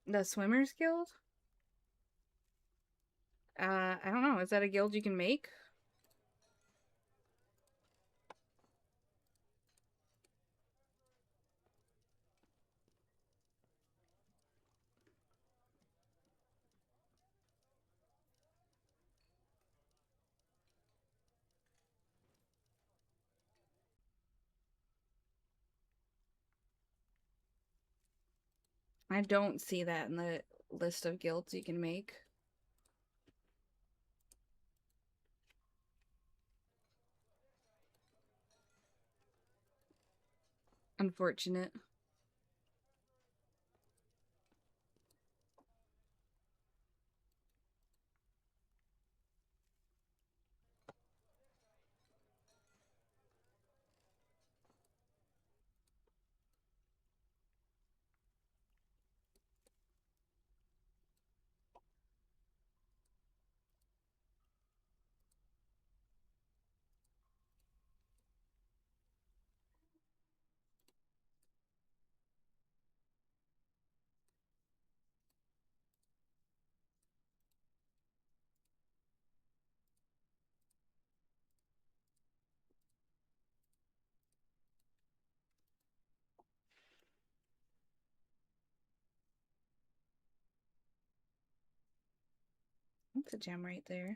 A: The Swimmers Guild? I don't know. Is that a guild you can make? I don't see that in the list of guilds you can make. Unfortunate. That's a gem right there.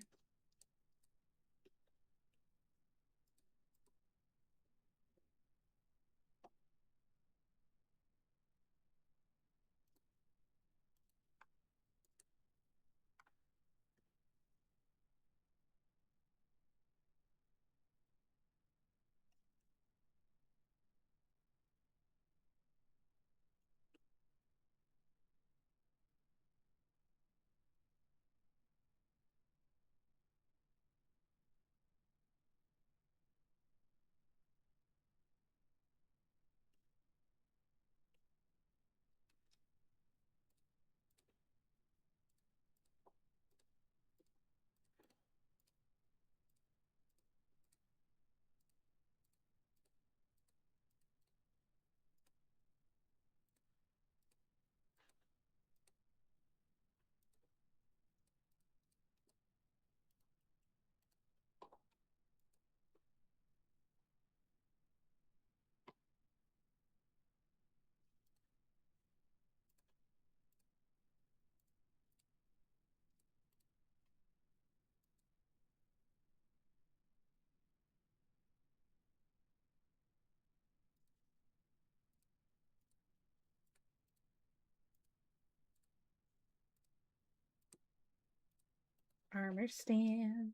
A: Armor stand.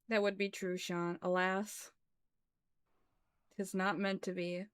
A: That would be true, Sean. Alas, 'tis not meant to be.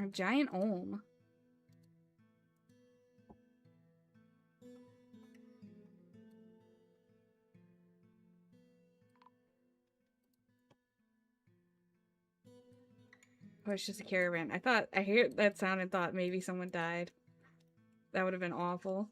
A: A giant olm. Oh, it's just a caravan. I heard that sound and thought maybe someone died. That would have been awful.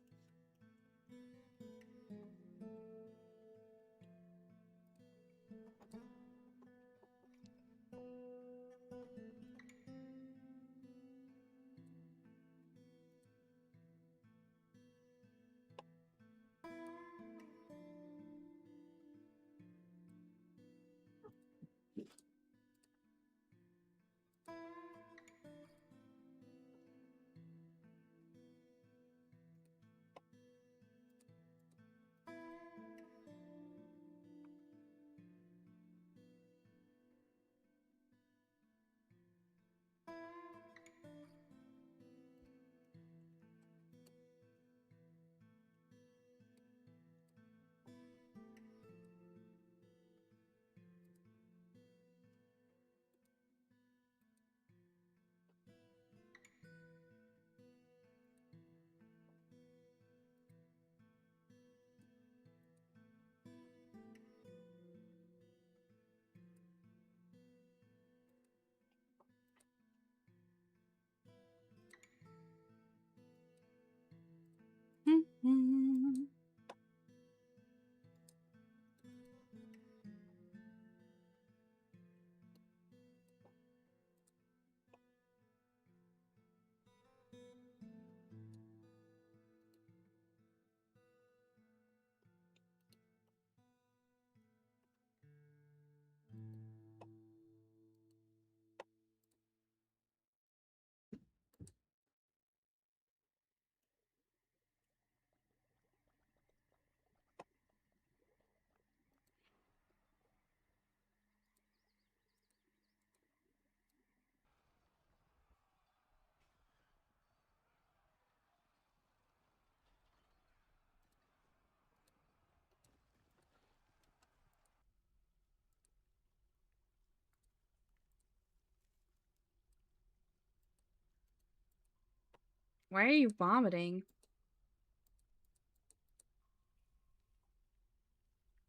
A: Why are you vomiting?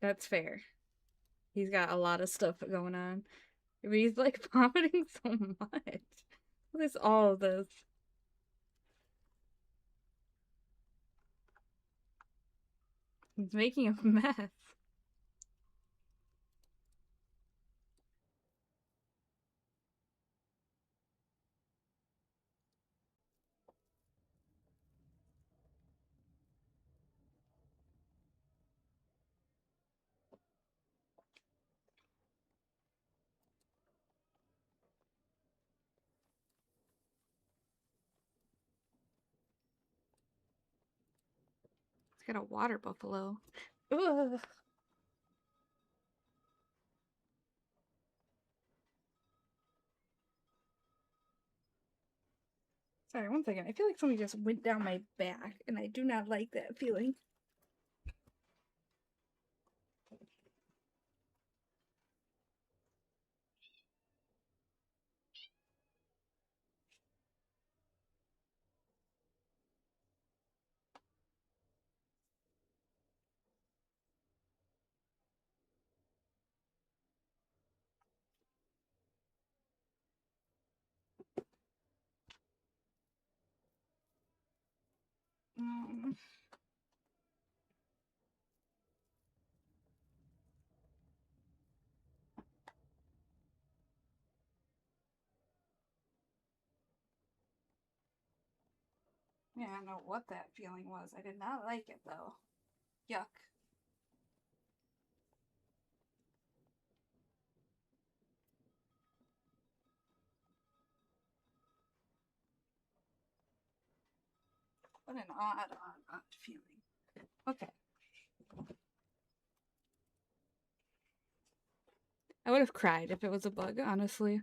A: That's fair. He's got a lot of stuff going on. But he's like vomiting so much. What is all of this? He's making a mess. He's got a water buffalo. Ugh. Sorry, one second. I feel like something just went down my back, and I do not like that feeling. Mm. Yeah, I don't know what that feeling was. I did not like it though. Yuck. What an odd feeling. Okay. I would have cried if it was a bug, honestly.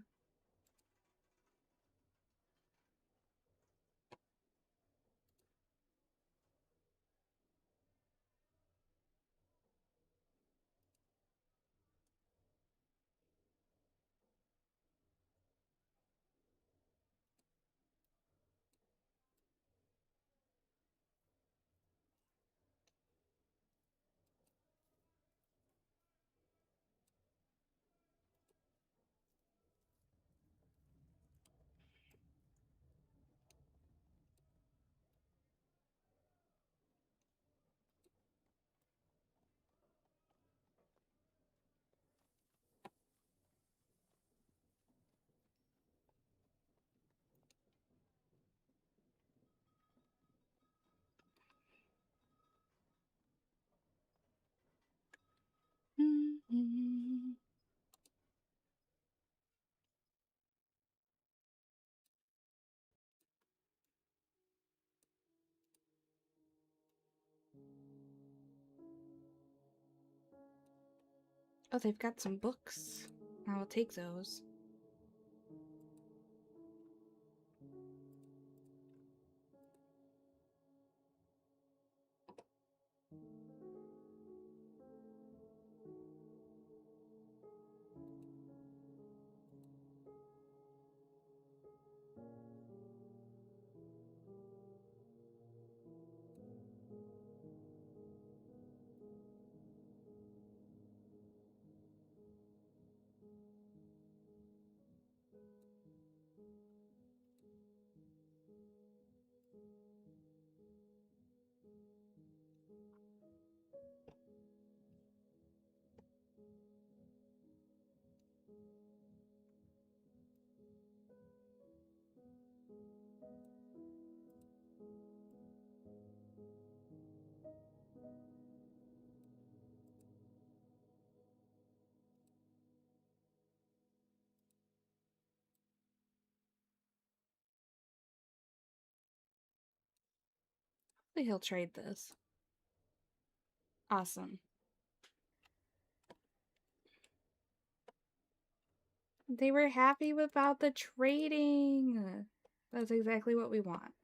A: Mm-hmm. Oh, they've got some books. I will take those. Hopefully he'll trade this. Awesome. They were happy about the trading. That's exactly what we want.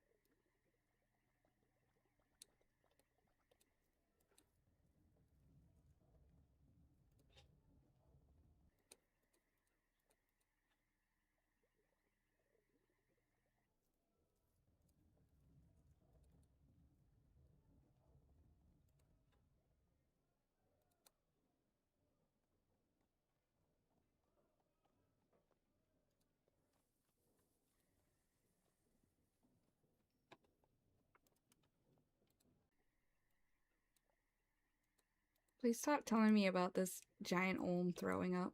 A: Please stop telling me about this giant Olm throwing up.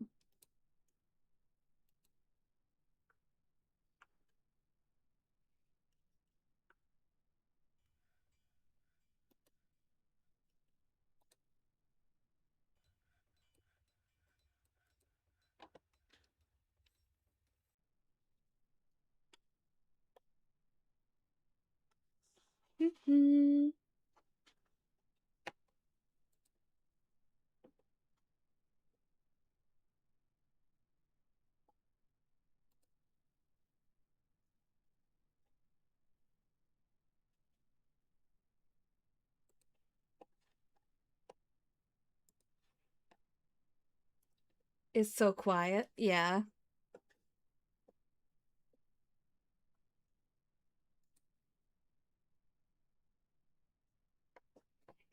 A: It's so quiet. Yeah.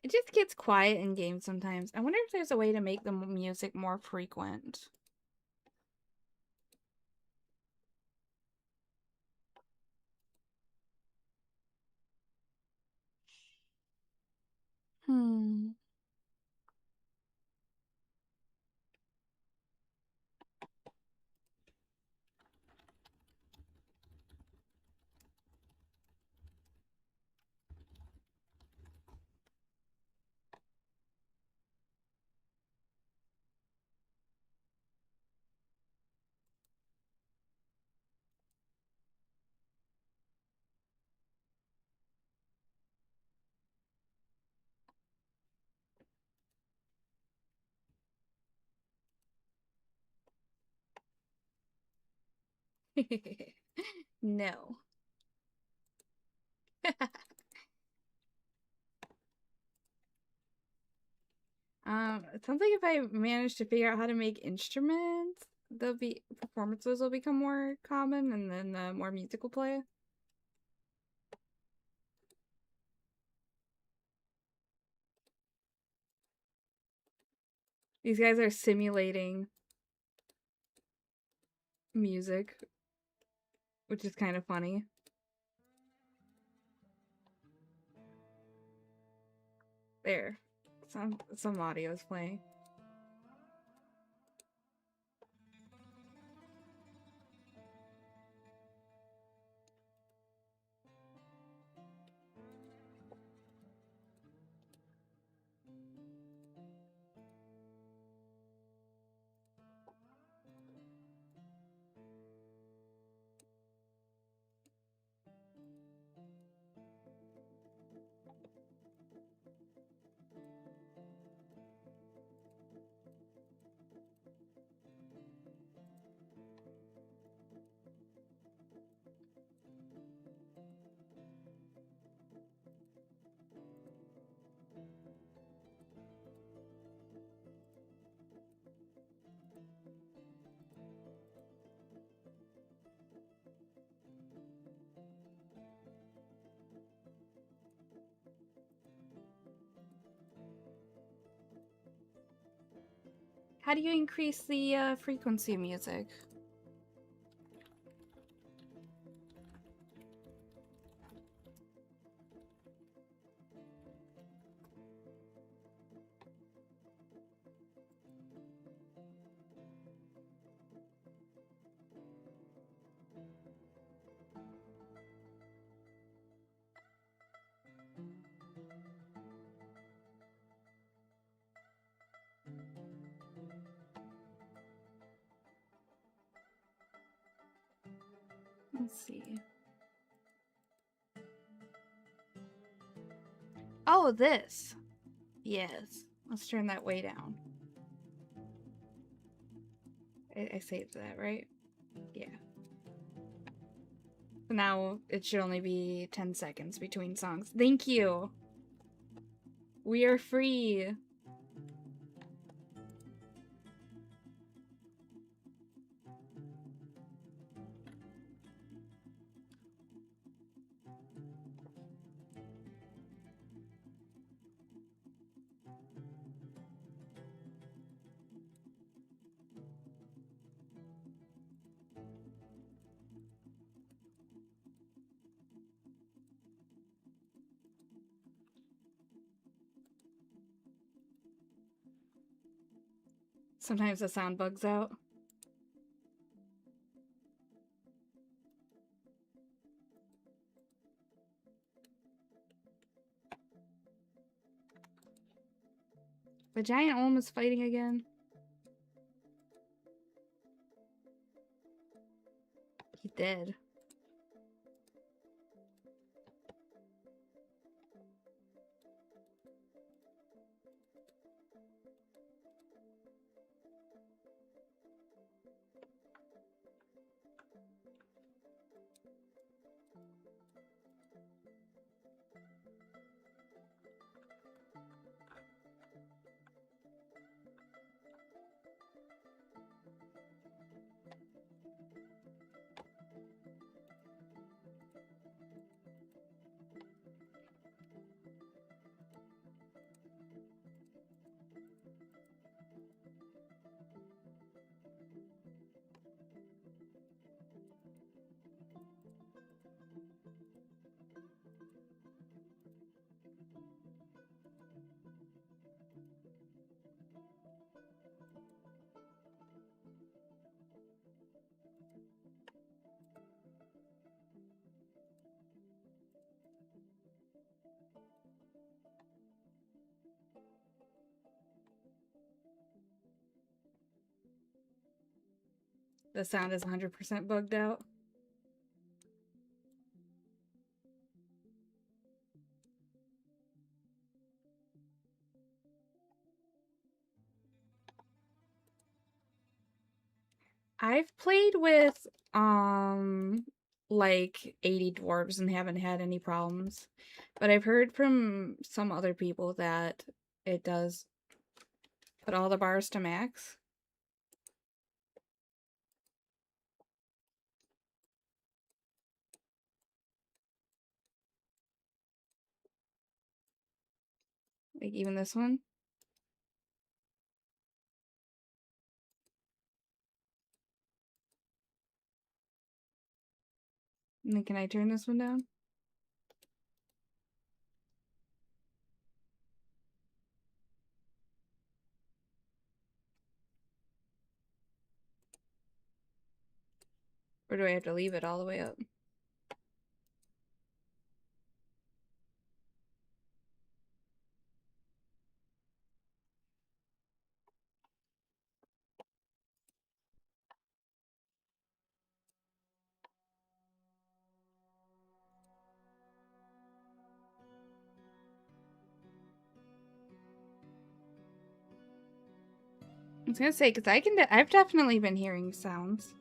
A: It just gets quiet in games sometimes. I wonder if there's a way to make the music more frequent. Hmm. No. It sounds like if I manage to figure out how to make instruments, they'll be performances will become more common, and then more music will play. These guys are simulating music, which is kind of funny. There, some audio is playing. How do you increase the frequency of music? Let's see. Oh, this. Yes. Let's turn that way down. I saved that, right? Yeah. So now it should only be 10 seconds between songs. Thank you. We are free. Sometimes the sound bugs out. The giant Olm is fighting again. He did. The sound is 100% bugged out. I've played with like 80 dwarves and haven't had any problems. But I've heard from some other people that it does put all the bars to max. Like even this one. And then can I turn this one down? Or do I have to leave it all the way up? I was gonna say, because I've definitely been hearing sounds.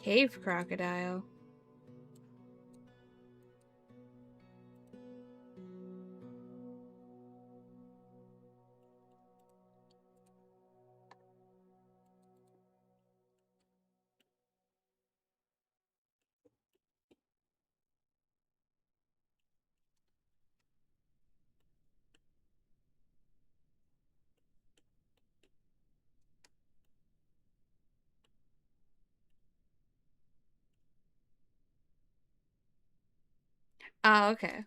A: Cave crocodile. Oh, okay.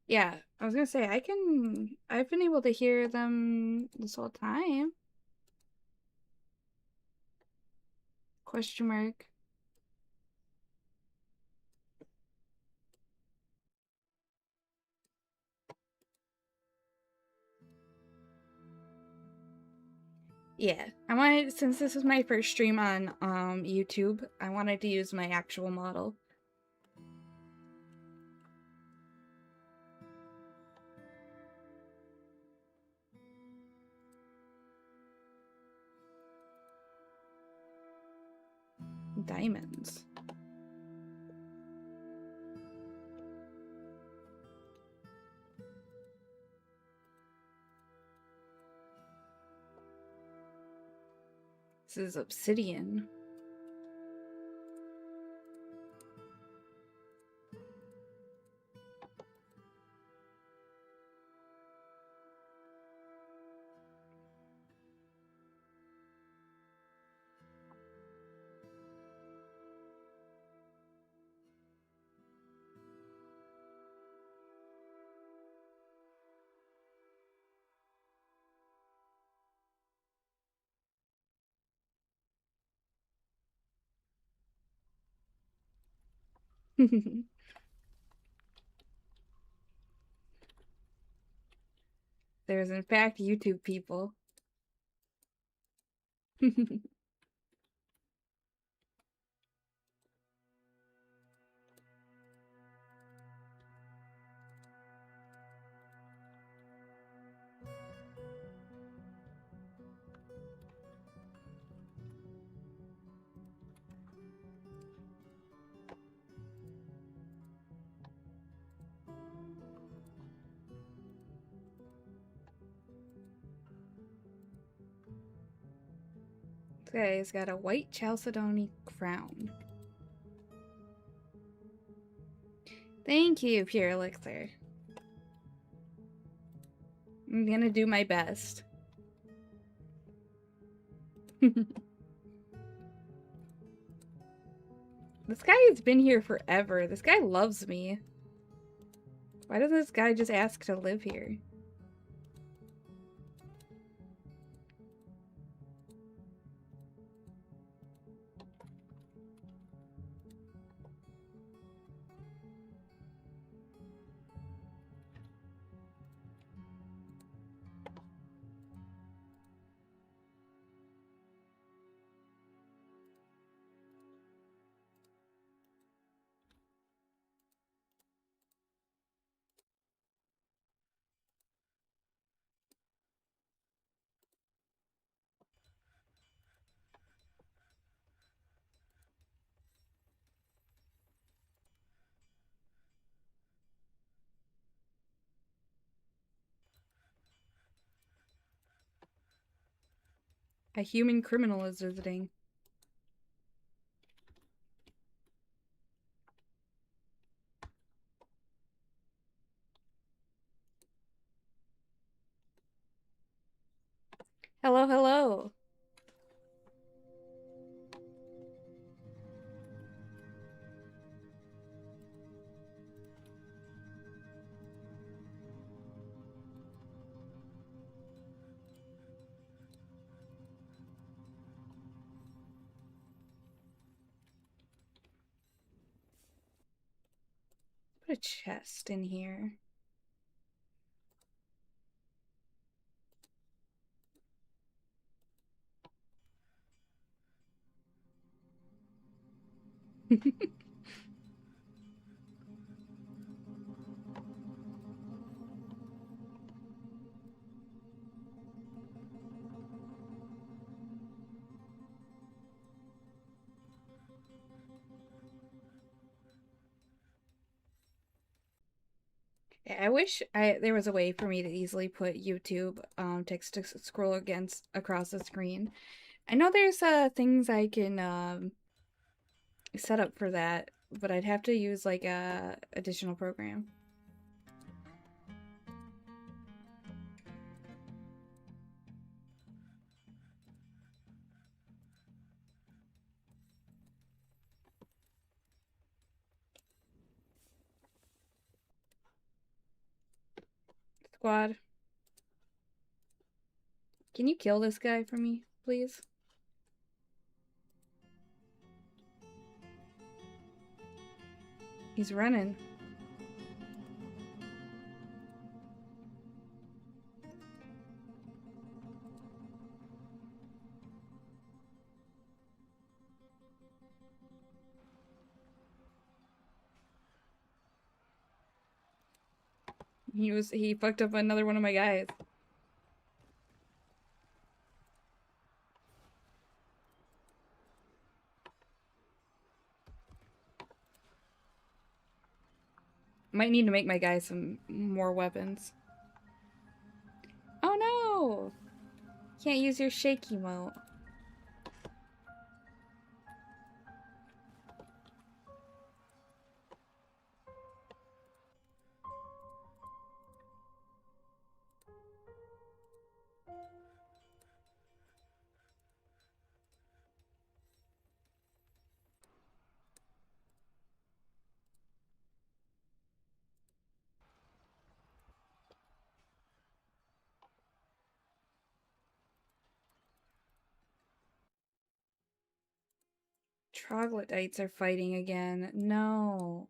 A: Yeah, I was gonna say I've been able to hear them this whole time. Question mark. Yeah, I wanted, since this is my first stream on YouTube, I wanted to use my actual model. Diamonds. This is obsidian. There's in fact YouTube people. This guy's got a white Chalcedony crown. Thank you, Pure Elixir. I'm gonna do my best. This guy has been here forever. This guy loves me. Why doesn't this guy just ask to live here? A human criminal is visiting. Hello, hello. Put a chest in here. I wish there was a way for me to easily put YouTube text to scroll against across the screen. I know there's things I can set up for that, but I'd have to use like a additional program. Squad, can you kill this guy for me, please? He's running. He fucked up another one of my guys. Might need to make my guy some more weapons. Oh no! Can't use your shake emote. Troglodytes are fighting again. No.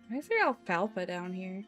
A: Why is there alfalfa down here?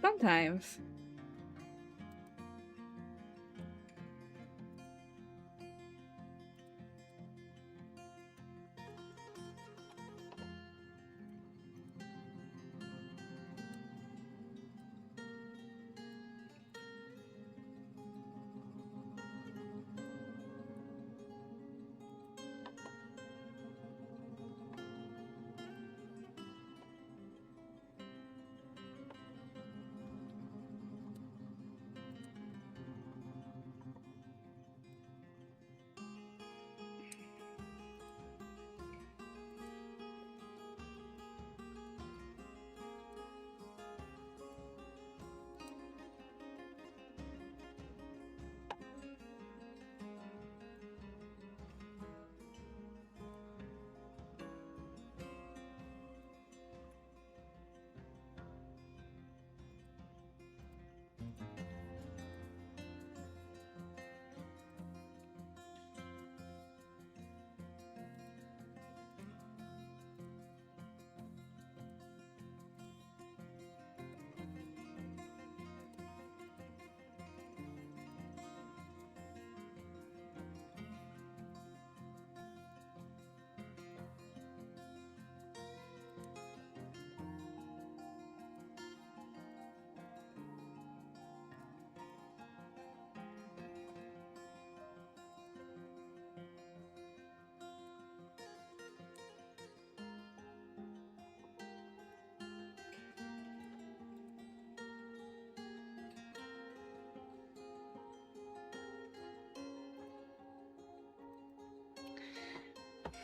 A: Sometimes.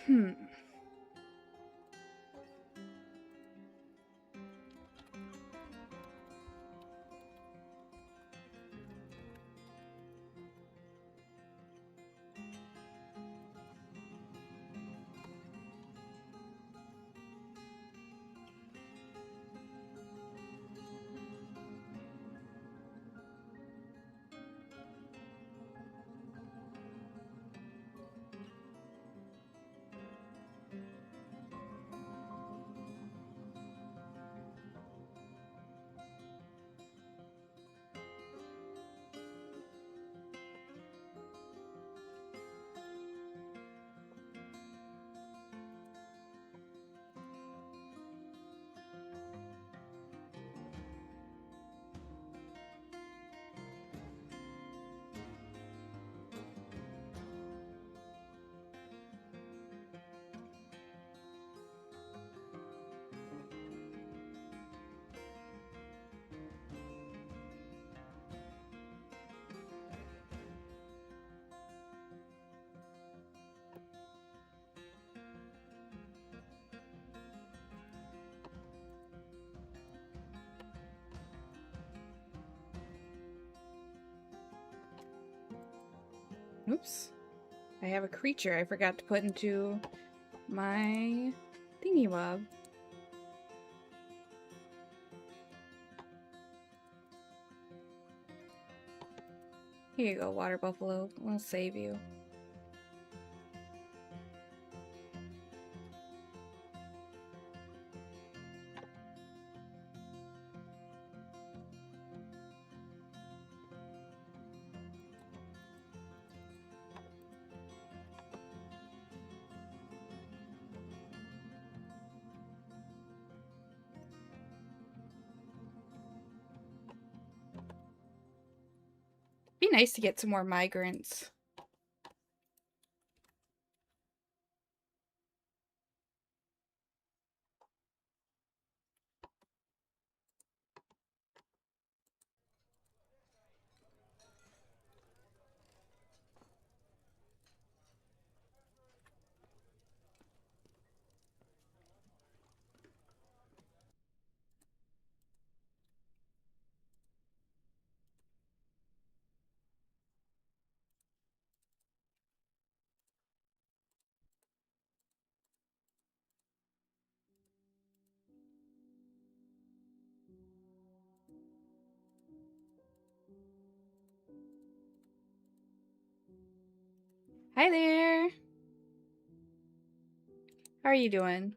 A: Hmm. Oops. I have a creature I forgot to put into my thingy wob. Here you go, water buffalo. We'll save you. be nice to get some more migrants. Hi there. How are you doing?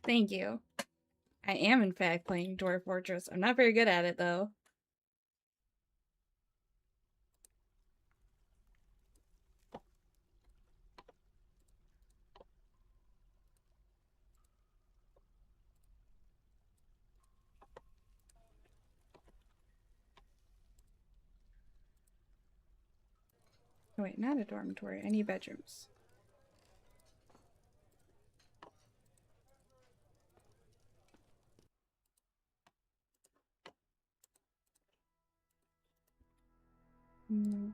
A: Thank you. I am, in fact, playing Dwarf Fortress. I'm not very good at it, though. Oh, wait, not a dormitory. I need bedrooms.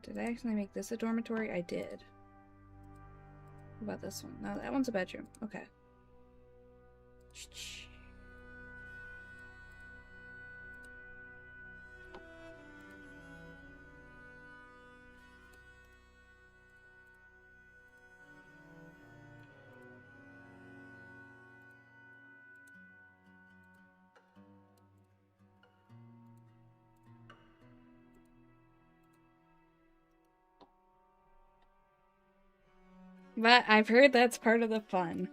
A: Did I actually make this a dormitory? I did. What about this one? No, that one's a bedroom. Okay. But I've heard that's part of the fun.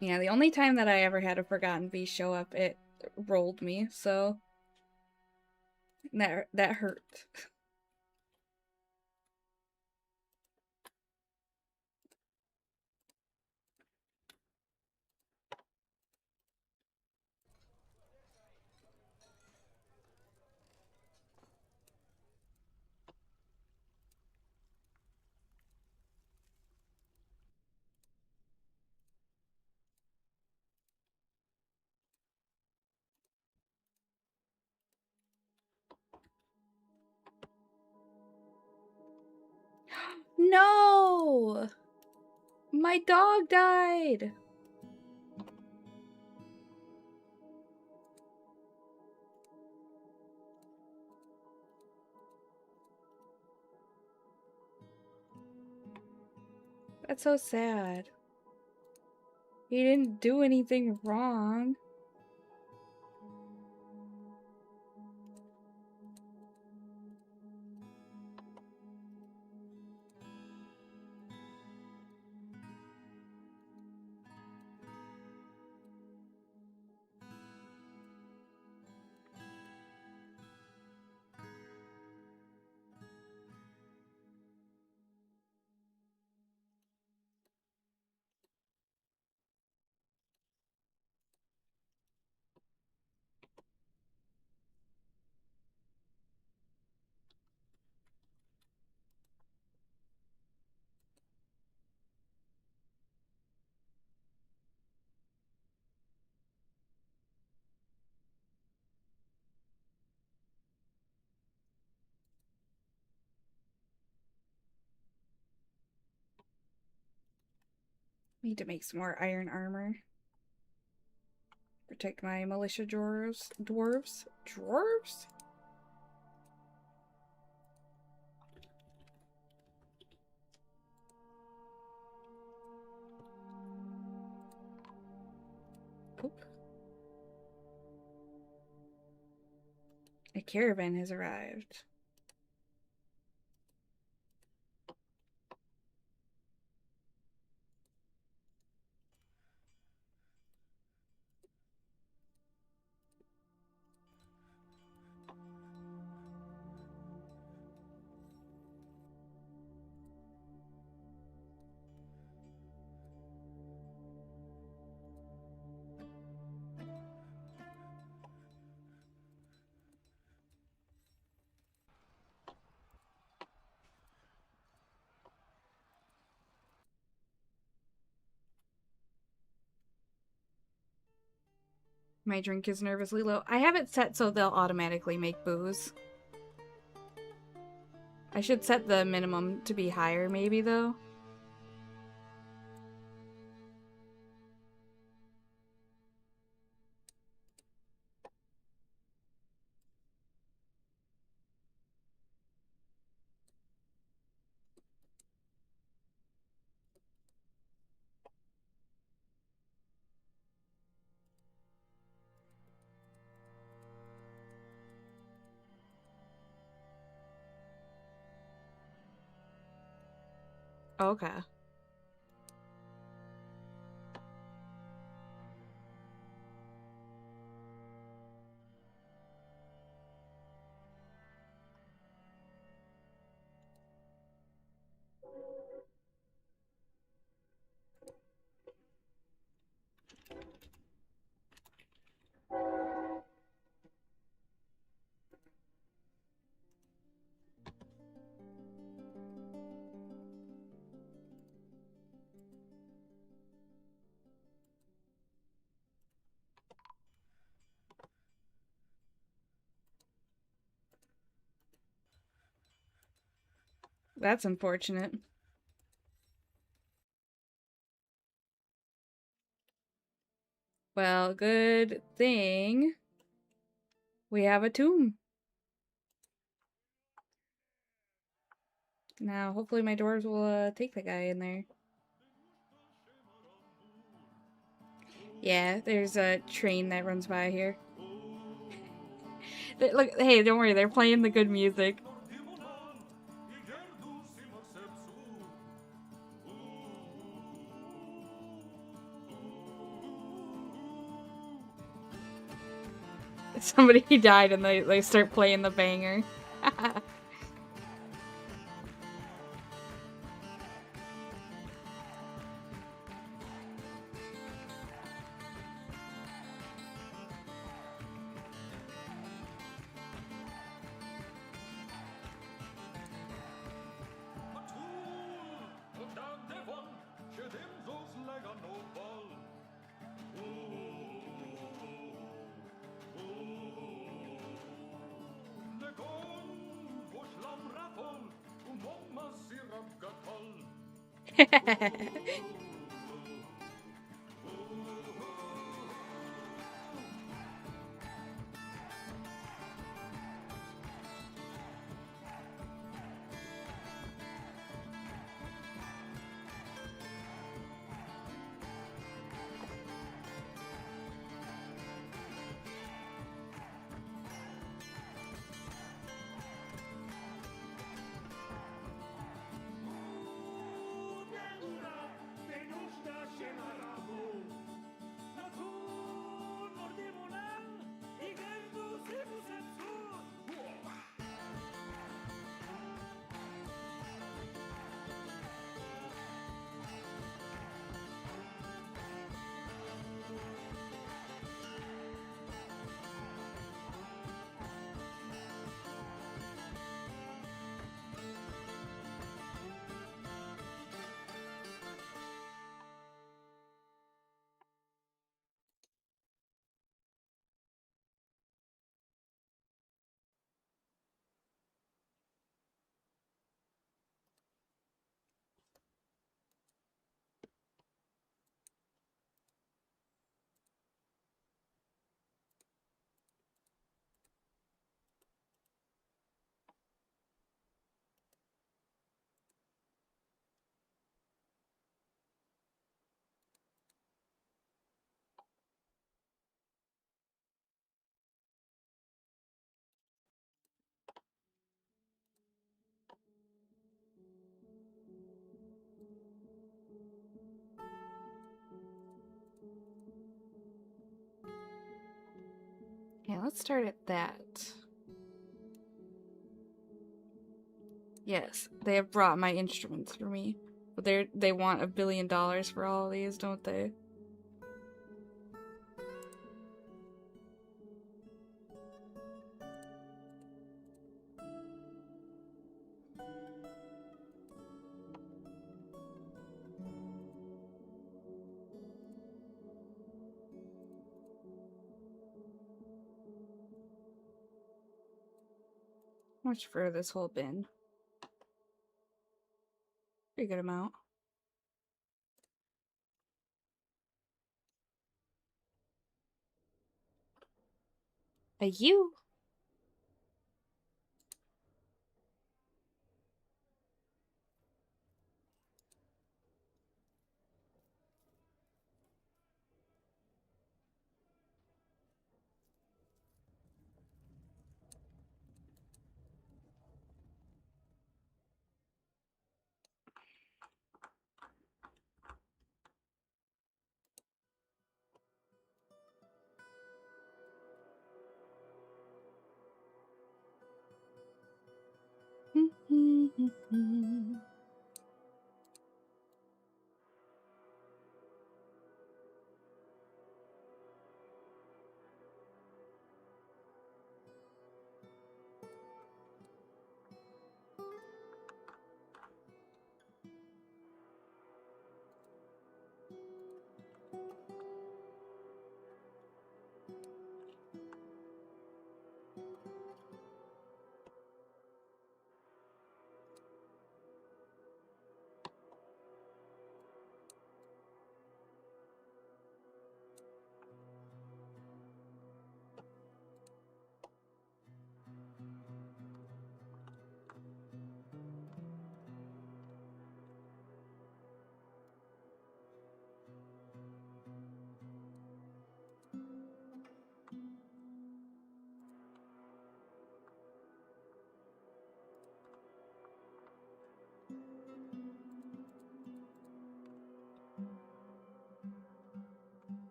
A: Yeah, the only time that I ever had a Forgotten Beast show up, it rolled me, so that hurt. No! My dog died! That's so sad. He didn't do anything wrong. Need to make some more iron armor. Protect my militia dwarves. Dwarves? Dwarves? Oop. A caravan has arrived. My drink is nervously low. I have it set so they'll automatically make booze. I should set the minimum to be higher, maybe, though. Okay. That's unfortunate. Well, good thing we have a tomb. Now, hopefully my dwarves will take the guy in there. Yeah, there's a train that runs by here. Look, hey, don't worry, they're playing the good music. Somebody died and they start playing the banger. Yeah, let's start at that. Yes, they have brought my instruments for me. But they want $1 billion for all of these, don't they? How much for this whole bin? Pretty good amount. You.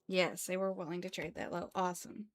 A: Yes, they were willing to trade that low. Awesome.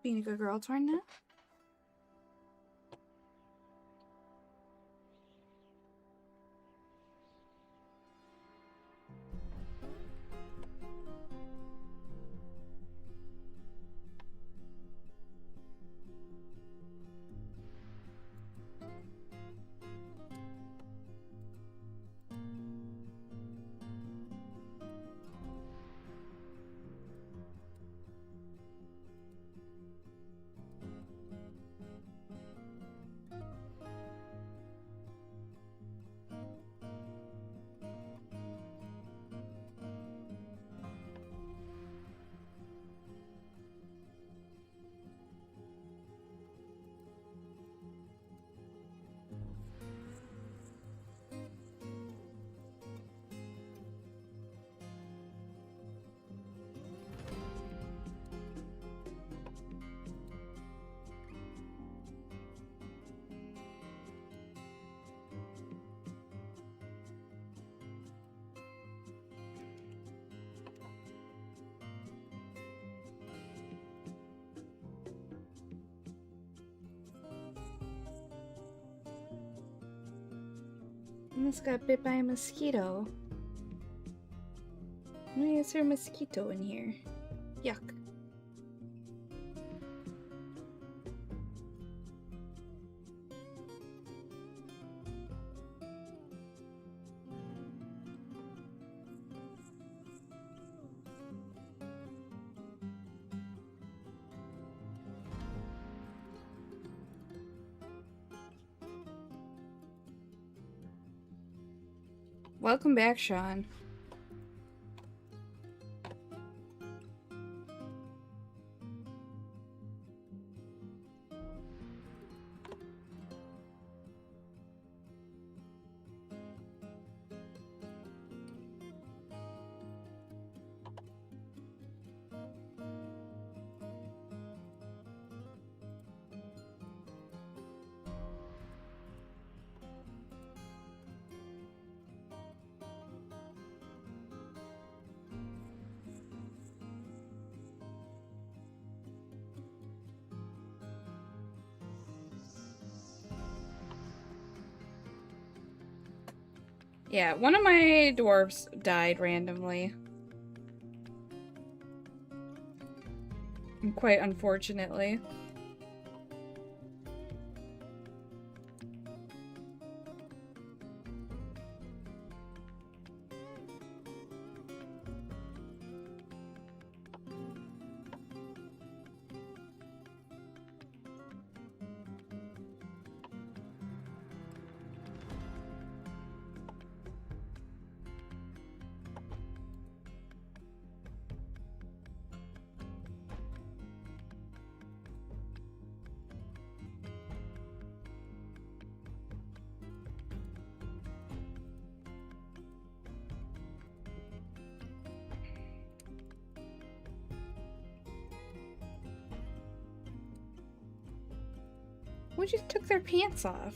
A: Being a good girl, Torna. Almost got bit by a mosquito. Why is there a mosquito in here? Yuck. Welcome back, Sean. Yeah, one of my dwarves died randomly. Quite unfortunately. Who just took their pants off?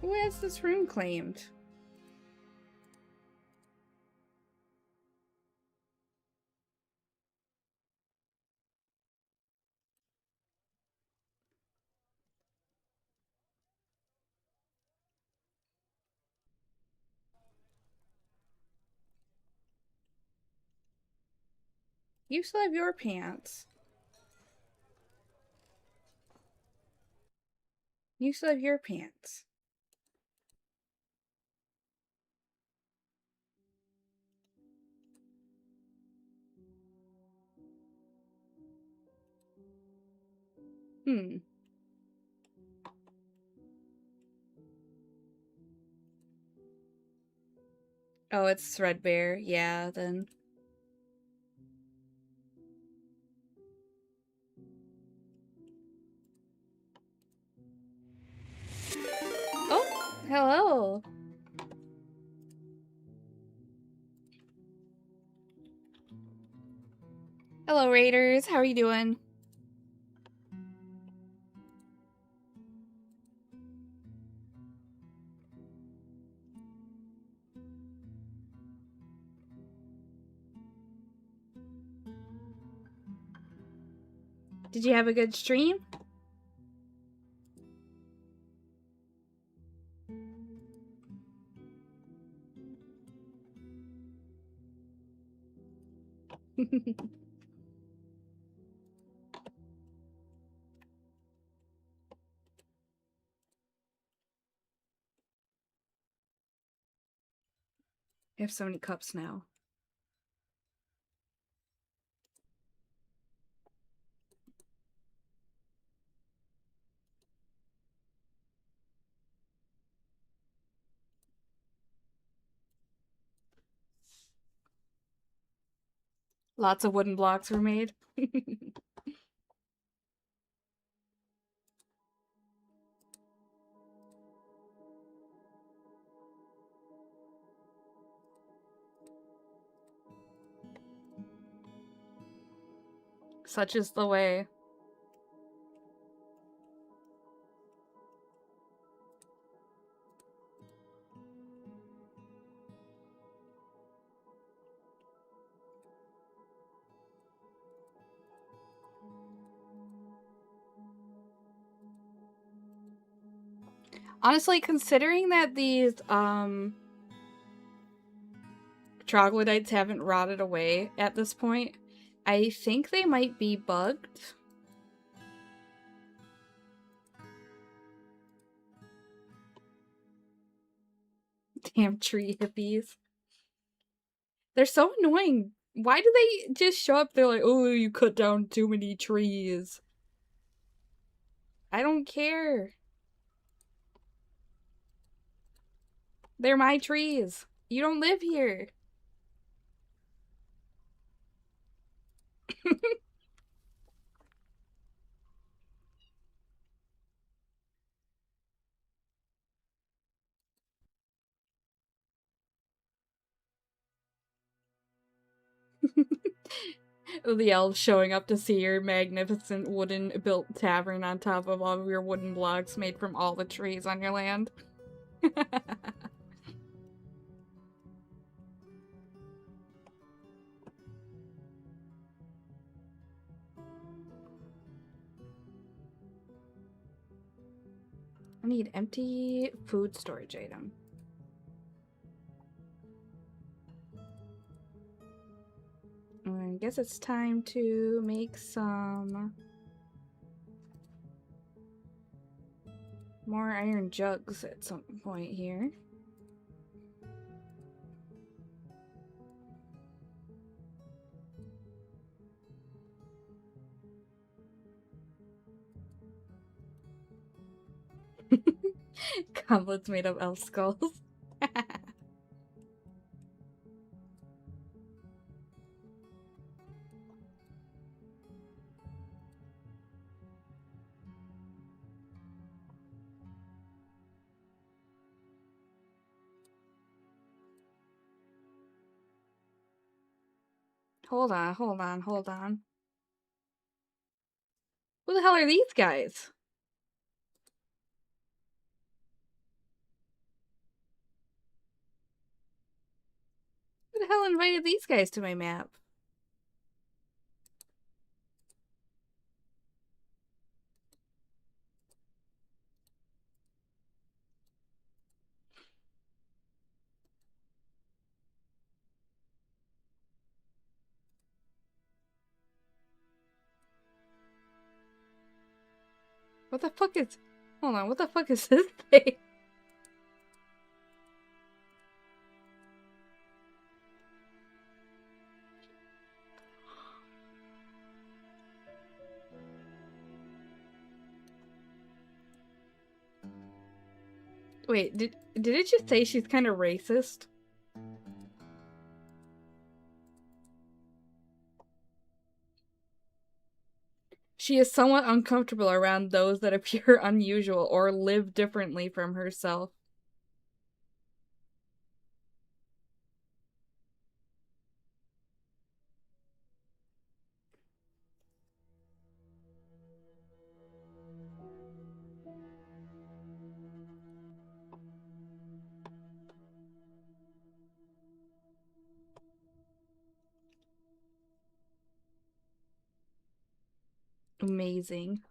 A: Who has this room claimed? You still have your pants. You still have your pants. Hmm. Oh, it's threadbare. Yeah, then. Oh, hello. Hello, Raiders. How are you doing? Did you have a good stream? I have so many cups now. Lots of wooden blocks were made. Such is the way. Honestly, considering that these troglodytes haven't rotted away at this point, I think they might be bugged. Damn tree hippies. They're so annoying. Why do they just show up? They're like, oh, you cut down too many trees. I don't care. They're my trees. You don't live here. The elves showing up to see your magnificent wooden built tavern on top of all of your wooden blocks made from all the trees on your land. I need empty food storage item. I guess it's time to make some more iron jugs at some point here. Goblets made of elf skulls. Hold on, hold on, hold on. Who the hell are these guys? Who the hell invited these guys to my map? What the fuck is... Hold on, what the fuck is this thing? Wait, did it just say she's kind of racist? She is somewhat uncomfortable around those that appear unusual or live differently from herself. Amazing.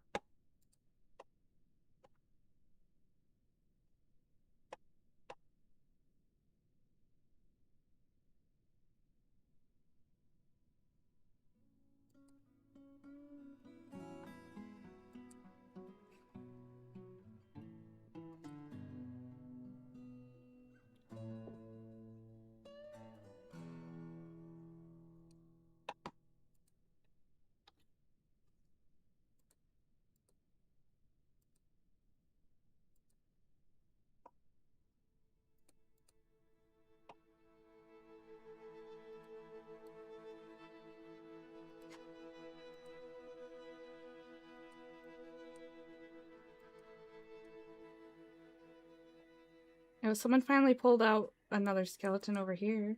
A: Oh, someone finally pulled out another skeleton over here.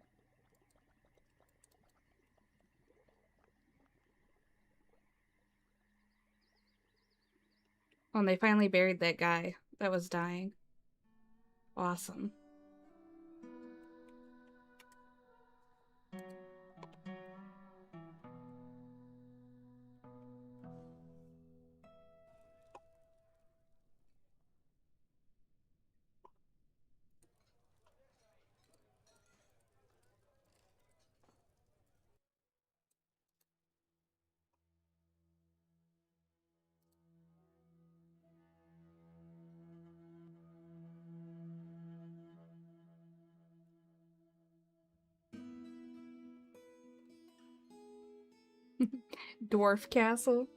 A: Oh, and they finally buried that guy that was dying. Awesome. Dwarf castle.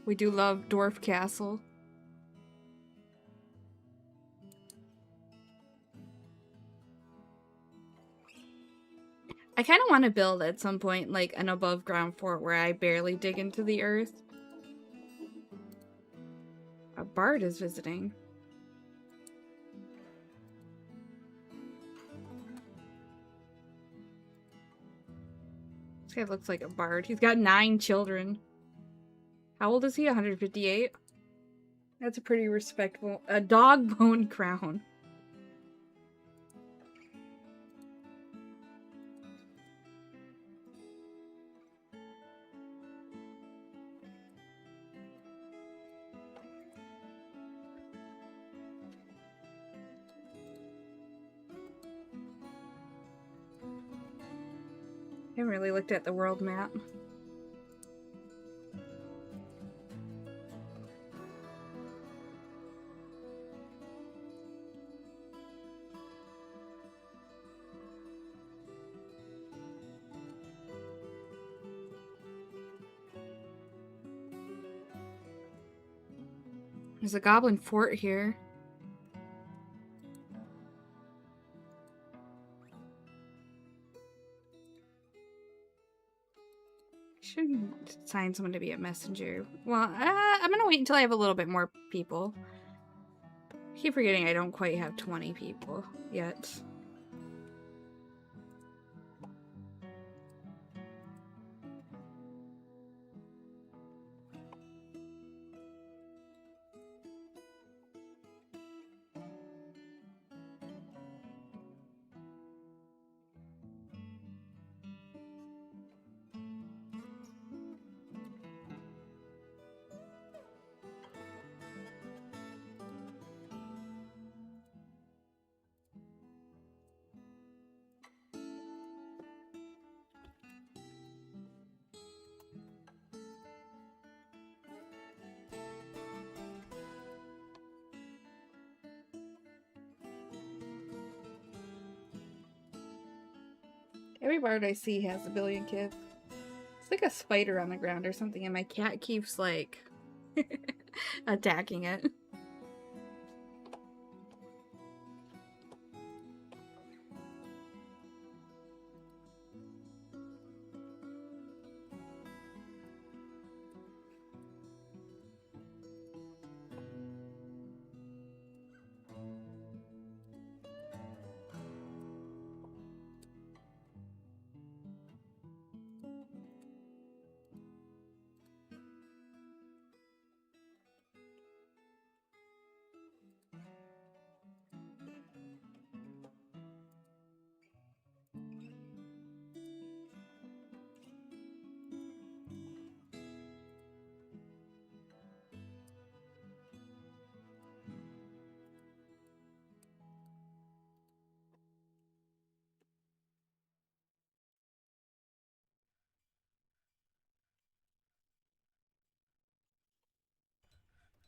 A: We do love Dwarf castle. I kind of want to build at some point like an above ground fort where I barely dig into the earth. A bard is visiting. This guy looks like a bard. He's got 9 children. How old is he? 158? That's a pretty respectable... A dog bone crown. I haven't really looked at the world map. There's a goblin fort here. Shouldn't assign someone to be a messenger. Well, I'm gonna wait until I have a little bit more people. I keep forgetting I don't quite have 20 people yet. Every bard I see has a billion kids. It's like a spider on the ground or something, and my cat keeps, like, attacking it.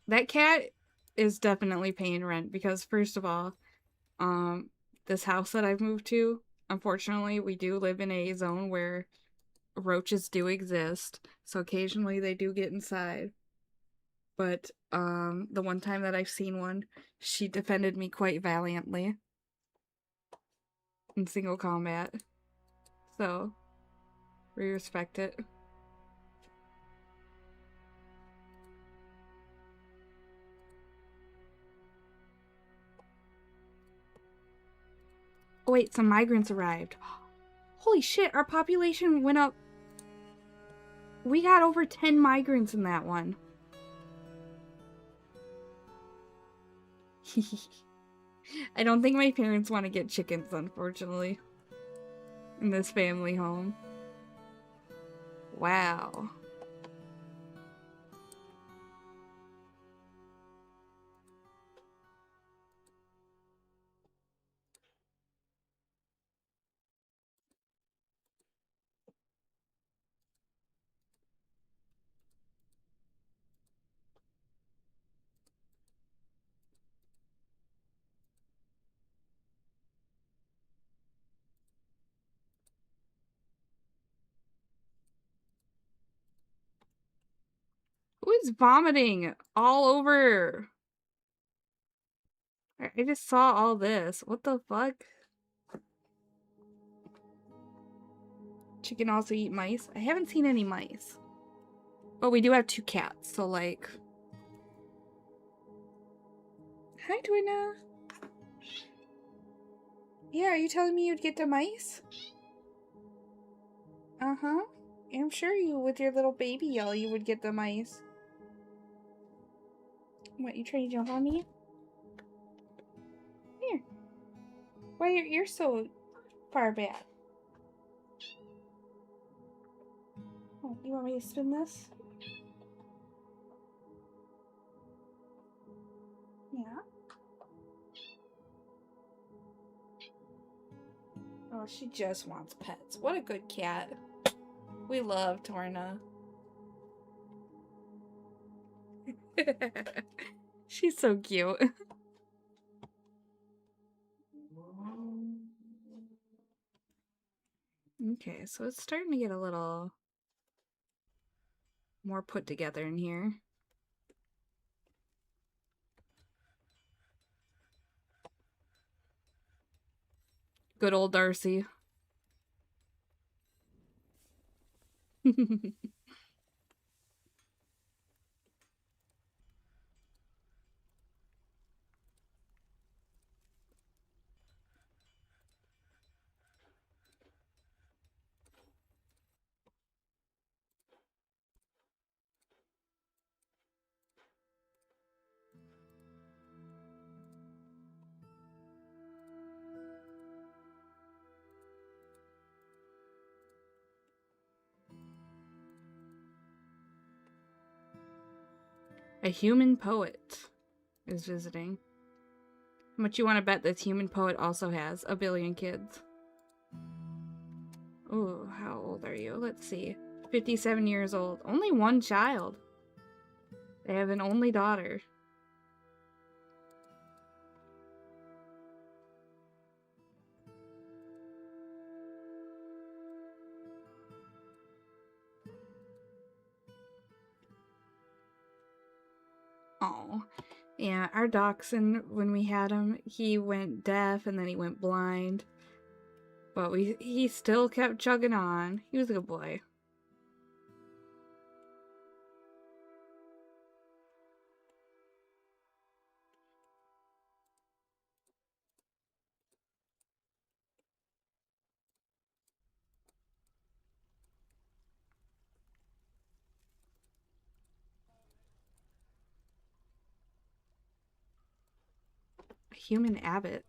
A: That cat is definitely paying rent because, first of all, this house that I've moved to, unfortunately, we do live in a zone where roaches do exist, so occasionally they do get inside. But the one time that I've seen one, she defended me quite valiantly in single combat. So we respect it. Oh wait, some migrants arrived. Holy shit, our population went up. We got over 10 migrants in that one. I don't think my parents want to get chickens, unfortunately, in this family home. Wow. Who is vomiting all over? I just saw all this. What the fuck? Chicken also eat mice? I haven't seen any mice. But we do have 2 cats, so like... Hi, Dwina. Yeah, are you telling me you'd get the mice? Uh-huh. I'm sure you, with your little baby yell, you would get the mice. What, you trying to jump on me? Here. Why are your ears so far back? Oh, you want me to spin this? Yeah. Oh, she just wants pets. What a good cat. We love Torna. She's so cute. Okay, so it's starting to get a little more put together in here. Good old Darcy. A human poet is visiting. How much you want to bet this human poet also has a billion kids? Oh, how old are you? Let's see. 57 years old. Only 1 child. They have an only daughter. Oh, yeah, our dachshund, when we had him, he went deaf and then he went blind. But he still kept chugging on. He was a good boy. A human abbot.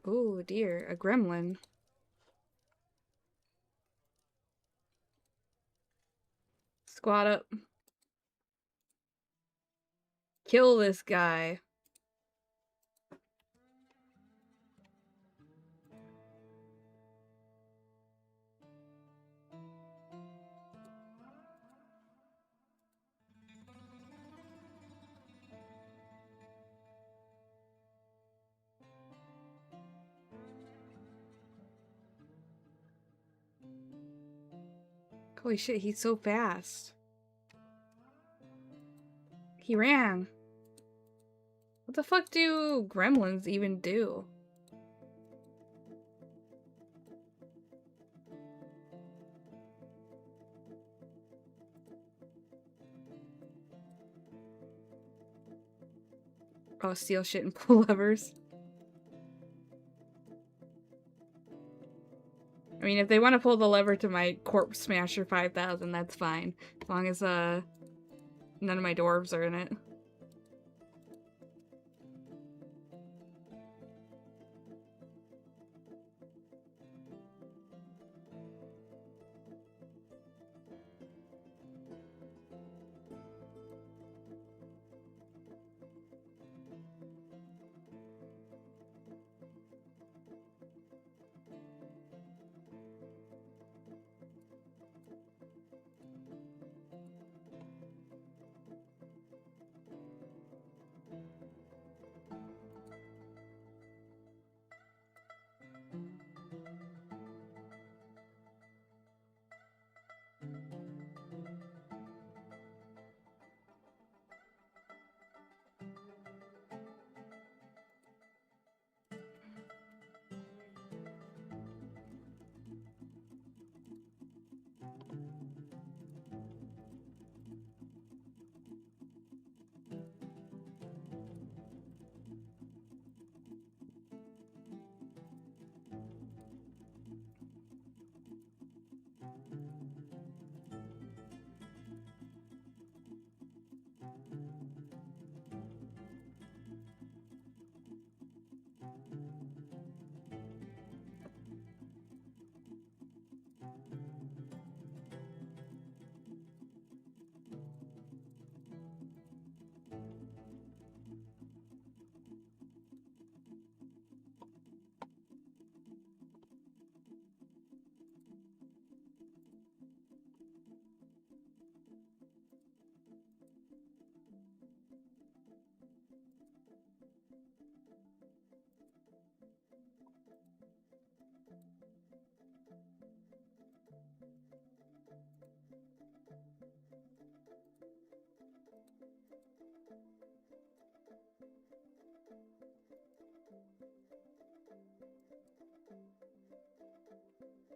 A: Oh dear, a gremlin. Squat up. Kill this guy. Holy shit, he's so fast. He ran. What the fuck do gremlins even do? Oh, steal shit and pull levers. I mean, if they want to pull the lever to my Corpse Smasher 5000, that's fine. As long as none of my dwarves are in it.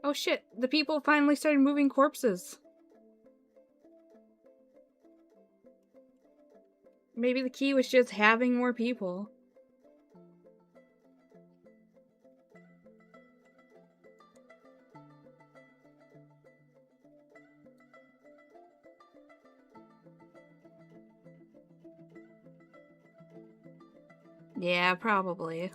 A: Oh shit, the people finally started moving corpses. Maybe the key was just having more people. Yeah, probably.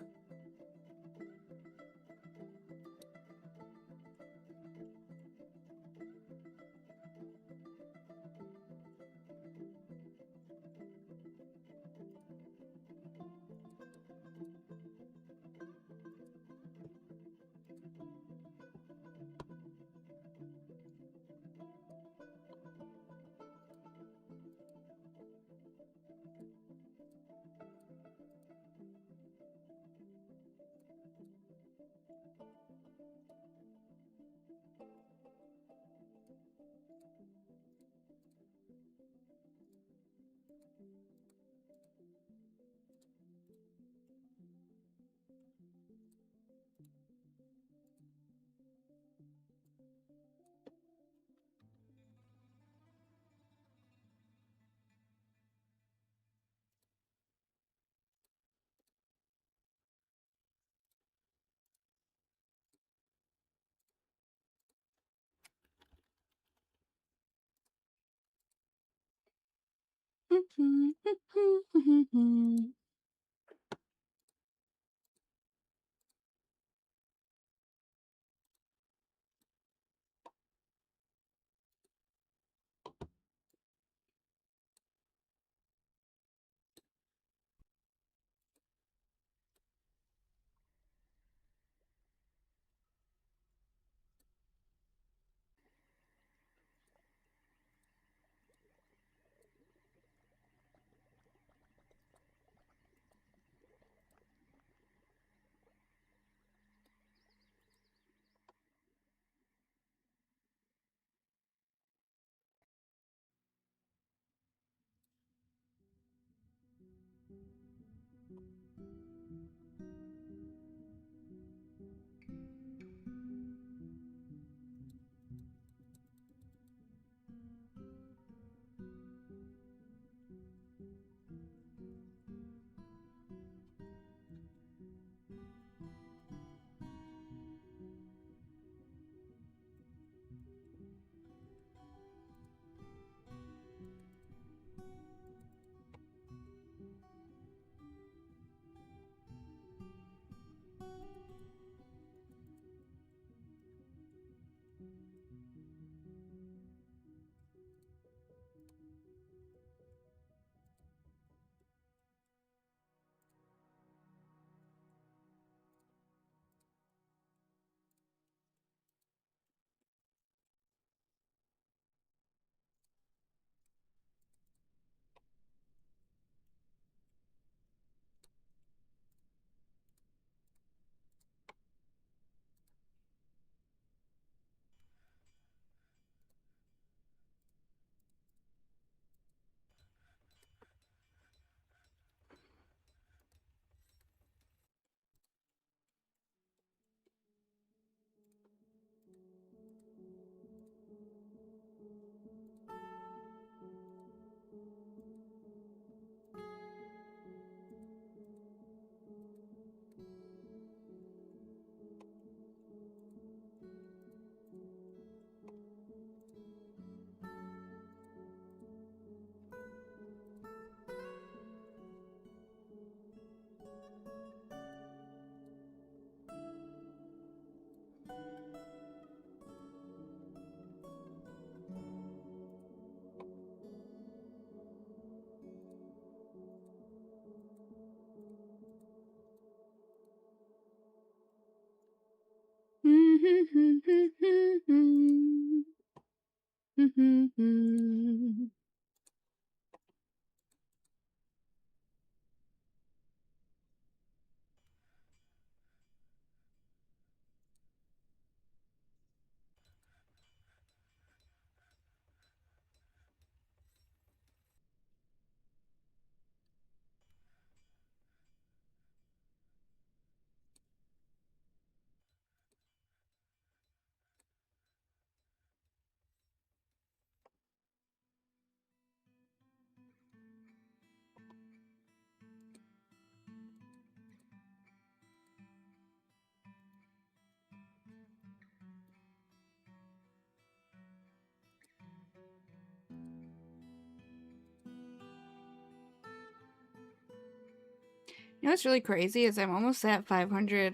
A: You know what's really crazy is I'm almost at 500,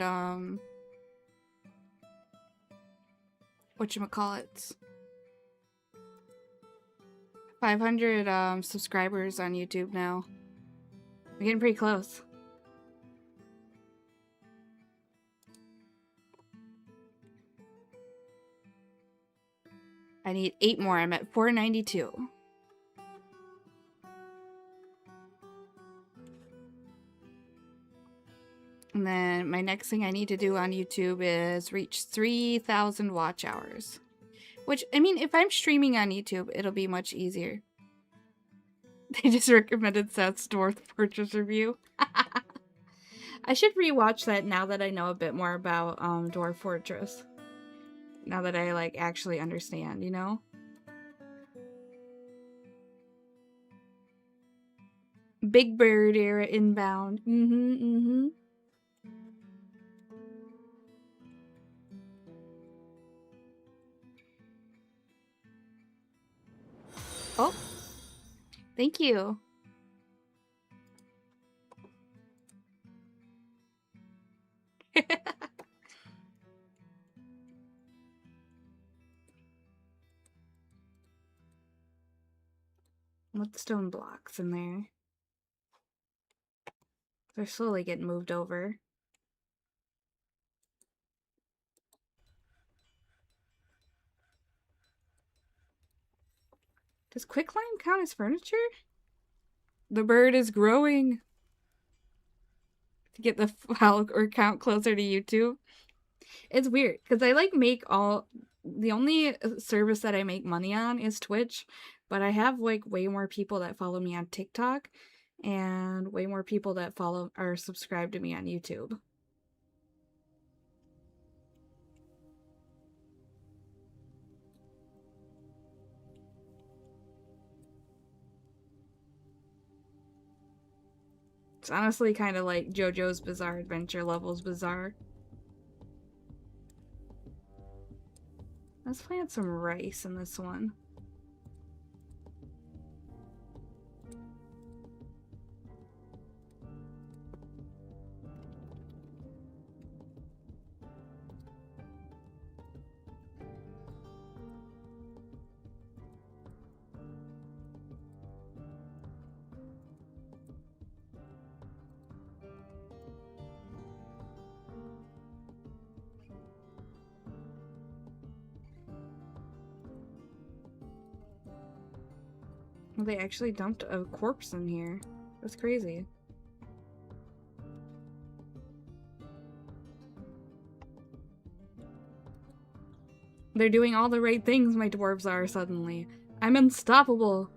A: whatchamacallits? 500, subscribers on YouTube now. We're getting pretty close. I need 8 more. I'm at 492. And then my next thing I need to do on YouTube is reach 3,000 watch hours. Which, I mean, if I'm streaming on YouTube, it'll be much easier. They just recommended Seth's Dwarf purchase review. I should rewatch that now that I know a bit more about Dwarf Fortress. Now that I, like, actually understand, you know? Big Bird era inbound. Oh. Thank you. What stone blocks in there? They're slowly getting moved over. Does quicklime count as furniture? The bird is growing. To get the file or count closer to YouTube. It's weird because I like make all the only service that I make money on is Twitch, but I have like way more people that follow me on TikTok and way more people that follow or subscribe to me on YouTube. It's honestly kind of like JoJo's Bizarre Adventure levels bizarre. Let's plant some rice in this one. Well, they actually dumped a corpse in here. That's crazy. They're doing all the right things, my dwarves are suddenly. I'm unstoppable.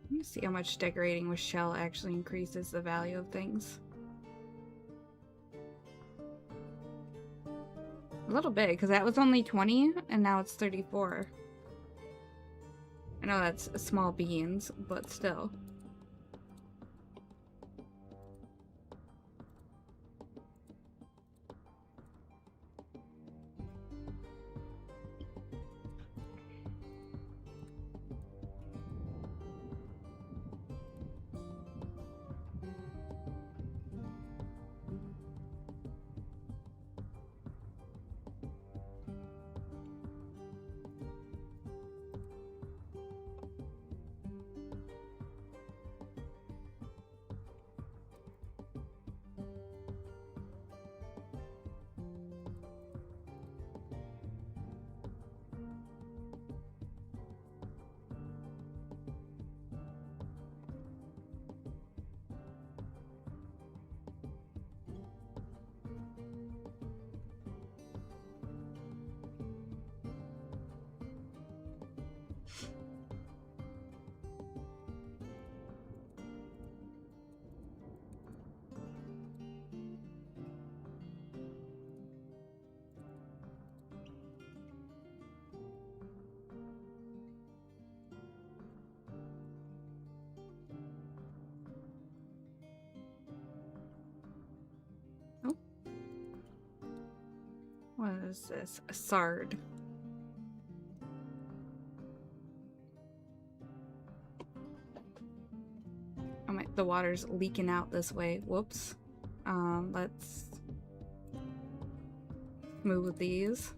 A: Let me see how much decorating with shell actually increases the value of things. A little bit, because that was only 20, and now it's 34. I know that's small beans, but still. What is this? A sard. Oh my, the water's leaking out this way. Whoops. Let's move these.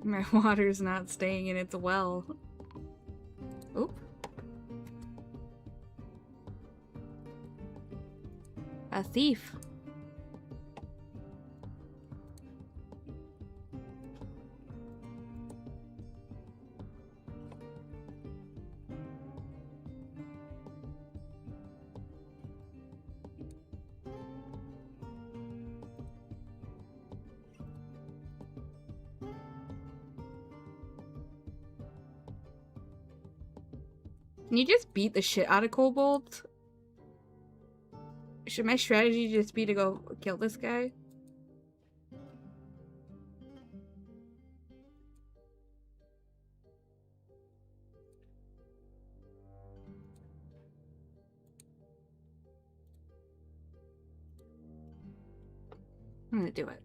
A: My water's not staying in its well. Oop. A thief. Can you just beat the shit out of kobolds? Should my strategy just be to go kill this guy? I'm gonna do it.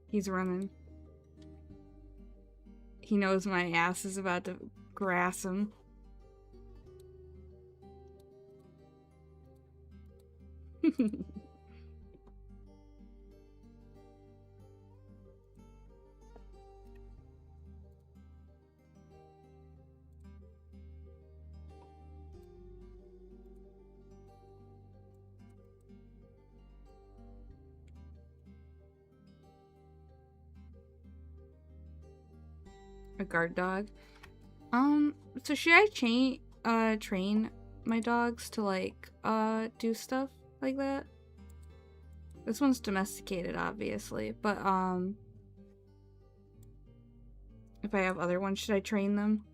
A: He's running. He knows my ass is about to grass him. A guard dog. So should I train my dogs to like do stuff like that? This one's domesticated, obviously, but if I have other ones, should I train them?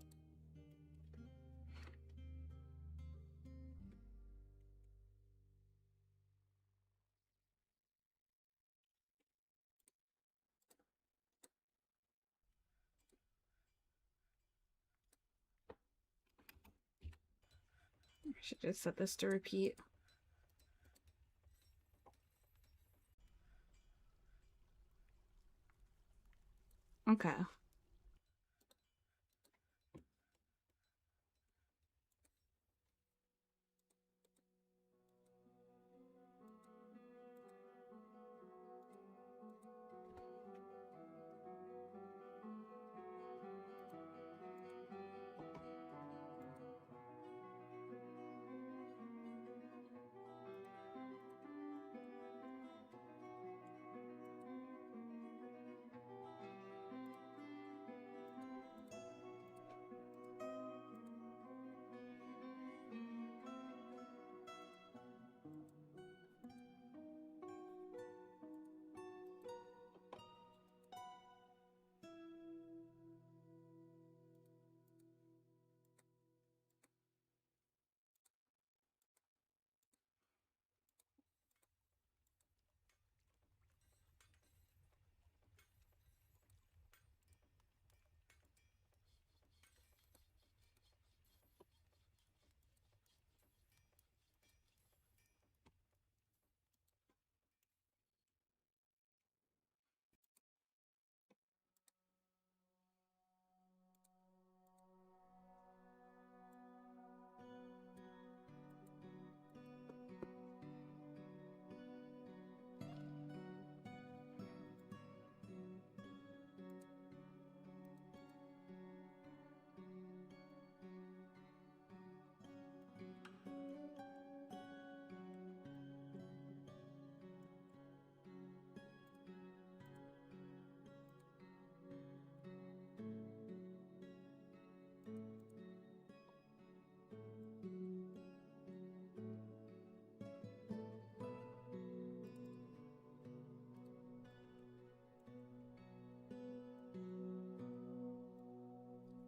A: I should just set this to repeat. Okay.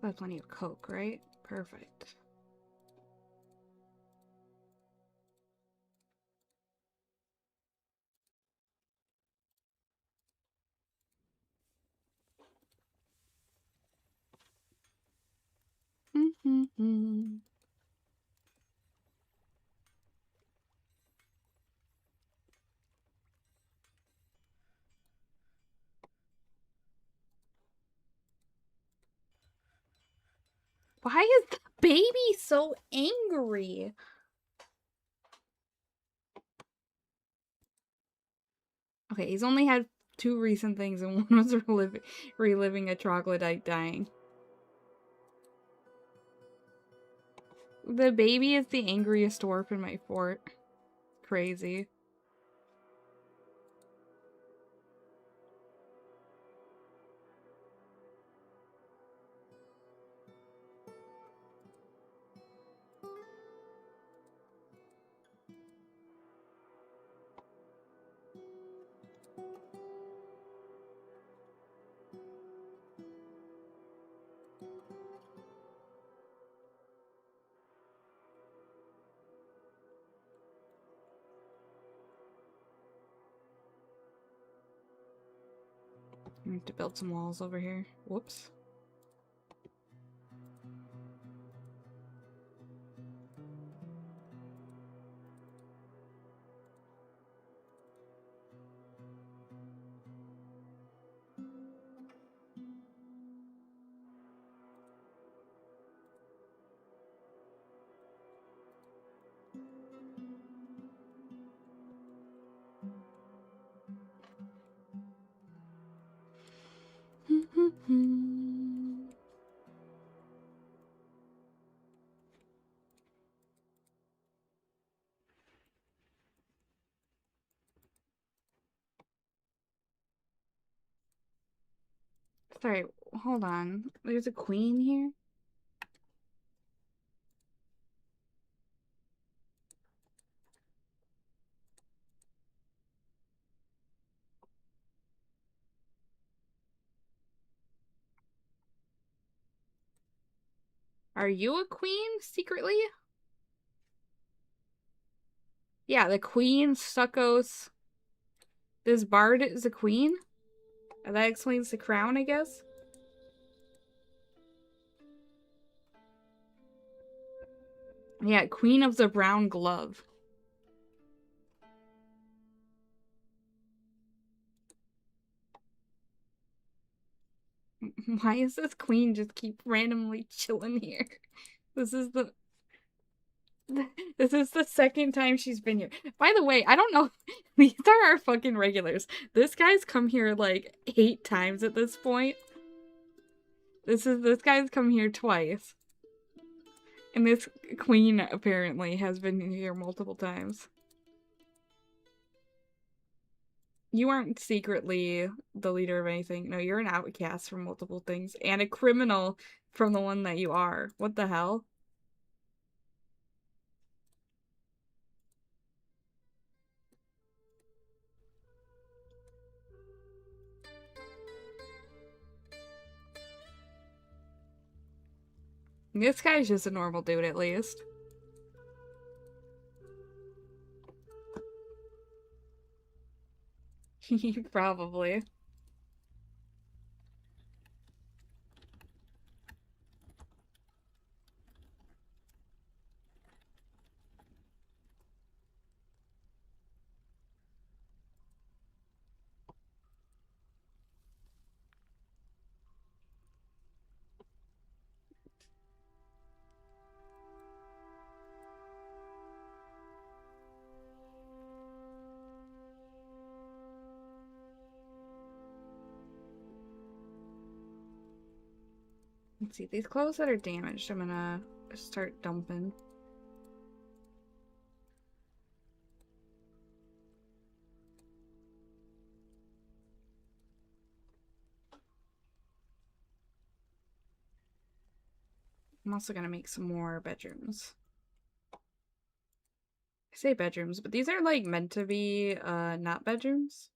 A: I have plenty of Coke, right? Perfect. Why is the baby so angry? Okay, he's only had 2 recent things, and one was reliving a troglodyte dying. The baby is the angriest dwarf in my fort. Crazy. I have to build some walls over here. Whoops. Sorry, hold on. There's a queen here? Are you a queen, secretly? Yeah, the queen, Suckos. This bard is a queen? That explains the crown, I guess? Yeah, queen of the brown glove. Why is this queen just keep randomly chilling here? This is the This is the second time she's been here. By the way, I don't know. These are our fucking regulars. This guy's come here like 8 times at this point. This guy's come here twice. And this queen apparently has been here multiple times. You aren't secretly the leader of anything. No, you're an outcast from multiple things. And a criminal from the one that you are. What the hell? This guy's just a normal dude, at least. Probably. Let's see, these clothes that are damaged, I'm gonna start dumping. I'm also gonna make some more bedrooms. I say bedrooms, but these are like meant to be not bedrooms.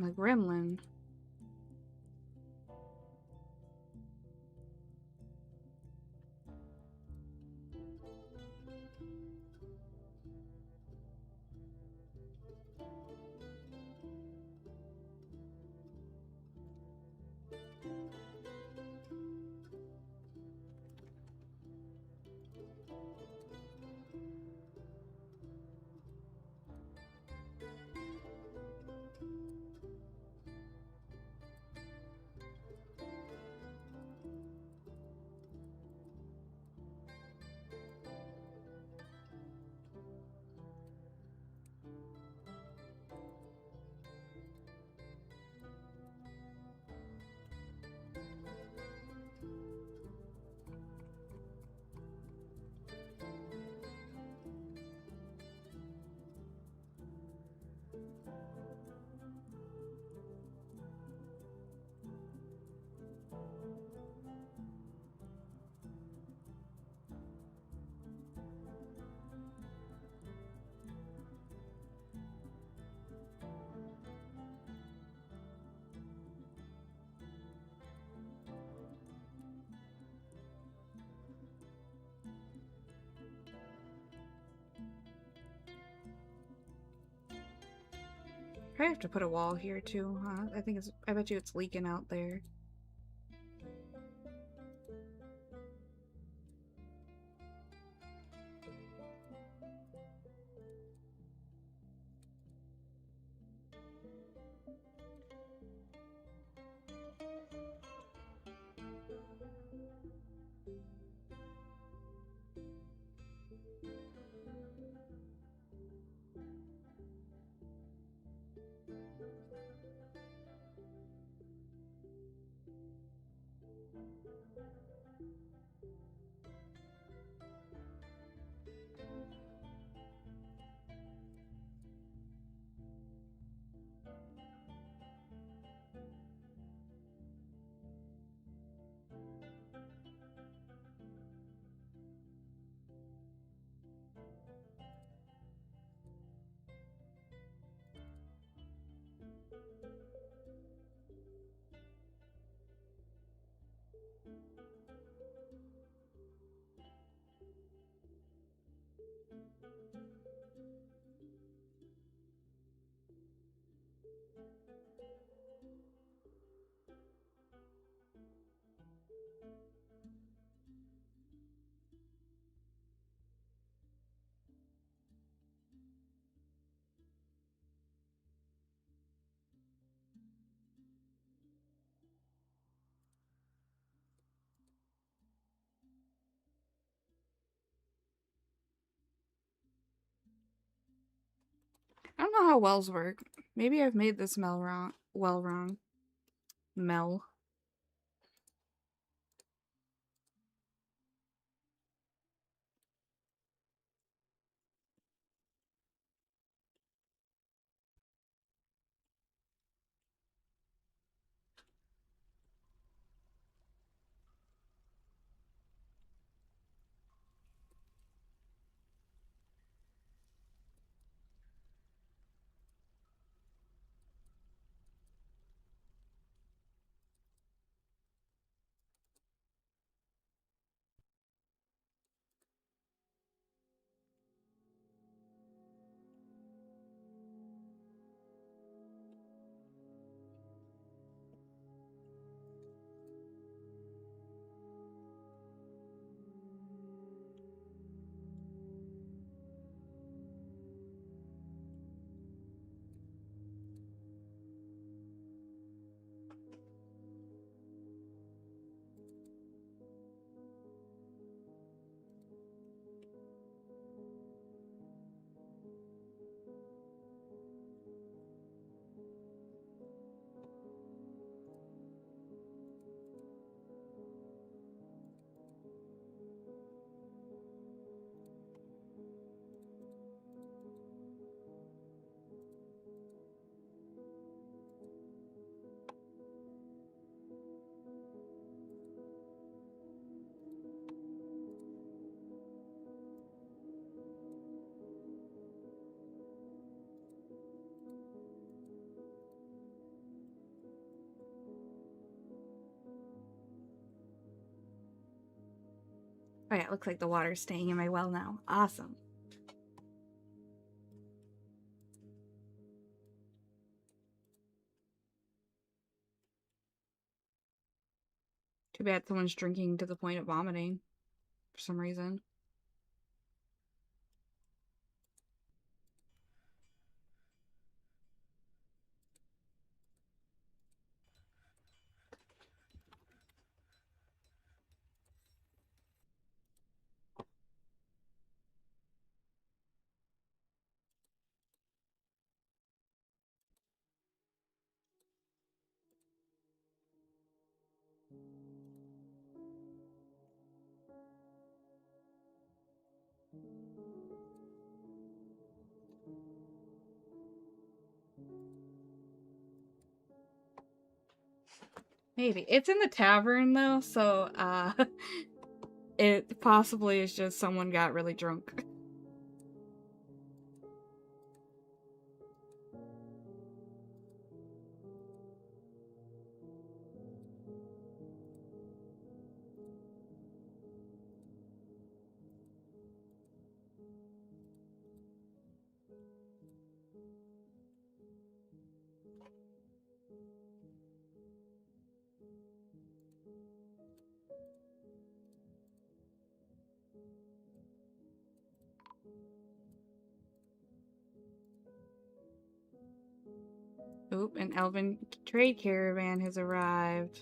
A: Like gremlin. Probably have to put a wall here too, huh? I bet you it's leaking out there. I don't know how wells work. Maybe I've made this well wrong. Mel. Oh yeah, it looks like the water's staying in my well now. Awesome. Too bad someone's drinking to the point of vomiting for some reason. Maybe. It's in the tavern though, so it possibly is just someone got really drunk. Oop, an elven trade caravan has arrived.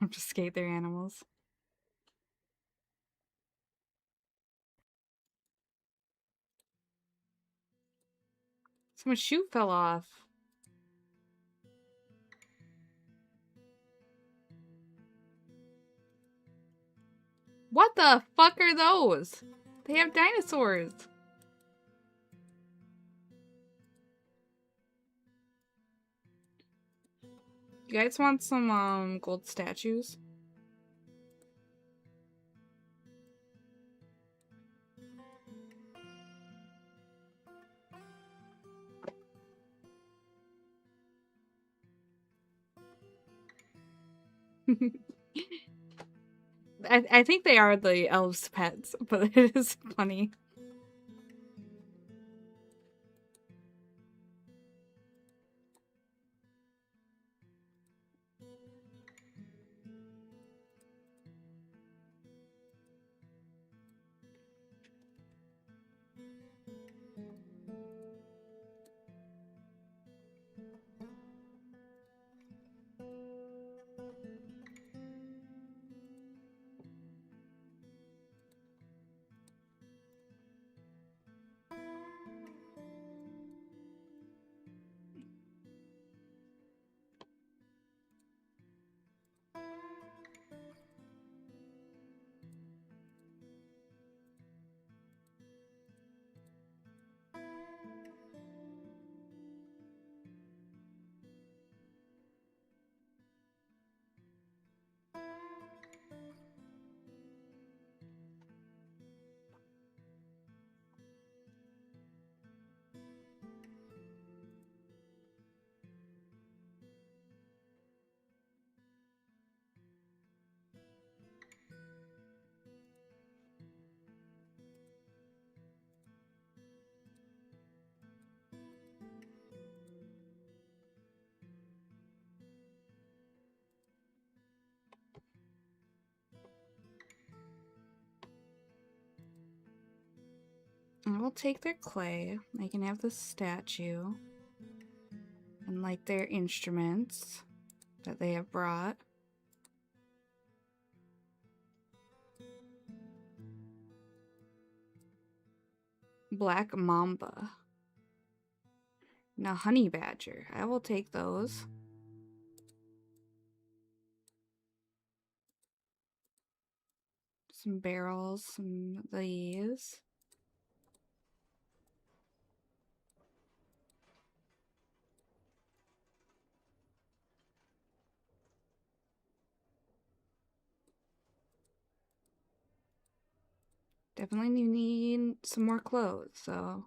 A: Just skate their animals. Someone's shoe fell off. What the fuck are those? They have dinosaurs. You guys want some gold statues? I think they are the elves' pets, but it is funny. I will take their clay. They can have the statue. And like their instruments that they have brought. Black mamba. Now honey badger. I will take those. Some barrels, some of these. Definitely need some more clothes, so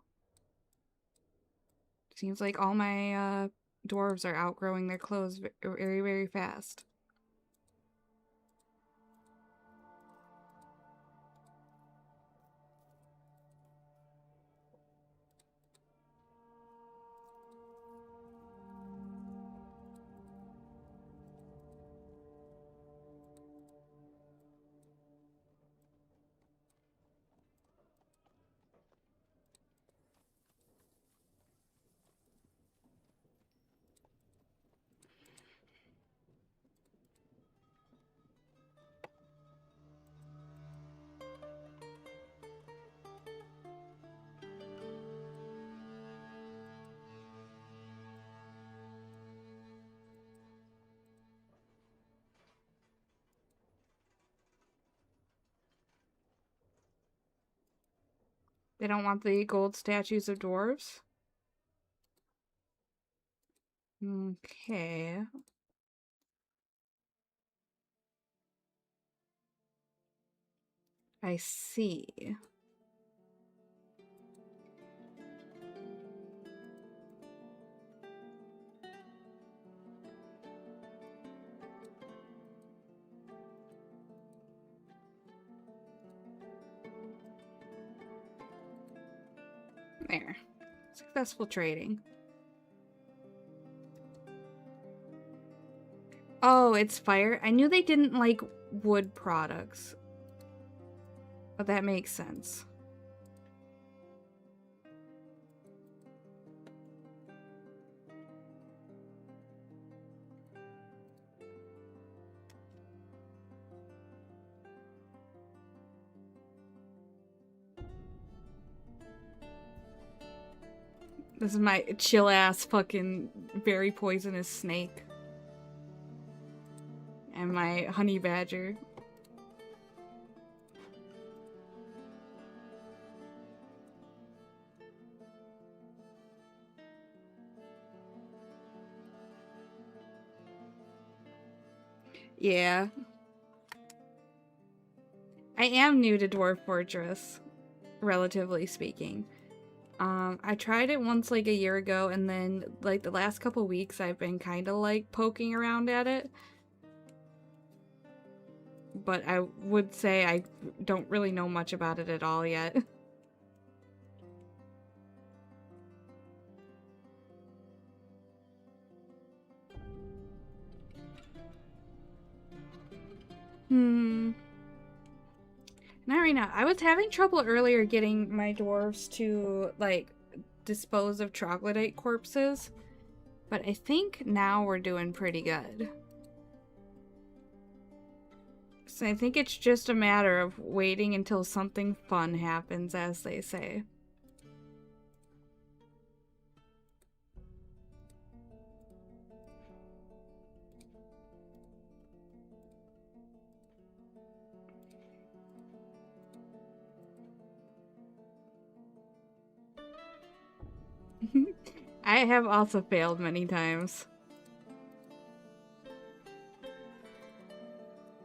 A: seems like all my dwarves are outgrowing their clothes very, very fast. They don't want the gold statues of dwarves? Okay. I see. There. Successful trading. Oh, it's fire? I knew they didn't like wood products. But that makes sense. This is my chill-ass fucking very poisonous snake. And my honey badger. Yeah. I am new to Dwarf Fortress, relatively speaking. I tried it once like a year ago, and then like the last couple weeks I've been kind of like poking around at it. But I would say I don't really know much about it at all yet. Not right now. I was having trouble earlier getting my dwarves to like dispose of troglodyte corpses, but I think now we're doing pretty good. So I think it's just a matter of waiting until something fun happens, as they say. I have also failed many times.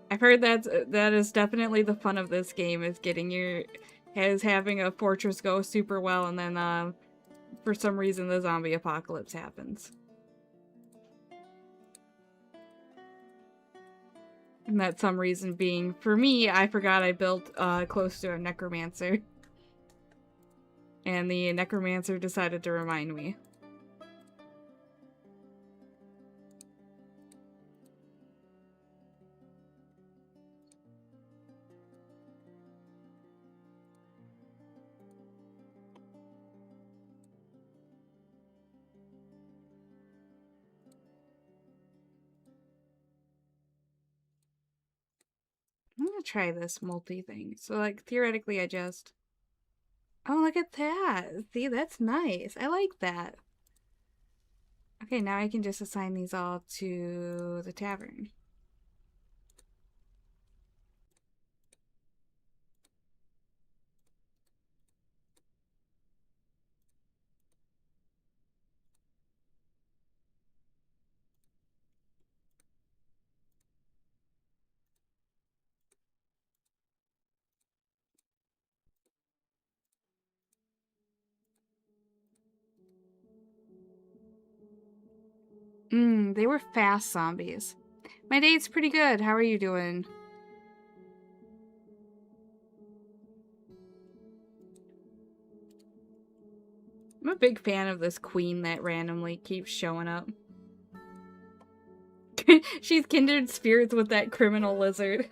A: I've heard that is definitely the fun of this game, is having a fortress go super well, and then for some reason the zombie apocalypse happens. And that some reason being, for me, I forgot I built close to a necromancer. And the necromancer decided to remind me. I'm gonna try this multi thing. So, like, theoretically, I just... Oh, look at that! See, that's nice. I like that. Okay, now I can just assign these all to the tavern. They were fast zombies. My date's pretty good. How are you doing? I'm a big fan of this queen that randomly keeps showing up. She's kindred spirits with that criminal lizard.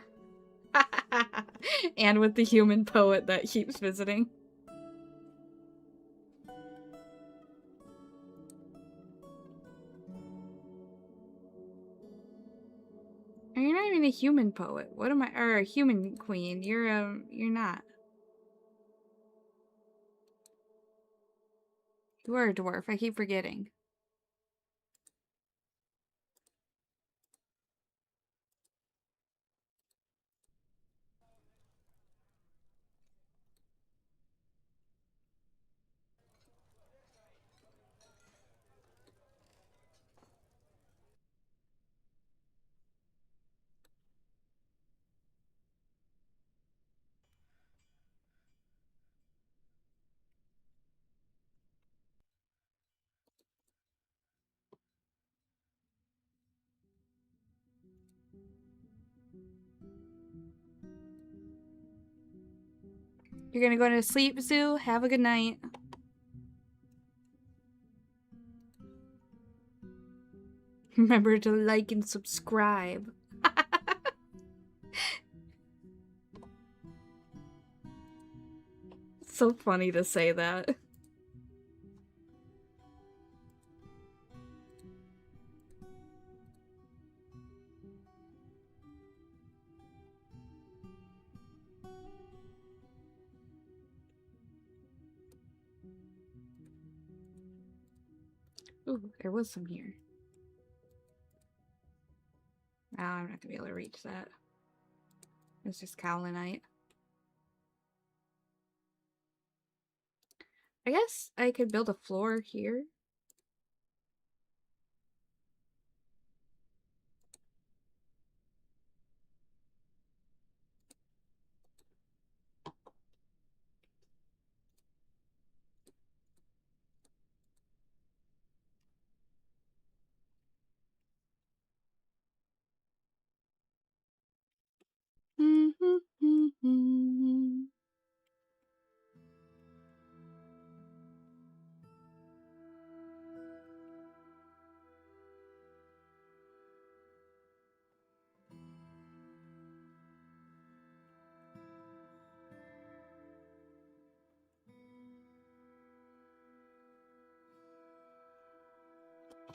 A: And with the human poet that keeps visiting. You're not even a human poet. What am I? Or a human queen. You're not. You are a dwarf. I keep forgetting. You're gonna go to sleep, Zoo? Have a good night. Remember to like and subscribe. So funny to say that. Ooh, there was some here. Oh, I'm not gonna be able to reach that. It's just Kaolinite. I guess I could build a floor here.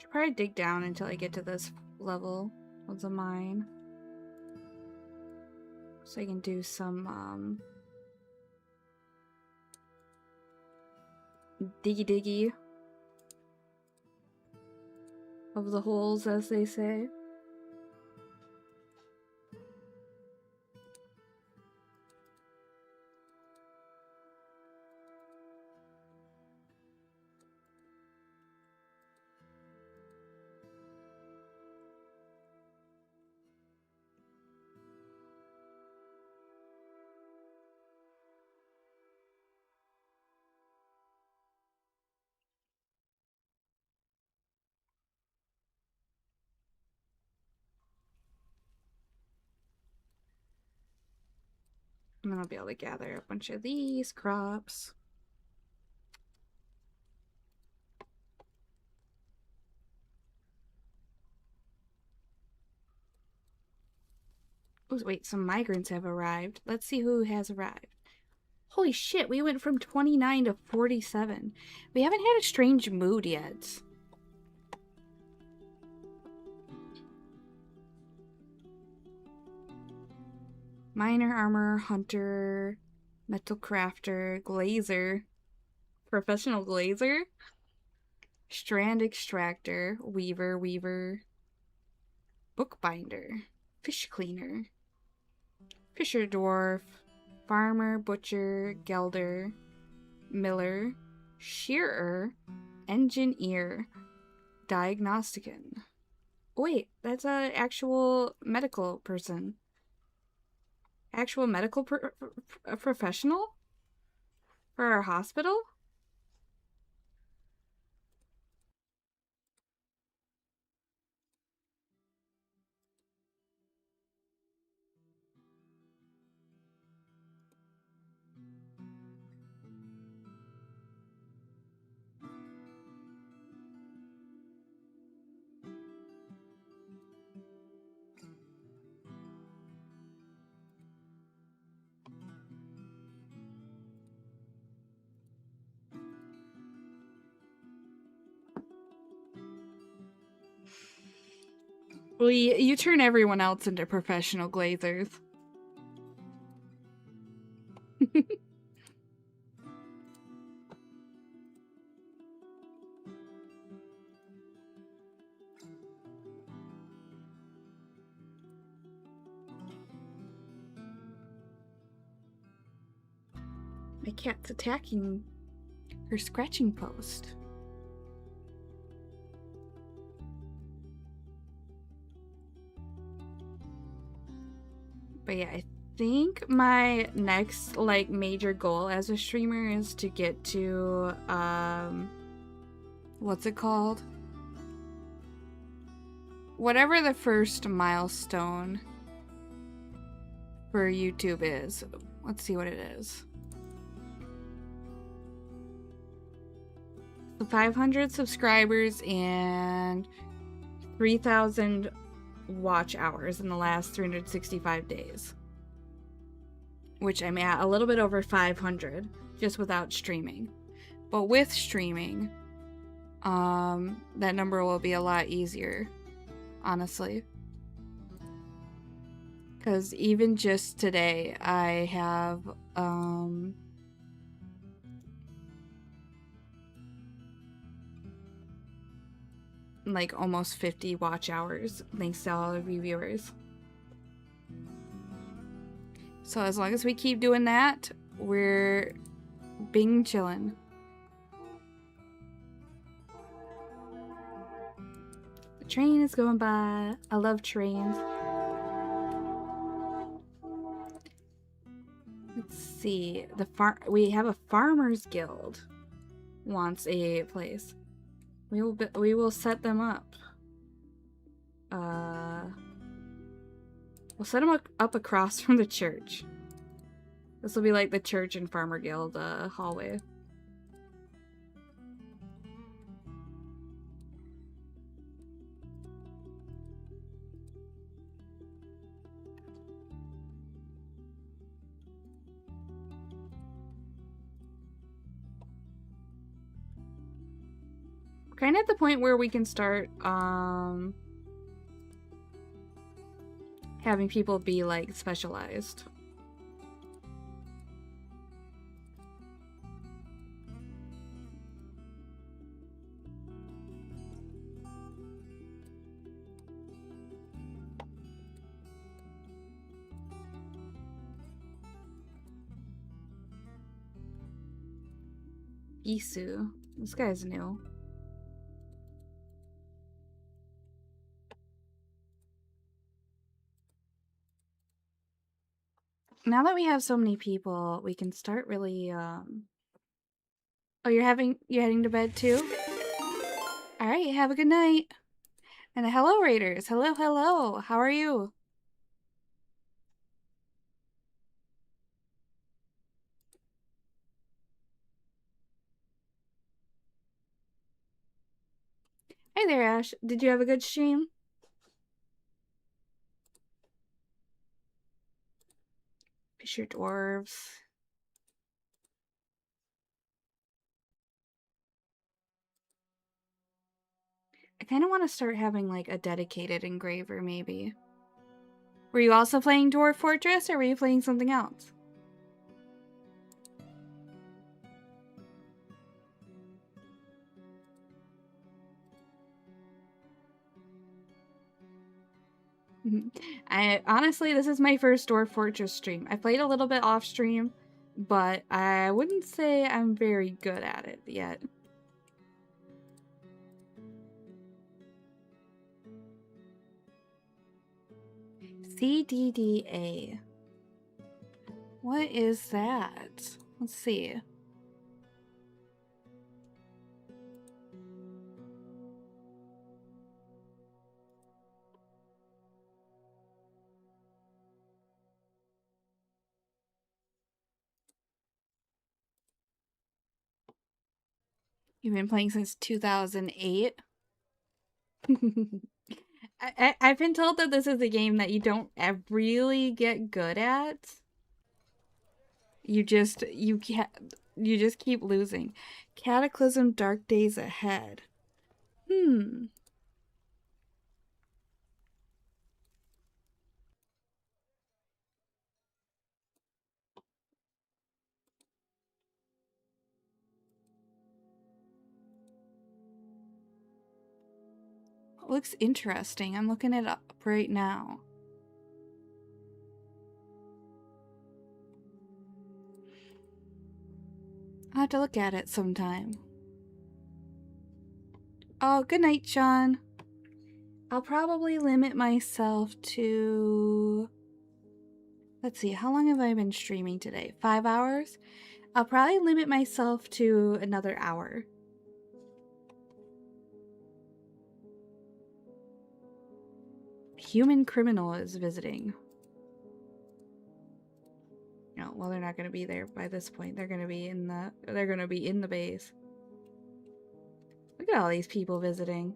A: Should probably dig down until I get to this level of the mine. So I can do some, diggy of the holes, as they say. And then I'll be able to gather a bunch of these crops. Oh, wait, some migrants have arrived. Let's see who has arrived. Holy shit, we went from 29 to 47. We haven't had a strange mood yet. Miner, armor, hunter, metal crafter, glazer, professional glazer, strand extractor, weaver, bookbinder, fish cleaner, fisher dwarf, farmer, butcher, gelder, miller, shearer, engineer, diagnostician. Wait, that's an actual medical person. Actual medical professional? For our hospital? Well, you turn everyone else into professional glazers. My cat's attacking her scratching post. But yeah, I think my next like major goal as a streamer is to get to what's it called? Whatever the first milestone for YouTube is. Let's see what it is. So 500 subscribers and 3,000 watch hours in the last 365 days. Which I'm at a little bit over 500 just without streaming. But with streaming, that number will be a lot easier, honestly. Because even just today, I have, like almost 50 watch hours, thanks to all of you viewers. So as long as we keep doing that, we're being chillin'. The train is going by. I love trains. Let's see. We have a farmers guild wants a place. We will set them up. We'll set them up across from the church. This will be like the church and farmer guild hallway. Kind of at the point where we can start having people be like specialized. Isu. This guy's new. Now that we have so many people, we can start really, Oh, you're heading to bed too? Alright, have a good night. And hello, Raiders. Hello, hello. How are you? Hey there, Ash. Did you have a good stream? Fisher dwarves. I kind of want to start having like a dedicated engraver, maybe. Were you also playing Dwarf Fortress, or were you playing something else? Honestly, this is my first Dwarf Fortress stream. I played a little bit off stream, but I wouldn't say I'm very good at it yet. CDDA. What is that? Let's see. You've been playing since 2008? I've been told that this is a game that you don't really get good at. You just keep losing. Cataclysm Dark Days Ahead. looks interesting. I'm looking it up right now. I'll have to look at it sometime. Oh, good night, Sean. I'll probably limit myself to... Let's see, how long have I been streaming today? 5 hours? I'll probably limit myself to another hour. Human criminal is visiting. No, well, they're not going to be there by this point. They're going to be in the base. Look at all these people visiting.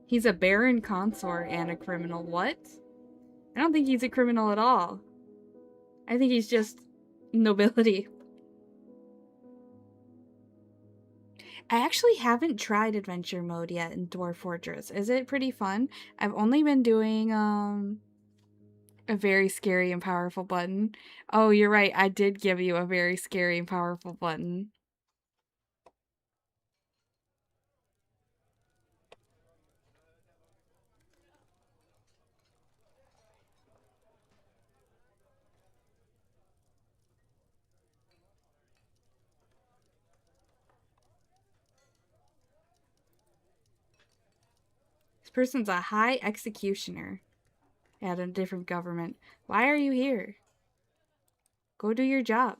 A: He's a baron consort and a criminal. What? I don't think he's a criminal at all. I think he's just nobility. I actually haven't tried adventure mode yet in Dwarf Fortress. Is it pretty fun? I've only been doing a very scary and powerful button. Oh, you're right. I did give you a very scary and powerful button. This person's a high executioner at a different government. Why are you here? Go do your job.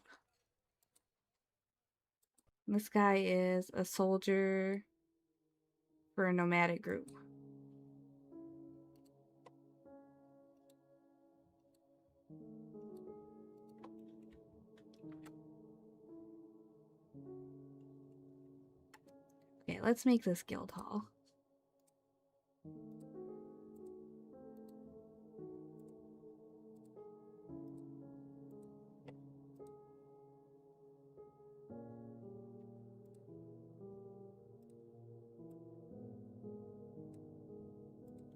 A: This guy is a soldier for a nomadic group. Okay, let's make this guild hall.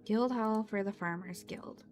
A: Guild hall for the Farmers Guild.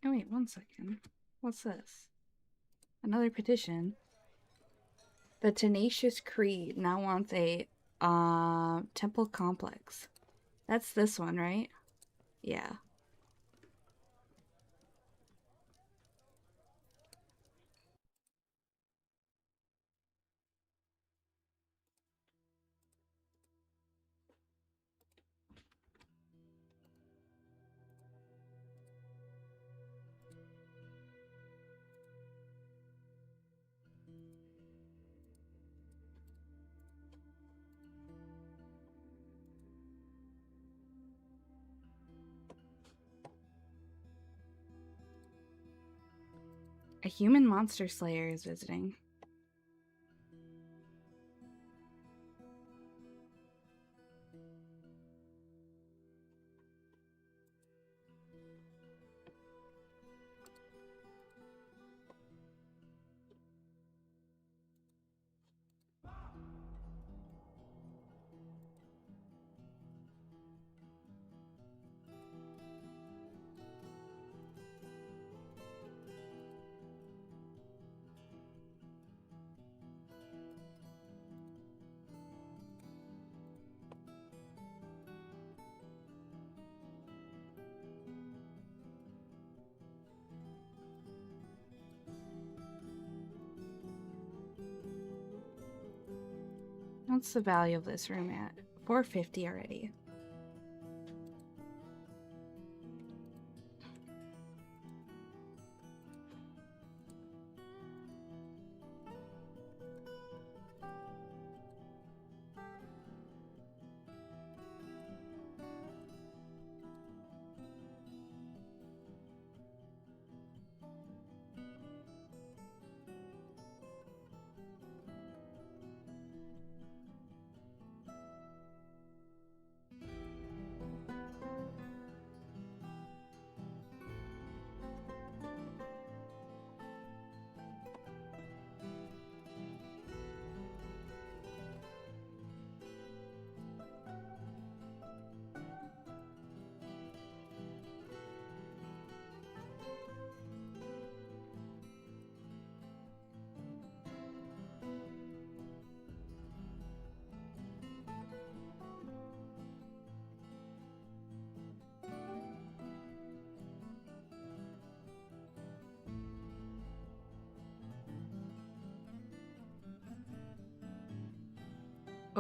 A: Oh wait, 1 second. What's this? Another petition. The Tenacious Creed now wants a temple complex. That's this one, right? Yeah. A human monster slayer is visiting. What's the value of this room at? 450 already.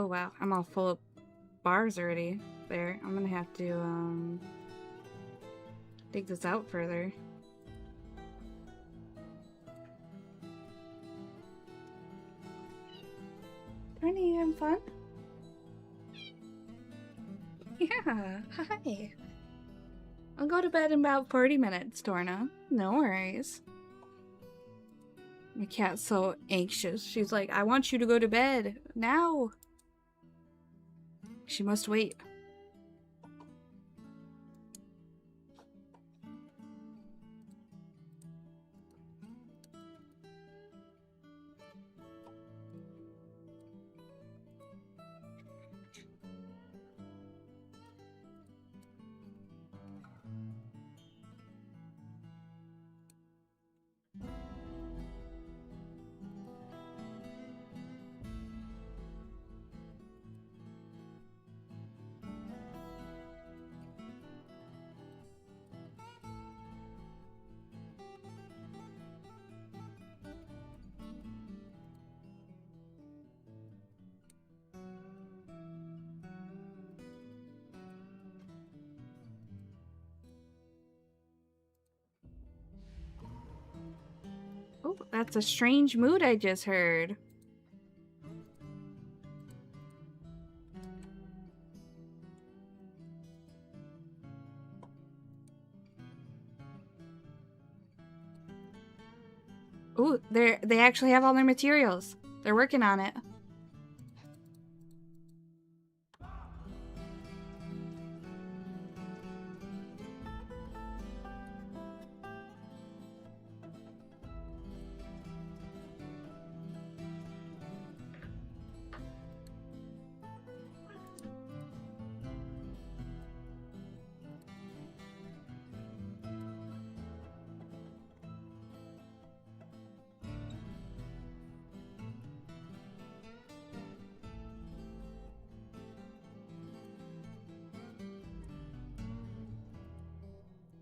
A: Oh wow, I'm all full of bars already. There, I'm gonna have to dig this out further. Tiny, you having fun? Yeah, hi. I'll go to bed in about 40 minutes, Torna. No worries. My cat's so anxious. She's like, I want you to go to bed now. She must wait. Oh, that's a strange mood I just heard. Ooh, they actually have all their materials. They're working on it.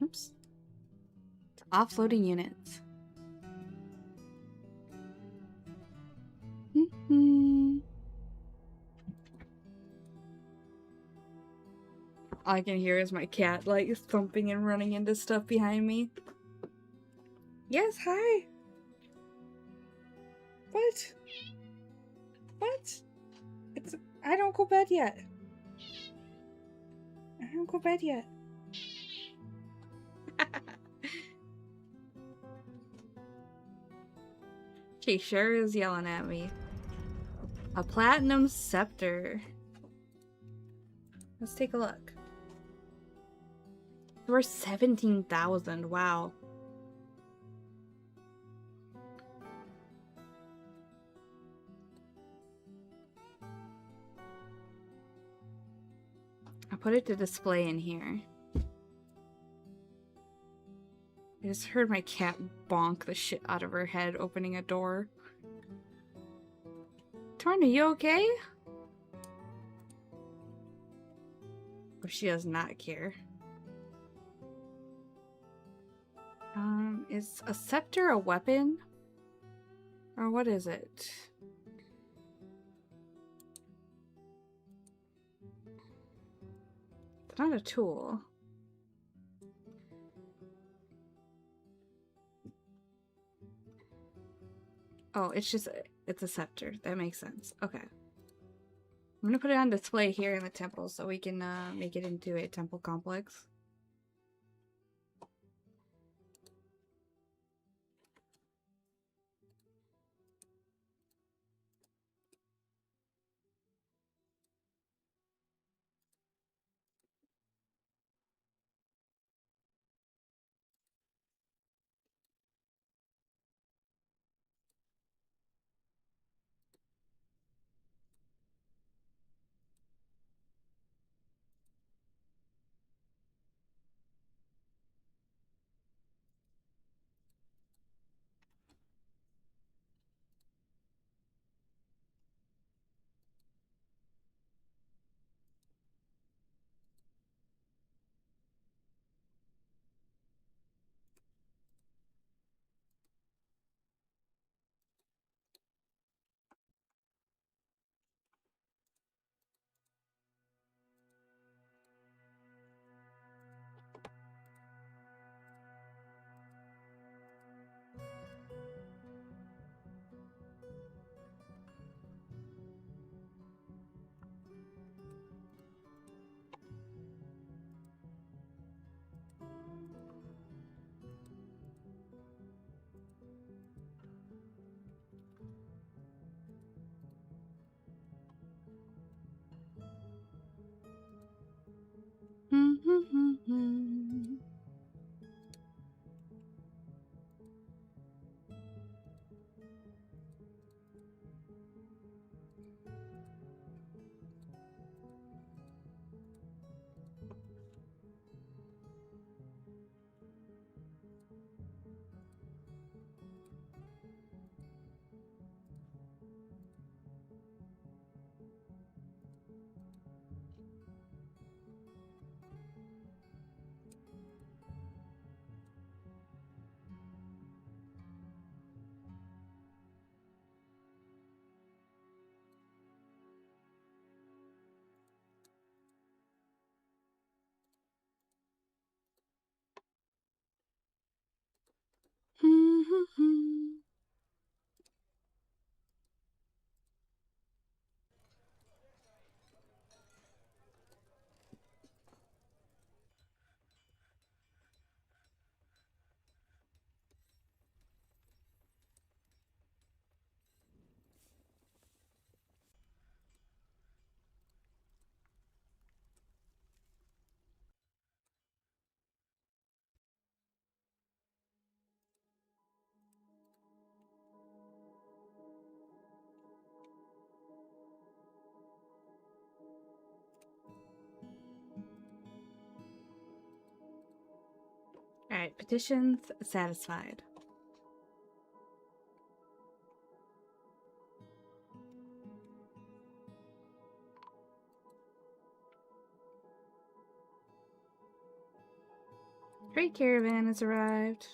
A: Oops. Offloading units. All I can hear is my cat like thumping and running into stuff behind me. Yes, hi. What? What? I don't go bed yet. I don't go bed yet. She sure is yelling at me. A platinum scepter. Let's take a look. We're 17,000. Wow. I put it to display in here. I just heard my cat bonk the shit out of her head opening a door. Torna, you okay? Oh, she does not care. Is a scepter a weapon? Or what is it? It's not a tool. Oh, it's a scepter. That makes sense. Okay. I'm gonna put it on display here in the temple so we can make it into a temple complex. Alright, petitions satisfied. Freight caravan has arrived.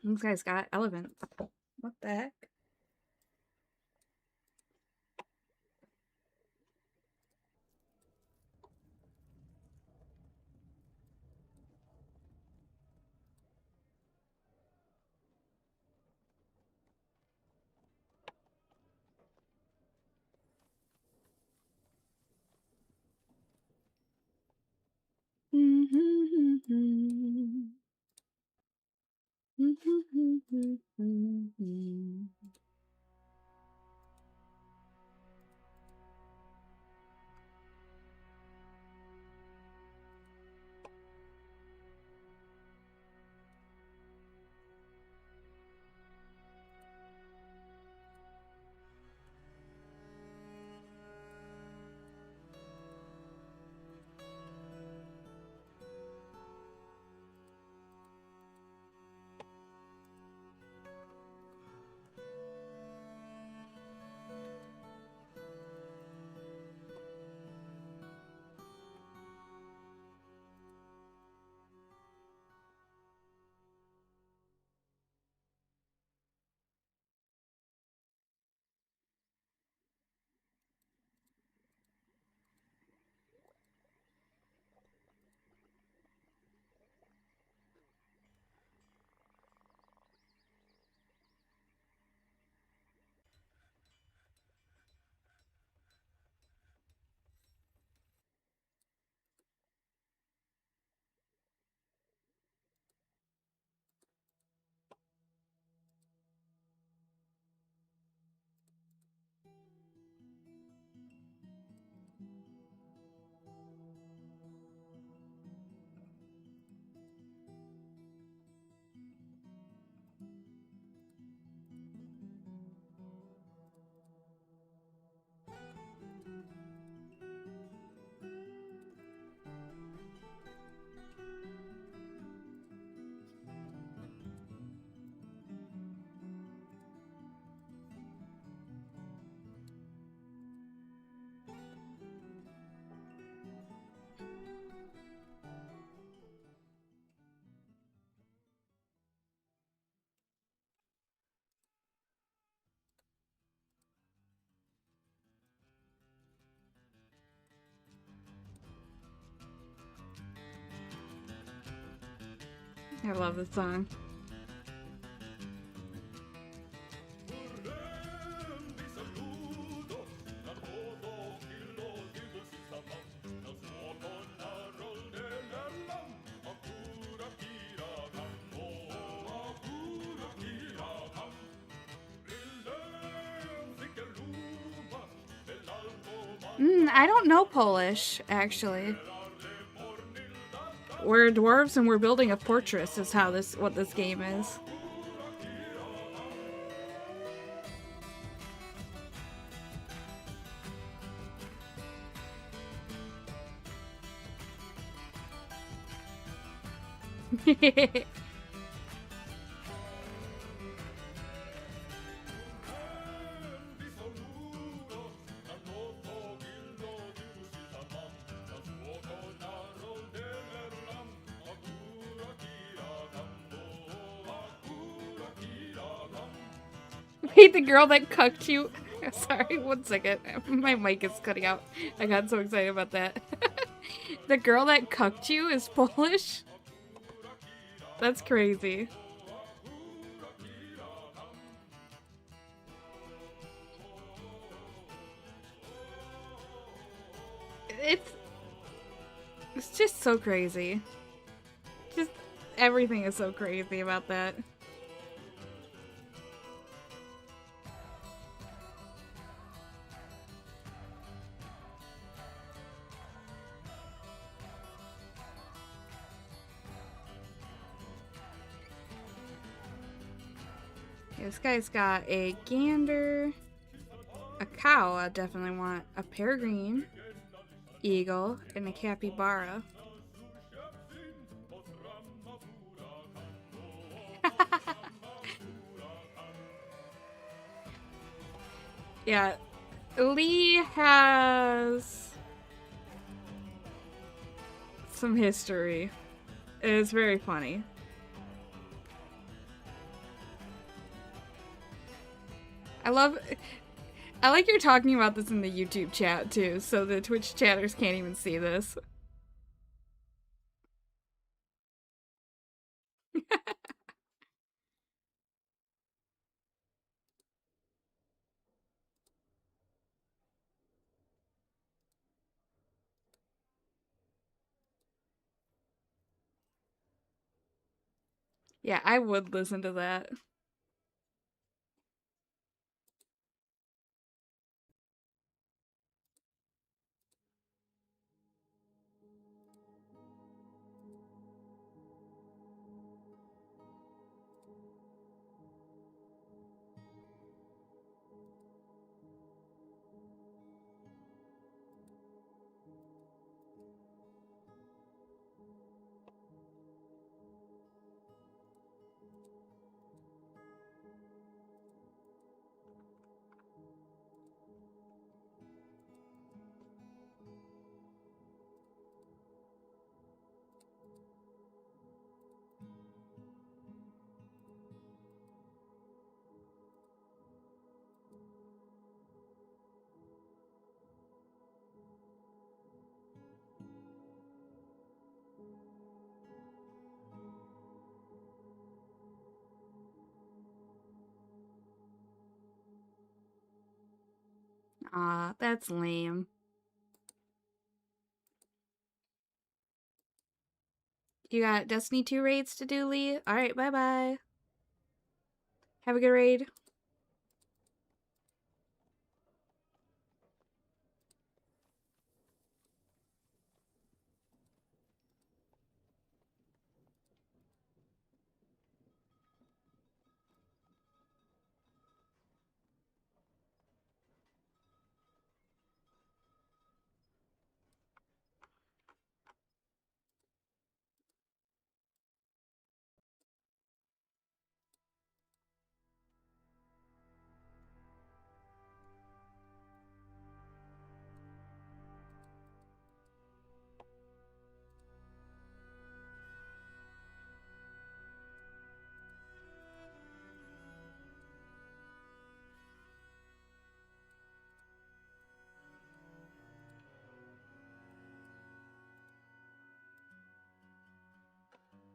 A: This guy's got elephants. What the heck? I love this song. I don't know Polish, actually. We're dwarves and we're building a fortress is what this game is. Wait, the girl that cucked you. Sorry, 1 second. My mic is cutting out. I got so excited about that. The girl that cucked you is Polish? That's crazy. It's just so crazy. Just everything is so crazy about that. This guy's got a gander, a cow. I definitely want a peregrine, eagle, and a capybara. Yeah, Lee has some history. It's very funny. I like you're talking about this in the YouTube chat too, so the Twitch chatters can't even see this. Yeah, I would listen to that. Aw, that's lame. You got Destiny 2 raids to do, Lee? Alright, bye-bye. Have a good raid.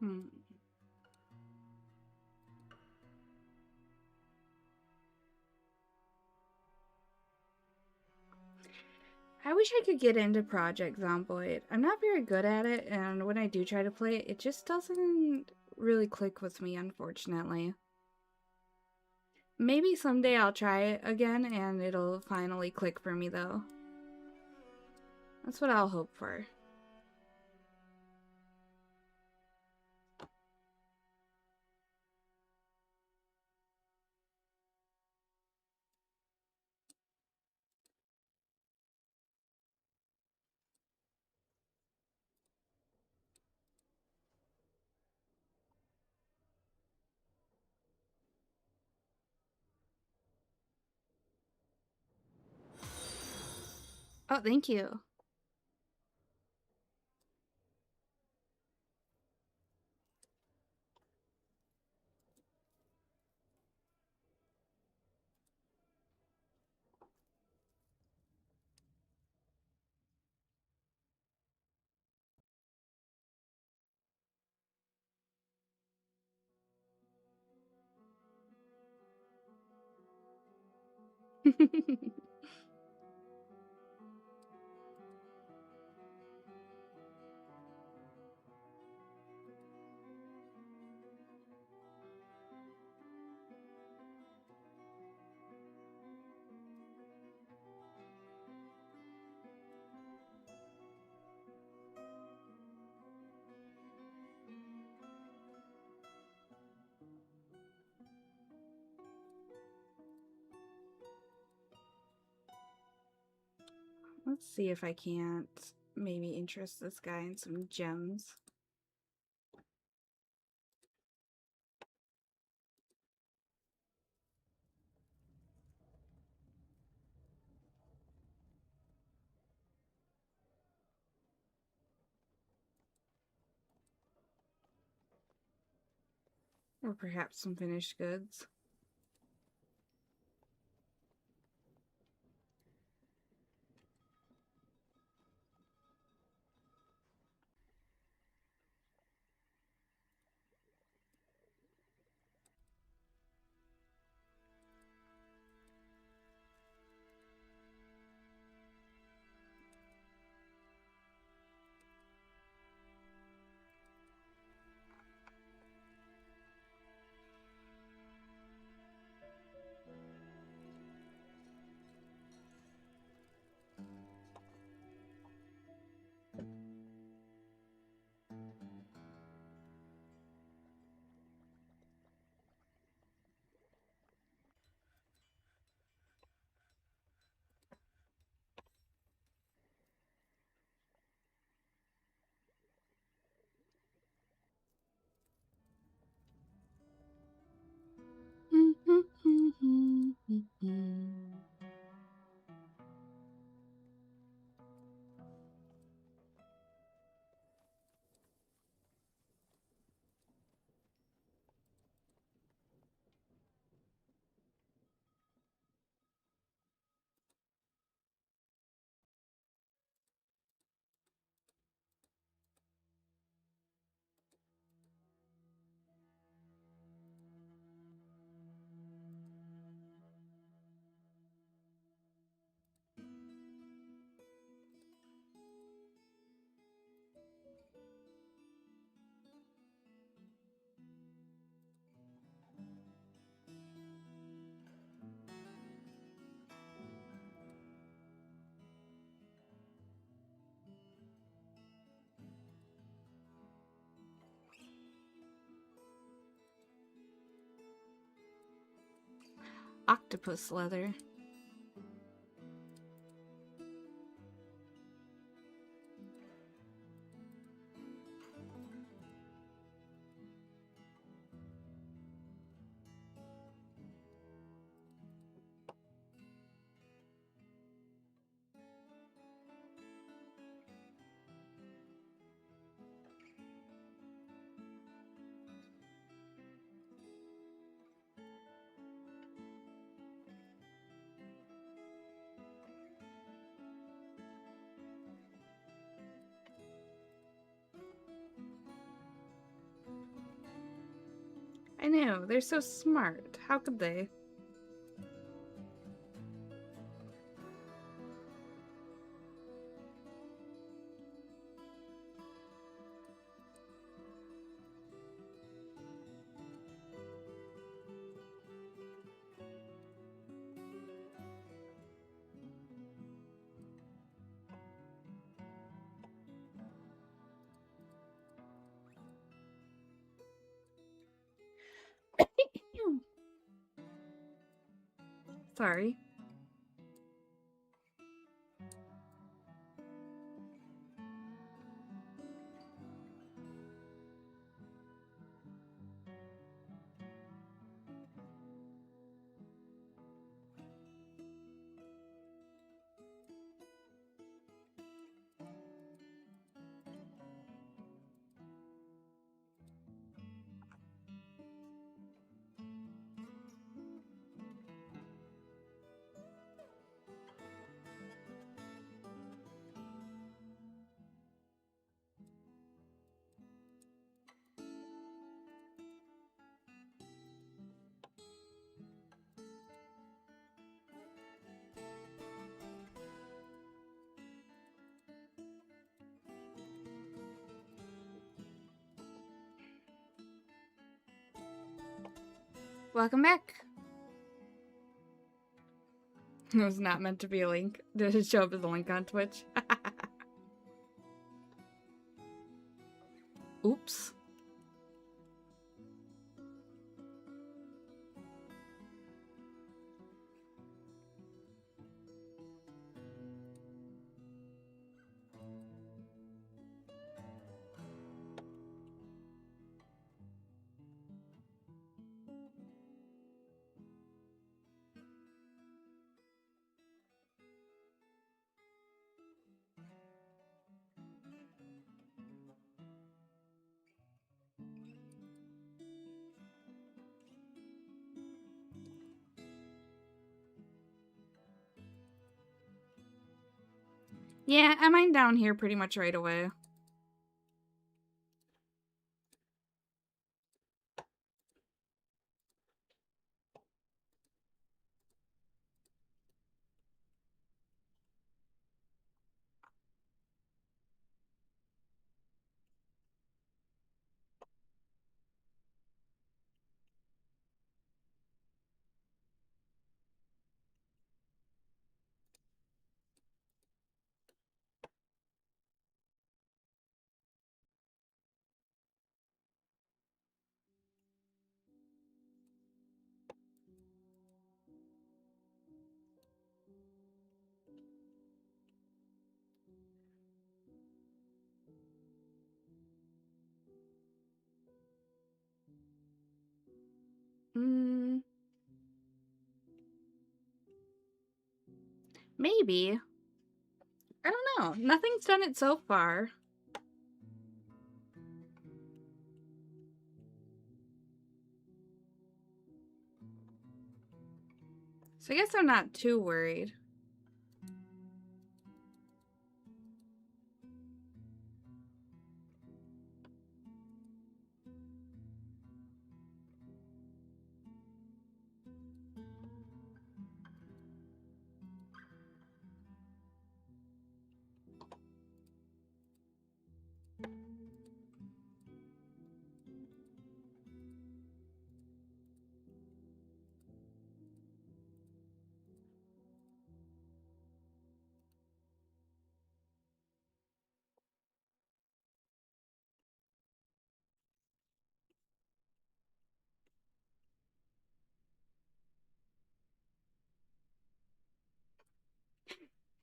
A: Hmm. I wish I could get into Project Zomboid. I'm not very good at it, and when I do try to play it, it just doesn't really click with me, unfortunately. Maybe someday I'll try it again and it'll finally click for me, though. That's what I'll hope for. Oh, thank you. Let's see if I can't maybe interest this guy in some gems. Or perhaps some finished goods. Octopus leather. I know, they're so smart. How could they? Sorry. Welcome back. It was not meant to be a link. Did it show up as a link on Twitch? Oops. Yeah, I mined down here pretty much right away. Hmm, maybe. I don't know. Nothing's done it so far. So I guess I'm not too worried.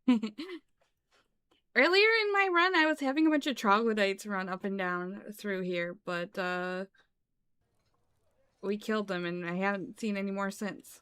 A: Earlier in my run, I was having a bunch of troglodytes run up and down through here, but we killed them and I haven't seen any more since.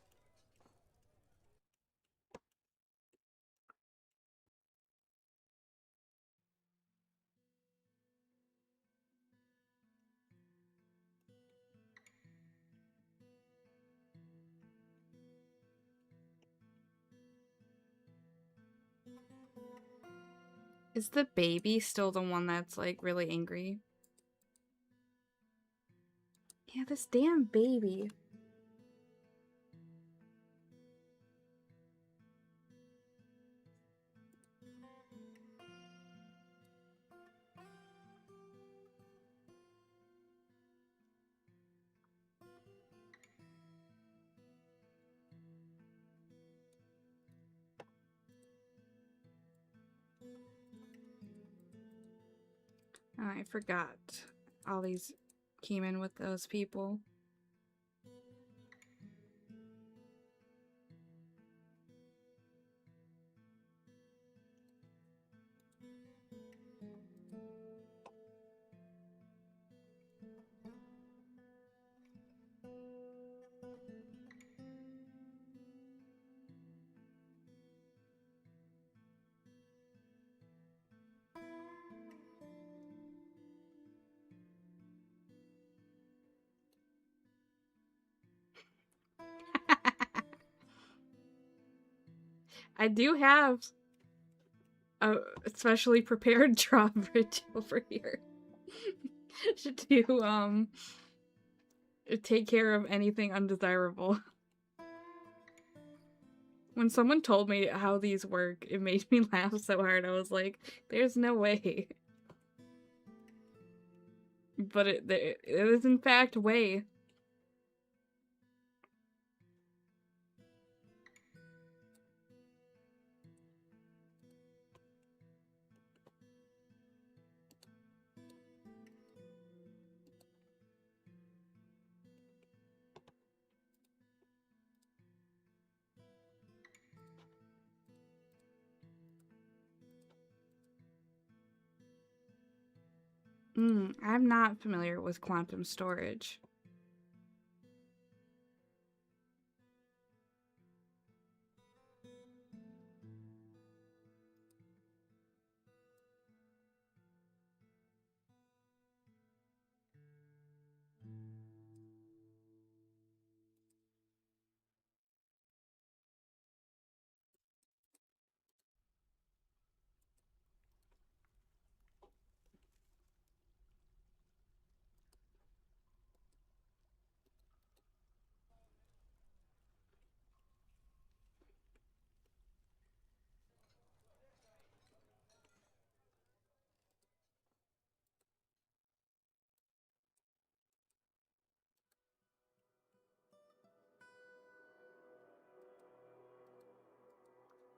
A: Is the baby still the one that's like really angry? Yeah, this damn baby. Oh, I forgot. All these came in with those people. I do have a specially prepared drawbridge over here to take care of anything undesirable. When someone told me how these work, it made me laugh so hard. I was like, there's no way. But it is in fact way. I'm not familiar with quantum storage.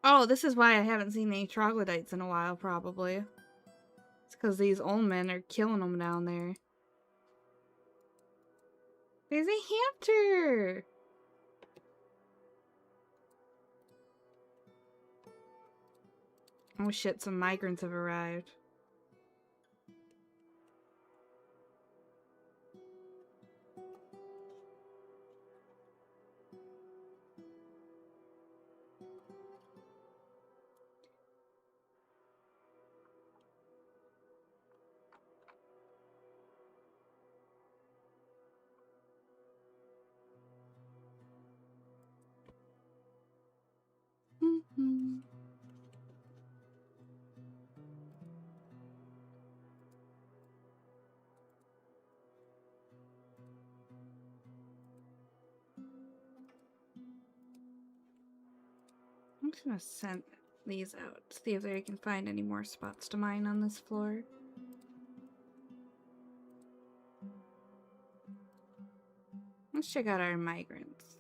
A: Oh, this is why I haven't seen any troglodytes in a while, probably. It's because these old men are killing them down there. There's a hamster! Oh shit, some migrants have arrived. Mm-hmm. I'm just gonna send these out, see if I can find any more spots to mine on this floor. Let's check out our migrants.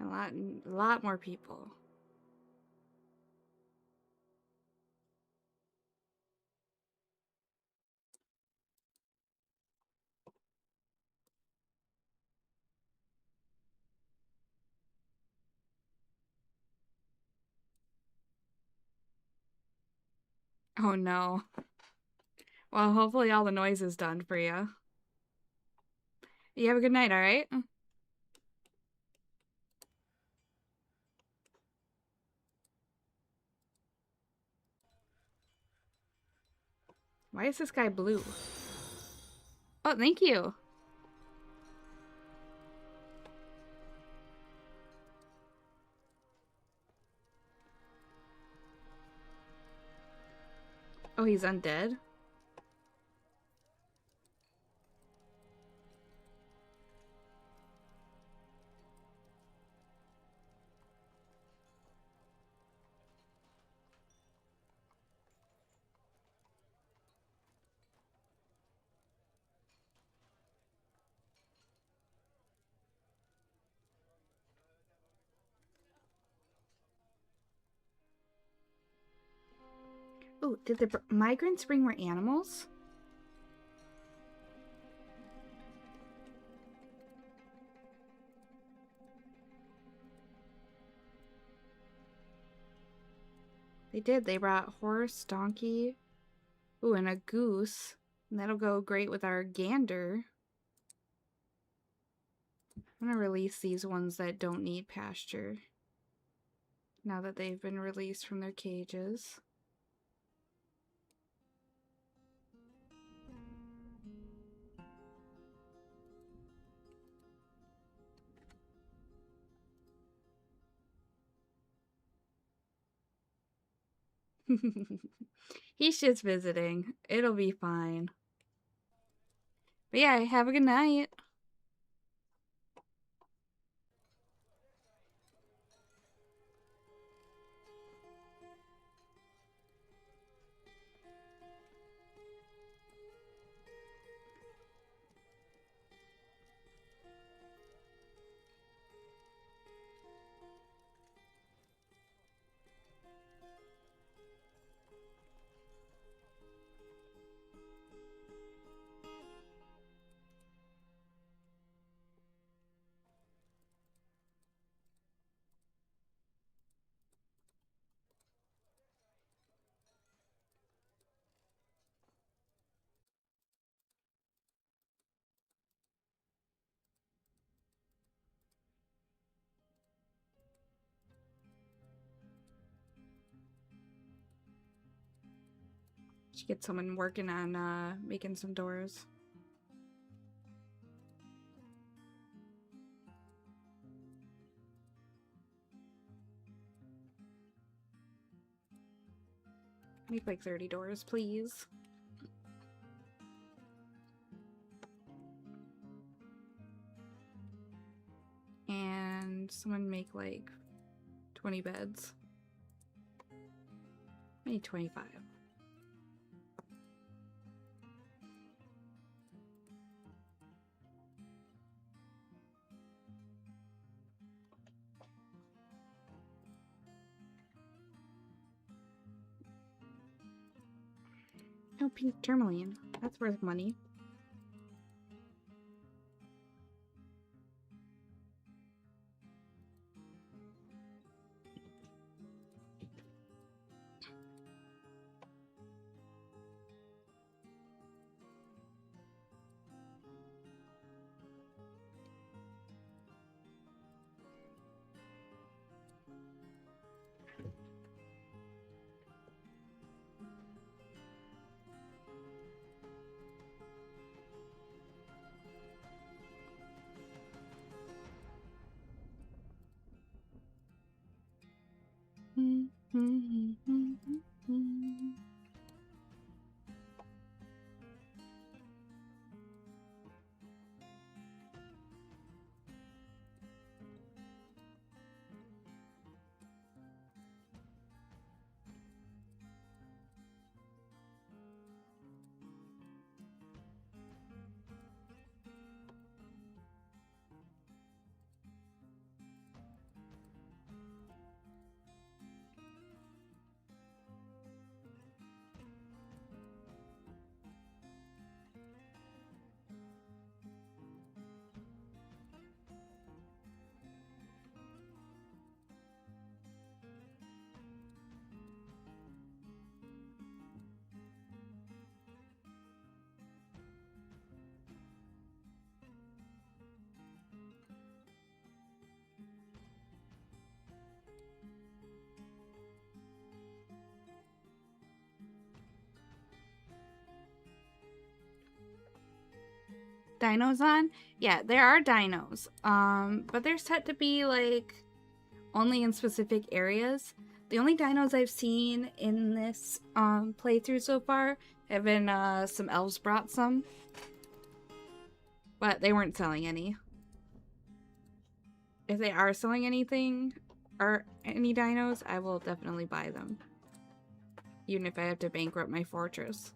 A: A lot more people. Oh no. Well, hopefully all the noise is done for you. You have a good night, alright? Why is this guy blue? Oh, thank you. Oh, he's undead? Oh, did the migrants bring more animals? They did. They brought horse, donkey, ooh, and a goose. And that'll go great with our gander. I'm gonna release these ones that don't need pasture. Now that they've been released from their cages. He's just visiting. It'll be fine. But yeah, have a good night. Should get someone working on making some doors. Make like 30 doors, please. And someone make like 20 beds. Maybe 25. Oh, pink tourmaline. That's worth money. Dinos on? Yeah, there are dinos. But they're set to be like only in specific areas. The only dinos I've seen in this playthrough so far have been some elves brought some. But they weren't selling any. If they are selling anything or any dinos, I will definitely buy them. Even if I have to bankrupt my fortress.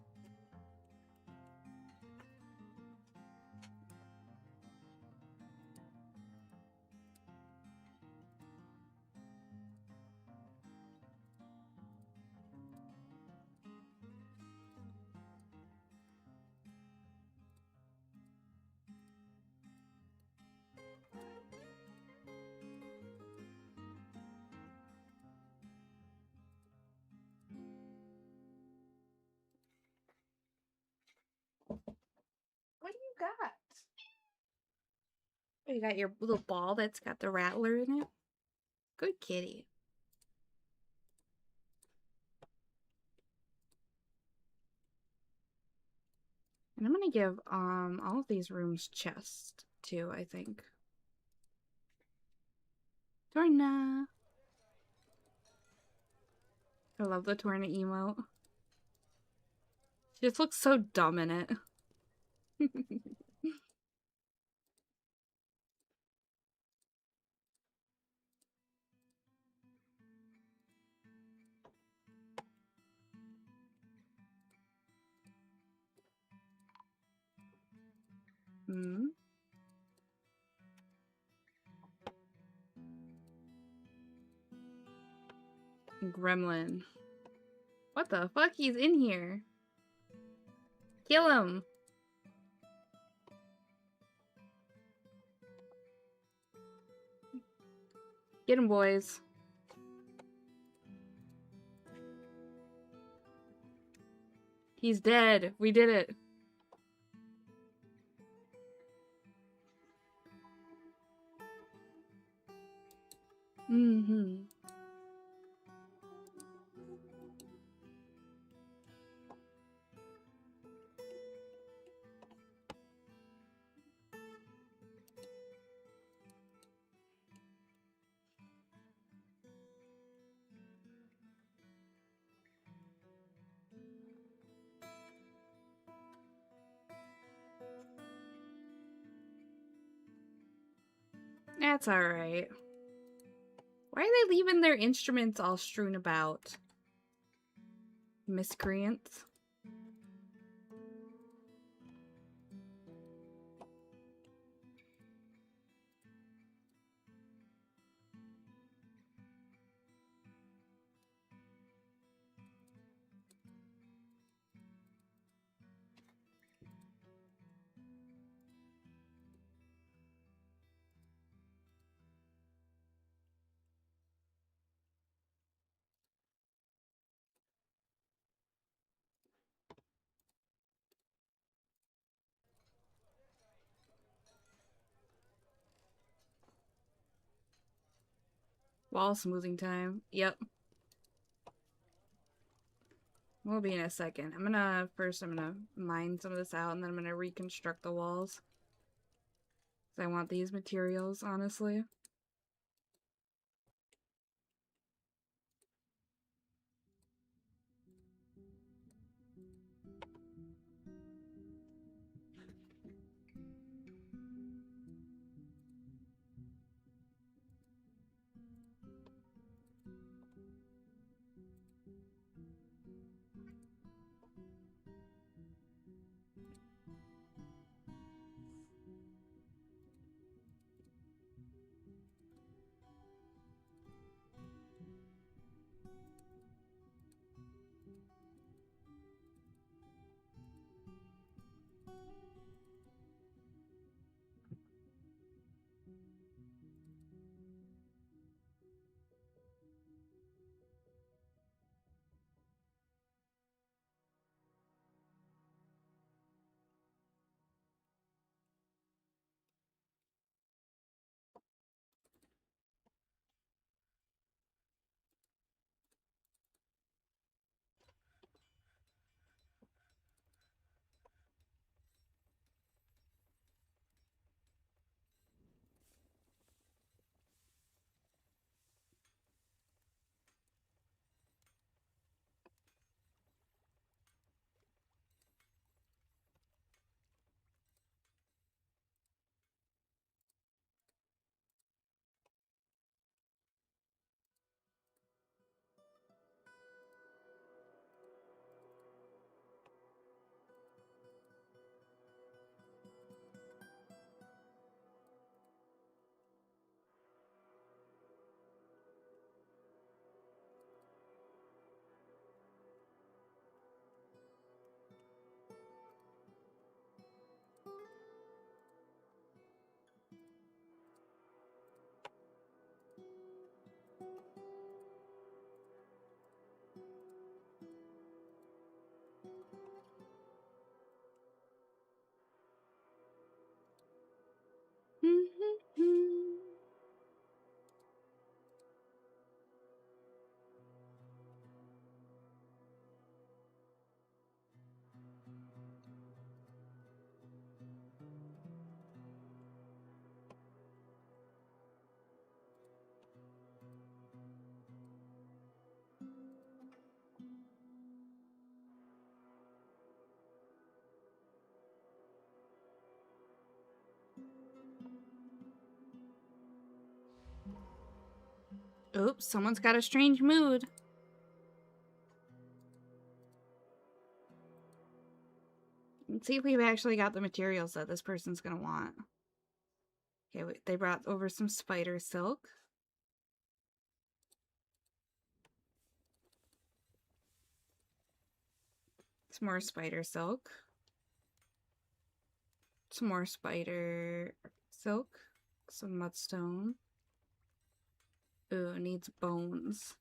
A: What do you got? Oh, you got your little ball that's got the rattler in it? Good kitty. And I'm gonna give all of these rooms chests too, I think. Torna. I love the Torna emote. She just looks so dumb in it. Hmm. Gremlin. What the fuck? He's in here. Kill him. Get him, boys. He's dead. We did it. Mm-hmm. That's alright. Why are they leaving their instruments all strewn about? Miscreants. Wall smoothing time. Yep. We'll be in a second. I'm gonna mine some of this out and then I'm gonna reconstruct the walls. I want these materials, honestly. Oops, someone's got a strange mood. Let's see if we've actually got the materials that this person's gonna want. Okay, wait, they brought over some spider silk. Some more spider silk. Some more spider silk. Some mudstone. Ooh, needs bones.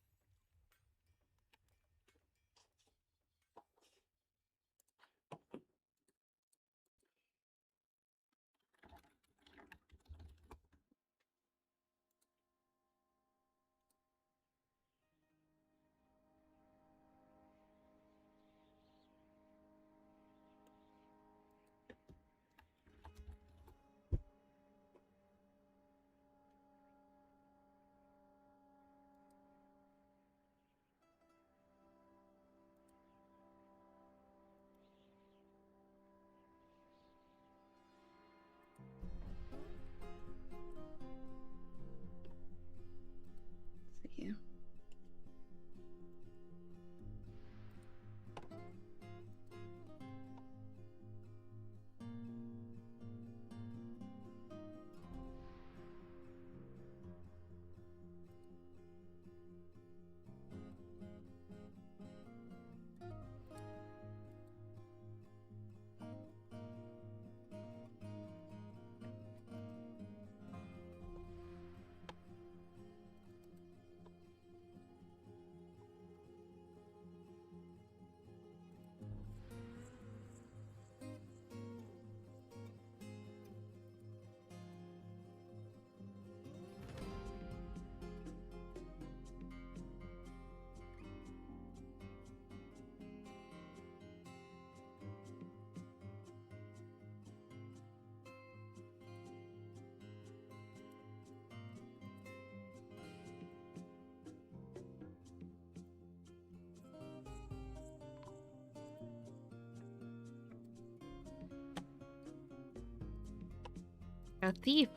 A: A thief.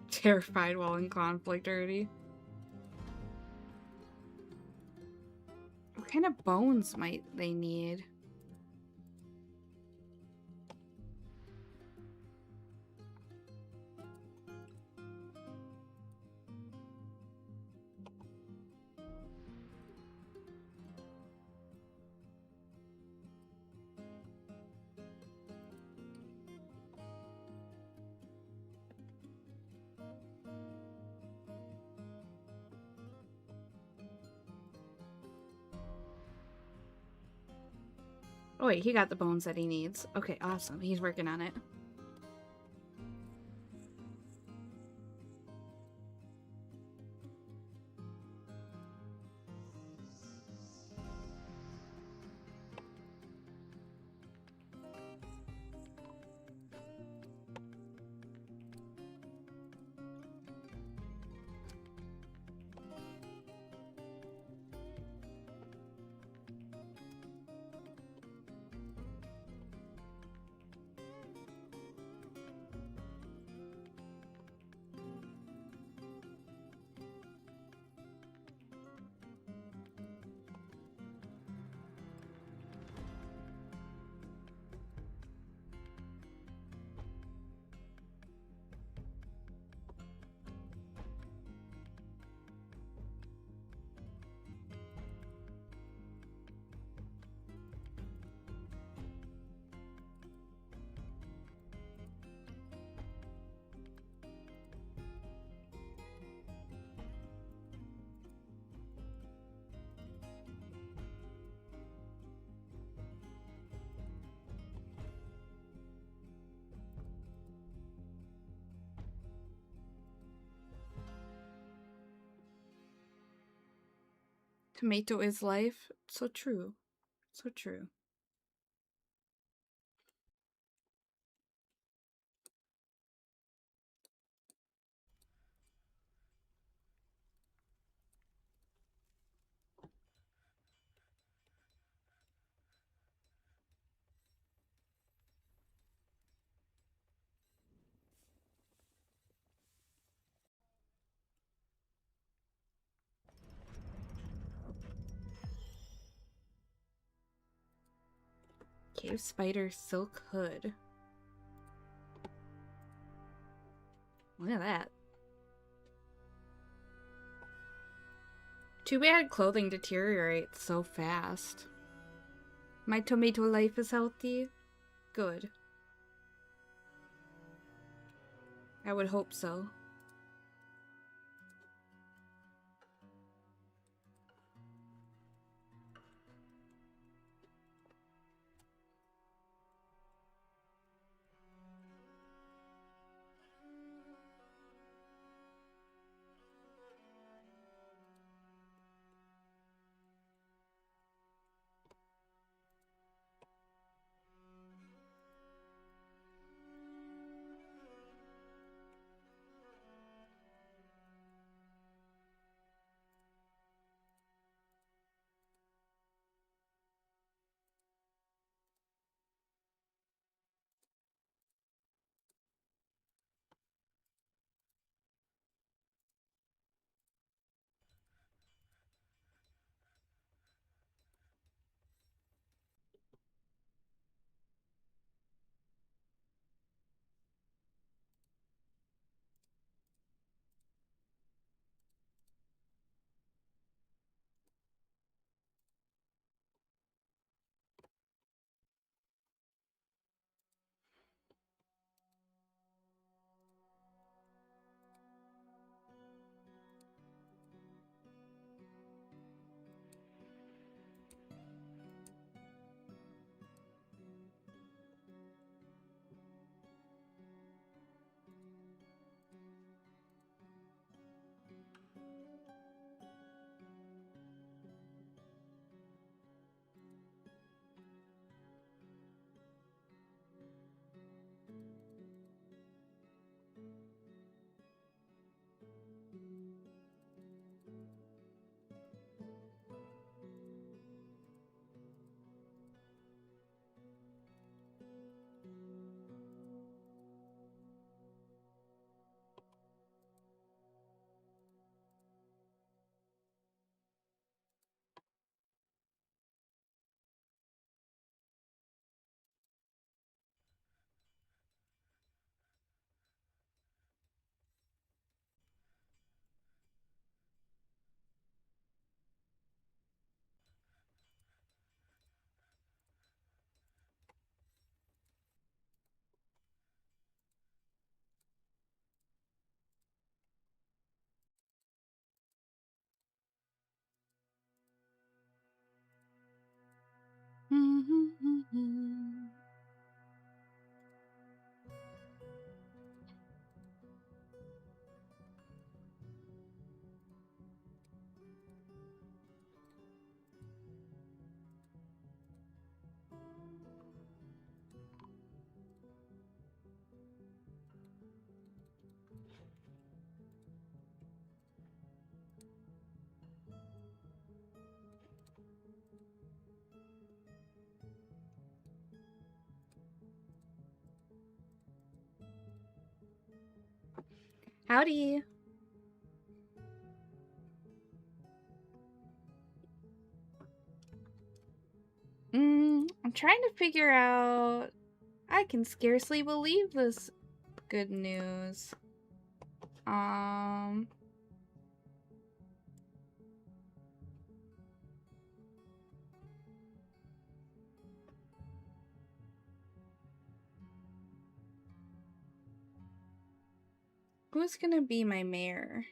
A: Terrified while in conflict already. What kind of bones might they need? Oh wait, he got the bones that he needs. Okay, awesome. He's working on it. Tomato is life. So true. So true. Cave spider silk hood. Look at that. Too bad clothing deteriorates so fast. My tomato life is healthy. Good. I would hope so. Howdy. I'm trying to figure out. I can scarcely believe this good news. Who's gonna be my mayor?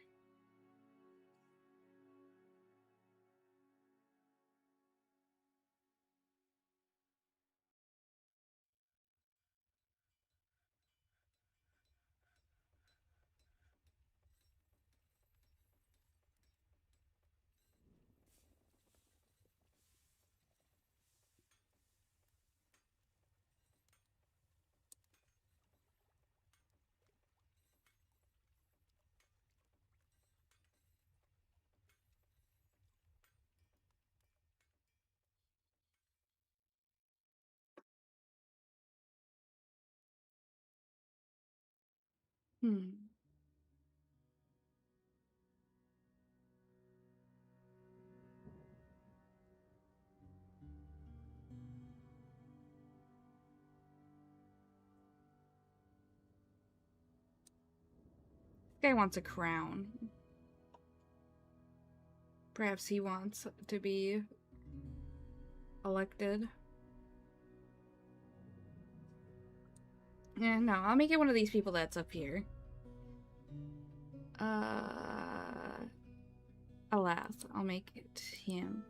A: Hmm. This guy wants a crown. Perhaps he wants to be elected. Yeah, no, I'll make it one of these people that's up here. Alas, I'll make it him.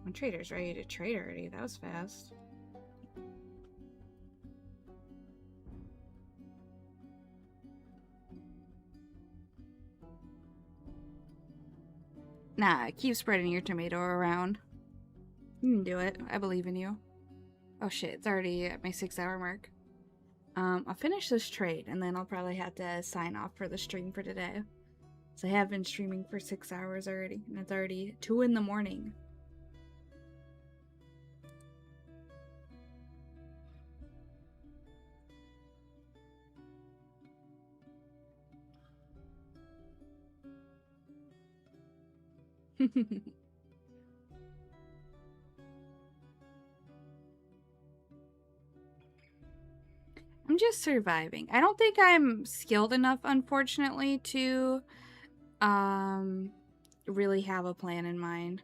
A: One trader's ready to trade already. That was fast. Nah, keep spreading your tomato around. You can do it. I believe in you. Oh shit, it's already at my 6-hour mark. I'll finish this trade and then I'll probably have to sign off for the stream for today. So I have been streaming for 6 hours already, and it's already 2 in the morning. I'm just surviving. I don't think I'm skilled enough, unfortunately, to really have a plan in mind.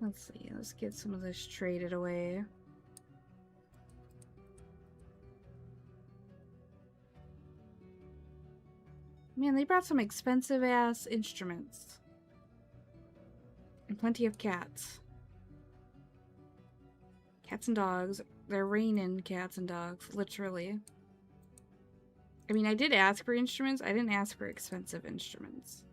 A: Let's see. Let's get some of this traded away. Man, they brought some expensive ass instruments. And plenty of cats. Cats and dogs. They're raining cats and dogs, literally. I mean, I did ask for instruments. I didn't ask for expensive instruments.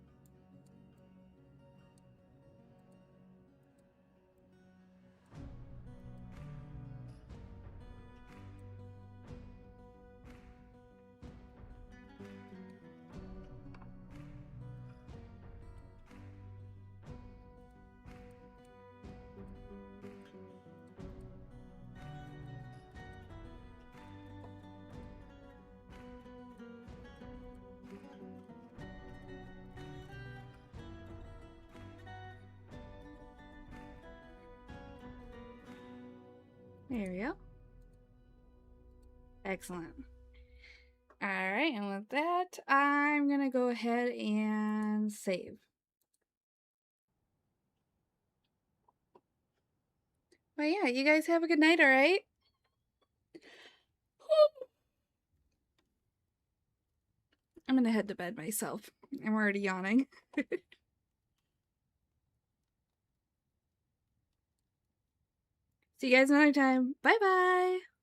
A: There we go. Excellent. Alright, and with that, I'm gonna go ahead and save. But yeah, you guys have a good night, alright? I'm gonna head to bed myself. I'm already yawning. See you guys another time. Bye-bye!